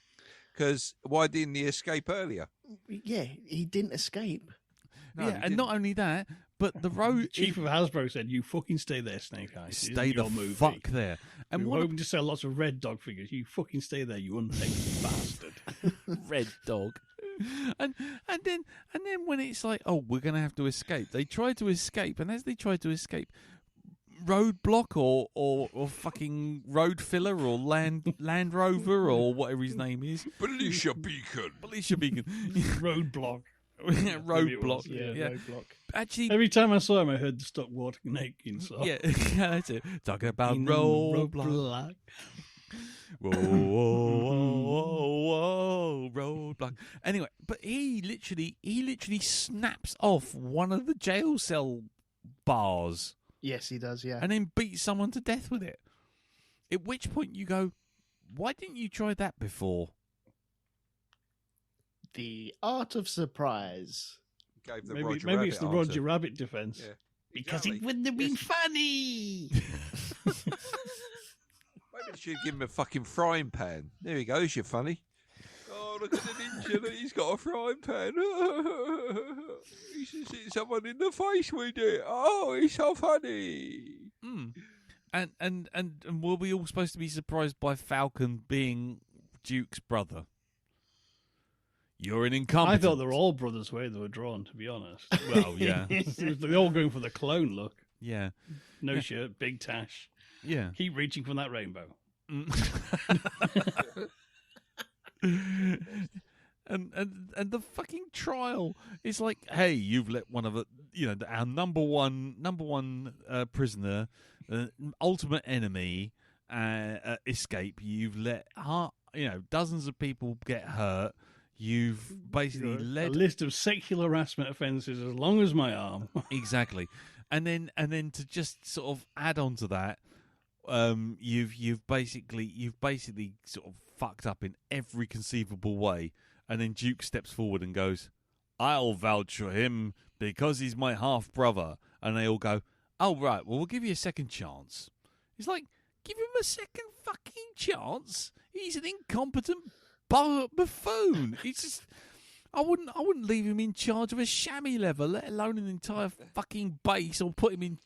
Because why didn't he escape earlier? Yeah, he didn't escape. No, yeah, he and didn't. not only that, But the road Chief of Hasbro said, "You fucking stay there, Snake Eyes. This stay is the your movie. fuck there. And We were what hoping to sell lots of Red Dog figures. You fucking stay there, you unpaid bastard." red dog. And then when it's like, oh, we're gonna have to escape, they try to escape, and as they try to escape, Roadblock or fucking Road Filler or Land Rover or whatever his name is, Felicia Beacon. Felicia Beacon, Roadblock. Roadblock, Yeah, yeah. Roadblock. Actually, Every time I saw him, I heard the Stop Water Naked song. yeah, that's it. Talking about In Roadblock. Roadblock. Whoa, whoa, whoa, whoa, Roadblock. Anyway, but he literally snaps off one of the jail cell bars Yes, he does. Yeah. and then beats someone to death with it. At which point you go, why didn't you try that before? The art of surprise. Gave the Maybe, Roger maybe Rabbit it's the answer. Roger Rabbit defense. Yeah. Because Exactly. it wouldn't have been Yes. funny. Maybe they should give him a fucking frying pan. There he goes, you're funny. Oh, look at the ninja. He's got a frying pan. He's just hit someone in the face with it. Oh, he's so funny. Mm. And were we all supposed to be surprised by Falcon being Duke's brother? You're an I incompetent. thought they were all brothers the way they were drawn, to be honest. Well, yeah. They're all going for the clone look. Yeah. No shirt, big tash. Yeah. Keep reaching for that rainbow. and the fucking trial is like, hey, you've let one of our number one prisoner, ultimate enemy, escape. You've let dozens of people get hurt. You've basically A led list of sexual harassment offences as long as my arm. exactly, and then to just sort of add on to that, you've basically sort of fucked up in every conceivable way, and then Duke steps forward and goes, "I'll vouch for him because he's my half brother," and they all go, "Oh right, well we'll give you a second chance." It's like, give him a second fucking chance. He's an incompetent buffoon. It's just, I wouldn't leave him in charge of a chamois lever, let alone an entire fucking base, or put him in.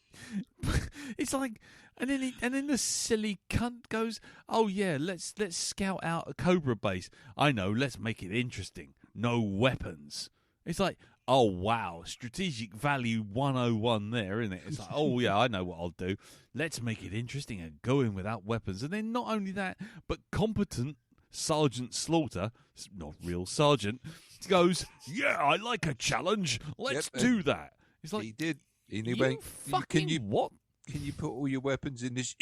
It's like, and then the silly cunt goes, "Oh yeah, let's scout out a Cobra base. I know, let's make it interesting. No weapons." It's like, oh wow, strategic value 101 there, isn't it? It's like, oh yeah, I know what I'll do. Let's make it interesting and go in without weapons. And then not only that, but competent Sergeant Slaughter, not real sergeant, goes, "Yeah, I like a challenge. Let's Yep, do that." It's like, He did. And he you went, fucking what? Can you put all your weapons in this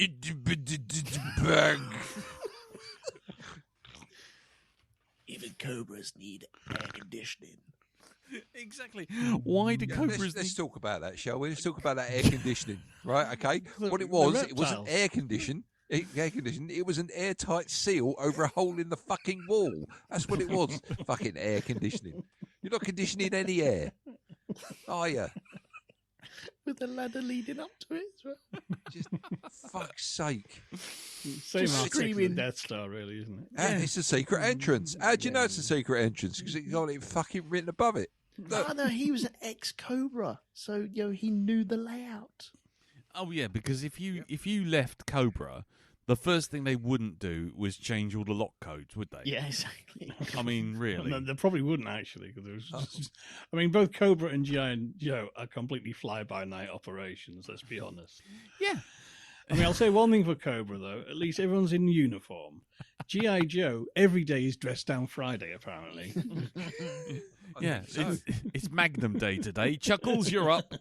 bag? Even cobras need air conditioning. Exactly. Why do Yeah, cobras let's need... talk about that, shall we? Let's talk about that air conditioning, right? Okay. What it The was, it wasn't reptiles. air conditioned. Air conditioned. It was an airtight seal over a hole in the fucking wall. That's what it was. Fucking air conditioning. You're not conditioning any air, are you? With a ladder leading up to it as well. Just fuck's sake. Same Just architect as the screaming. Death Star, really, isn't it? And it's a secret entrance. How do you know it's a secret entrance? Because it got it fucking written above it. Look, No, he was an ex-Cobra, so he knew the layout. Oh yeah, because if you left Cobra, the first thing they wouldn't do was change all the lock codes, would they? Yeah, exactly. I mean, really. No, they probably wouldn't actually, because I mean, both Cobra and G.I. Joe are completely fly-by-night operations. Let's be honest. Yeah. I mean, I'll say one thing for Cobra though: at least everyone's in uniform. G.I. Joe every day is dressed down Friday, apparently. Yeah, so. it's Magnum Day today. Chuckles, you're up.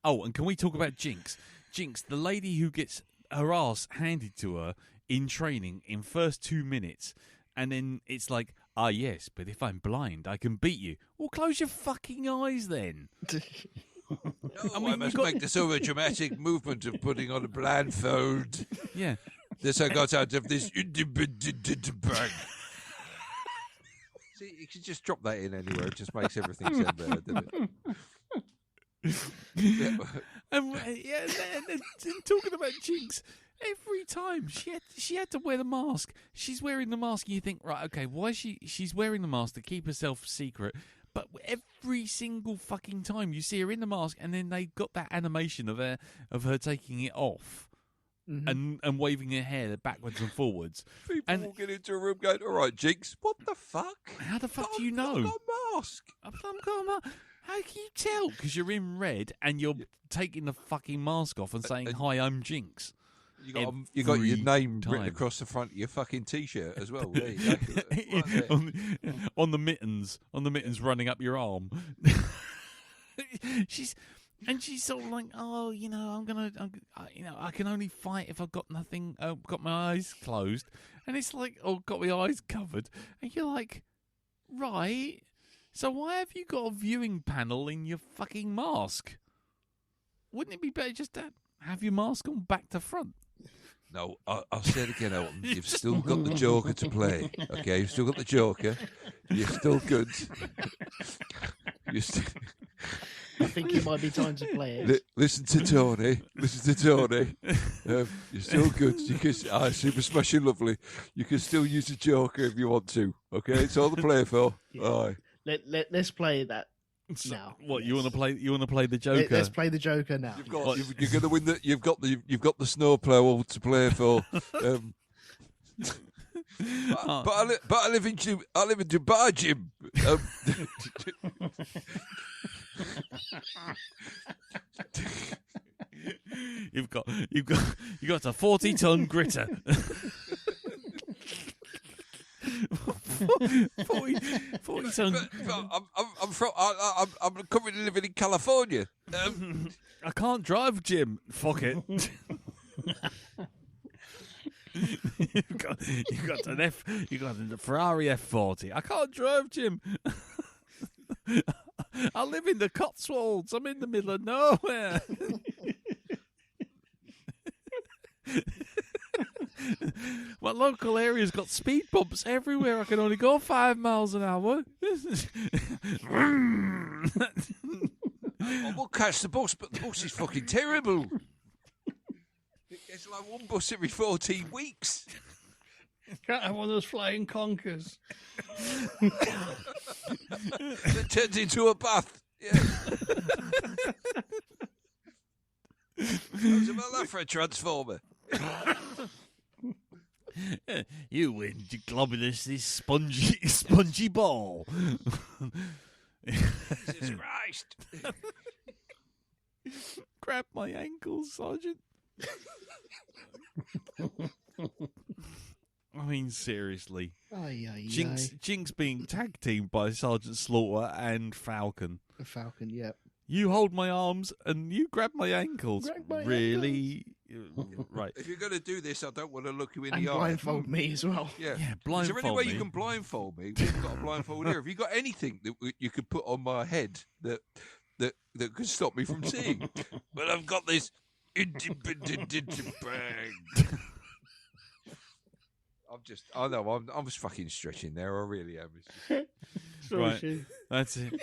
Oh, and can we talk about Jinx? Jinx, the lady who gets her ass handed to her in training in first 2 minutes, and then it's like, ah, yes, but if I'm blind, I can beat you. Well, close your fucking eyes then. I mean, must you got- make this over dramatic movement of putting on a blindfold. Yeah. This I got out of this bag. See, you can just drop that in anywhere. It just makes everything sound better, doesn't it? And talking about Jinx, every time she had to wear the mask. She's wearing the mask, and you think, right, okay, why she's wearing the mask to keep herself secret, But every single fucking time you see her in the mask, and then they got that animation of her taking it off. Mhm. And waving her hair backwards and forwards. People And- walking into a room going, all right, Jinx, what the fuck? How the fuck I've do you got know? a mask. How can you tell? Because you're in red and you're taking the fucking mask off and saying, "Hi, I'm Jinx." You got your Every name written time. across the front of your fucking t-shirt as well. There you go. Right there. on the mittens, running up your arm. she's sort of like, oh, I can only fight if I've got nothing, got my eyes closed, and it's like, oh, got my eyes covered, and you're like, right, so why have you got a viewing panel in your fucking mask? Wouldn't it be better just to have your mask on back to front? No, I'll say it again, Elton. You've still got the Joker to play. Okay, you've still got the Joker. You're still good. I think it might be time to play it. Listen to Tony. You're still good. You can, Super Smashing Lovely. You can still use the Joker if you want to. Okay, it's all to play for. Yeah. Aye. Let's play that So, now. what Yes. you want to play? You want to play the Joker? Let's play the Joker now. You're going to win the. You've got the snowplow to play for. But I live in Dubai, Jim. You've got a 40-ton gritter. 40 ton. I'm currently living in California. I can't drive, Jim. Fuck it. you've got a Ferrari F40. I can't drive, Jim. I live in the Cotswolds. I'm in the middle of nowhere. My local area's got speed bumps everywhere. I can only go 5 miles an hour. I will catch the bus, but the bus is fucking terrible. It's like one bus every 14 weeks. Can't have one of those flying conkers. It turns into a bath. Yeah. How's about that for a transformer? You win, Globulus, this spongy ball. Jesus Christ. Grab my ankles, Sergeant. I mean, seriously. Ay, ay, Jinx being tag teamed by Sergeant Slaughter and Falcon. The Falcon, yep. You hold my arms and you grab my ankles. Grab my Really? Right. If you're going to do this, I don't want to look you in And the eye. blindfold me as well. Yeah. Yeah, Is there any blindfold way me. you can blindfold me? We've got a blindfold here. Have you got anything that you could put on my head that could stop me from seeing? But I've got this independent bag. I'm just fucking stretching there. I really am. Right. That's it.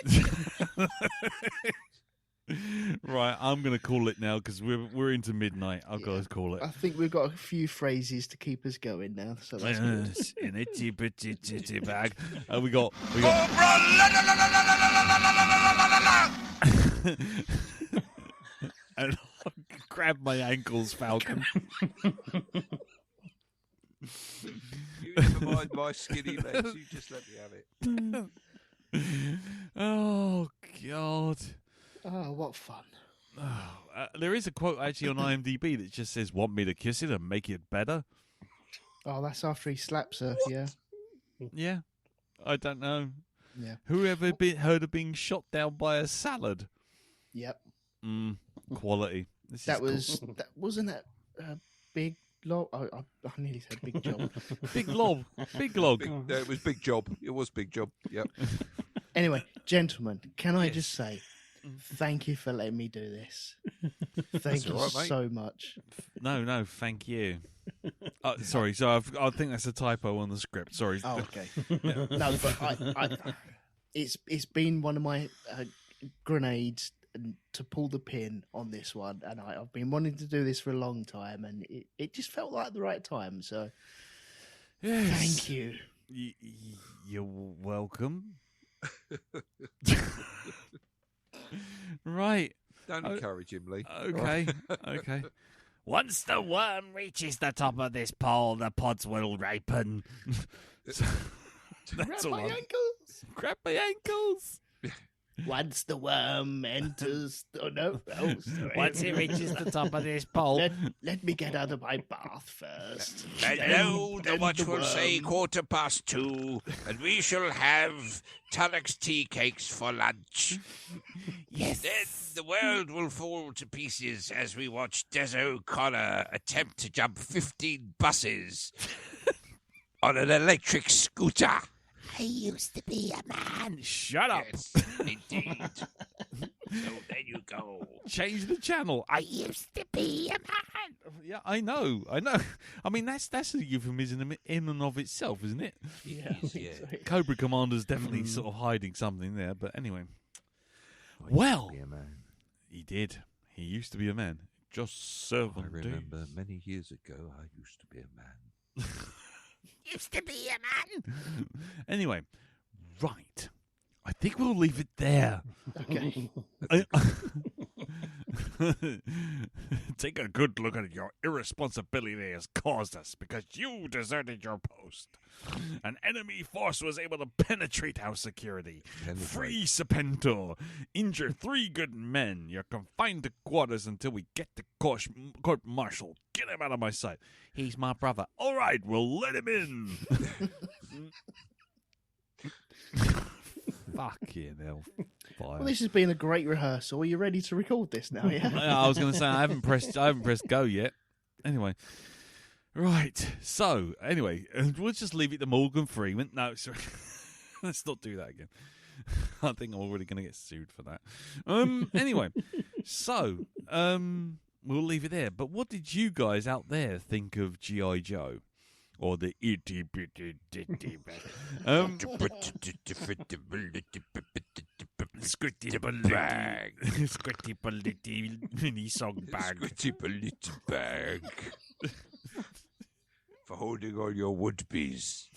Right, I'm going to call it now because we're into midnight. I've got to call it. I think we've got a few phrases to keep us going now, so that's good. Yes, in a titty bag. We got. And I'll grab my ankles, Falcon. You never mind my skinny legs. You just let me have it. Oh God. Oh, what fun. There is a quote actually on IMDb that just says, "Want me to kiss it and make it better?" Oh, that's after he slaps her, yeah. Yeah, I don't know. Yeah. Who ever heard of being shot down by a salad? Yep. Quality. This That is was, wasn't that Big Log? I nearly said Big Job. big log. Big log. No, it was Big Job. It was Big Job. Yep. Anyway, gentlemen, can I just say thank you for letting me do this? Thank you all right, mate. so much. No, thank you. Sorry, so I think that's a typo on the script. Sorry. Oh, okay. No, but it's been one of my grenades to pull the pin on this one, and I've been wanting to do this for a long time, and it just felt like the right time. So, Yes. thank you. You're welcome. Right. Don't Oh, encourage him, Lee. Okay. Okay. Once the worm reaches the top of this pole, the pods will ripen. That's all. my I'm- ankles. Grab my ankles. Once the worm enters. Oh no! Oh, sorry. Once it reaches the top of this pole, Let me get out of my bath first. And Then- now the then watch the will say worm. 2:15, and we shall have Tunnock's tea cakes for lunch. yes, Then the world will fall to pieces as we watch Des O'Connor attempt to jump 15 buses on an electric scooter. I used to be a man. shut up. Yes, indeed. So there you go. Change the channel. I used to be a man. Yeah, I know. I mean, that's a euphemism in and of itself, isn't it? Yeah. Yeah. Cobra Commander's definitely sort of hiding something there. But anyway. Well, Be a man. he did. He used to be a man. Just 7 I days. remember many years ago I used to be a man. Used to be a man. Anyway, right. I think we'll leave it there. Okay. Take a good look at your irresponsibility that has caused us because you deserted your post. An enemy force was able to penetrate our security, free Serpentor, injure 3 good men. You're confined to quarters until we get to court martial. Get him out of my sight. He's my brother. All right, we'll let him in. Fucking hell. Fire. Well, this has been a great rehearsal. Are you ready to record this now? Yeah. I was going to say I haven't pressed go yet. Anyway, right. So anyway, we'll just leave it to Morgan Freeman. No, sorry. Let's not do that again. I think I'm already going to get sued for that. Anyway, so we'll leave it there. But what did you guys out there think of G.I. Joe? Or the itty bitty ditty Squitty bag. Squitty litty mini song bag. Squitty bag. For holding all your would-be's.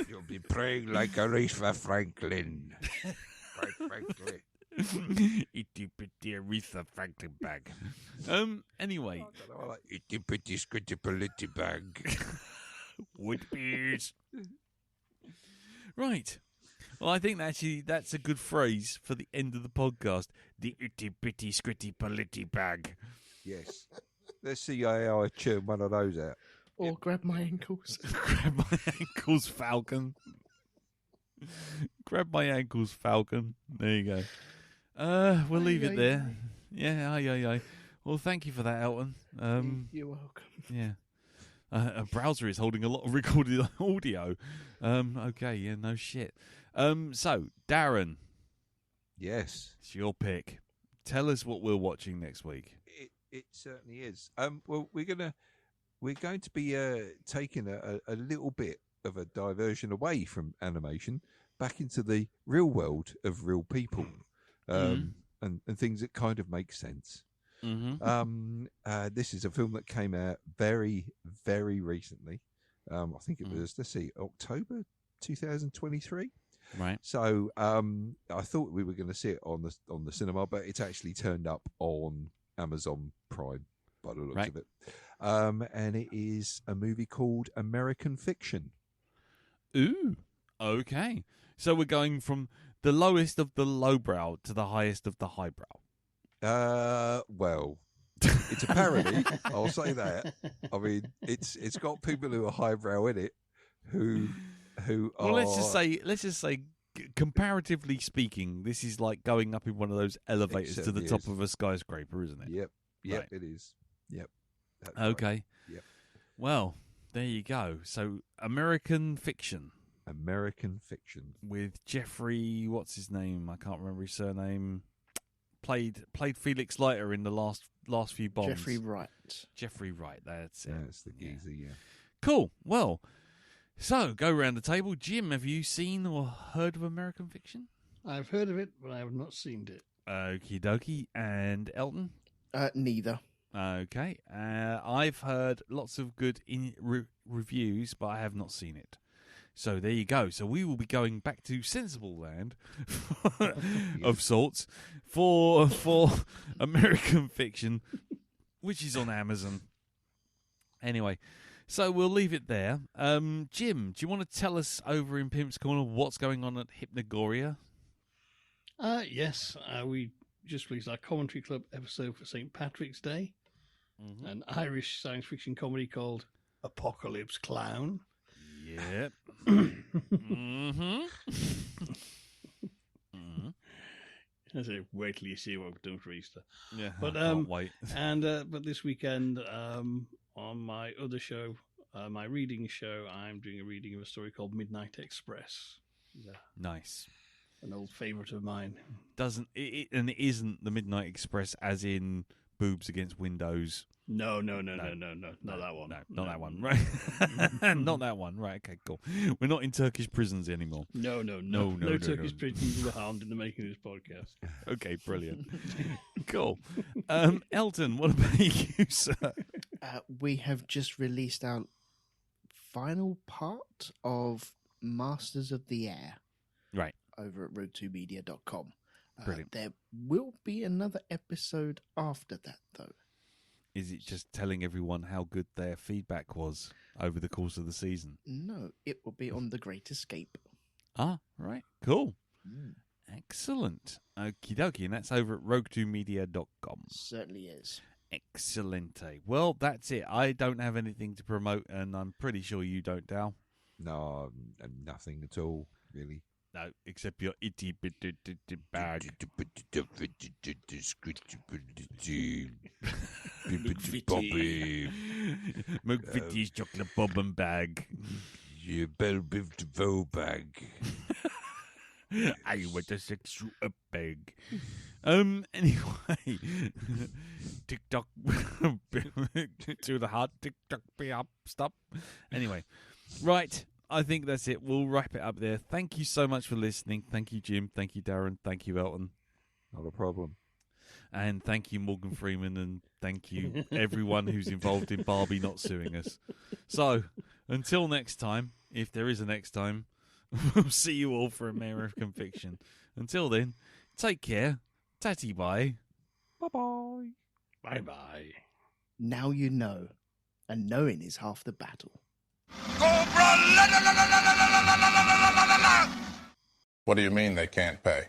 You'll be praying like Aretha Franklin. Quite frankly. Itty bitty Aretha Franklin bag. Anyway, I like itty bitty squitty litty bag. Wood beers. right. Well, I think actually that's a good phrase for the end of the podcast. The itty bitty squitty litty bag. Yes. Let's see how I churn one of those out. Or grab my ankles. Grab my ankles, Falcon. Grab my ankles, Falcon. There you go. We'll leave it there. Yeah, aye. Well, thank you for that, Elton. You're welcome. Yeah. A browser is holding a lot of recorded audio. Okay, yeah, no shit. So, Darren, Yes. it's your pick. Tell us what we're watching next week. It certainly is. Well, we're going to be taking a little bit of a diversion away from animation back into the real world of real people, and things that kind of make sense. Mm-hmm. This is a film that came out very, very recently. I think it was, let's see, October 2023. Right. So I thought we were going to see it on the cinema, but it's actually turned up on Amazon Prime by the looks of it. And it is a movie called American Fiction. Ooh. Okay. So we're going from the lowest of the lowbrow to the highest of the highbrow. Well, it's a parody. I'll say that. I mean, it's got people who are highbrow in it, who are. Well, let's just say, comparatively speaking, this is like going up in one of those elevators to the certainly top is. of a skyscraper, isn't it? Yep, Right. it is. Yep. That's Okay. right. Yep. Well, there you go. So, American Fiction American Fiction. with Jeffrey, what's his name? I can't remember his surname. Played Felix Leiter in the last few Bonds. Jeffrey Wright. Jeffrey Wright. That's it. That's the geezer. Yeah. Cool. Well, so go around the table. Jim, have you seen or heard of American Fiction? I've heard of it, but I have not seen it. Okie dokie. And Elton? Neither. Okay. I've heard lots of good reviews, but I have not seen it. So there you go. So we will be going back to sensible land of sorts for American Fiction, which is on Amazon. Anyway, so we'll leave it there. Jim, do you want to tell us over in Pimp's Corner what's going on at Hypnagoria? Yes, we just released our Commentary Club episode for St. Patrick's Day, an Irish science fiction comedy called Apocalypse Clown. Yep. I say, wait till you see what we've done for Easter. Yeah, But I can't wait. but this weekend, on my other show, my reading show, I'm doing a reading of a story called Midnight Express. Yeah, Nice. an old favourite of mine. And it isn't the Midnight Express as in boobs against windows. No, not that one. No, not that one, right? Not that one, right? Okay, cool. We're not in Turkish prisons anymore. No Turkish prisoners were harmed in the making of this podcast. Okay, brilliant. Cool. Elton, what about you, sir? We have just released our final part of Masters of the Air. Right. Over at road2media.com. Brilliant. There will be another episode after that, though. Is it just telling everyone how good their feedback was over the course of the season? No, it will be on The Great Escape. Ah, right. Cool. Excellent. Okie dokie. And that's over at rogue2media.com. Certainly is. Excellente. Well, that's it. I don't have anything to promote, and I'm pretty sure you don't, Dal. No, nothing at all, really. No, except your itty bitty bag. McVitie's chocolate bobbin bag. You better be the vo bag. I want a sexual bag. Anyway, TikTok to the heart. TikTok be up. Stop. Anyway, right. I think that's it. We'll wrap it up there. Thank you so much for listening. Thank you, Jim. Thank you, Darren. Thank you, Elton. Not a problem. And thank you, Morgan Freeman. And thank you, everyone who's involved in Barbie not suing us. So, until next time, if there is a next time, we'll see you all for American Fiction. Until then, take care. Tatty bye. Bye-bye. Bye-bye. Now you know. And knowing is half the battle. What do you mean they can't pay?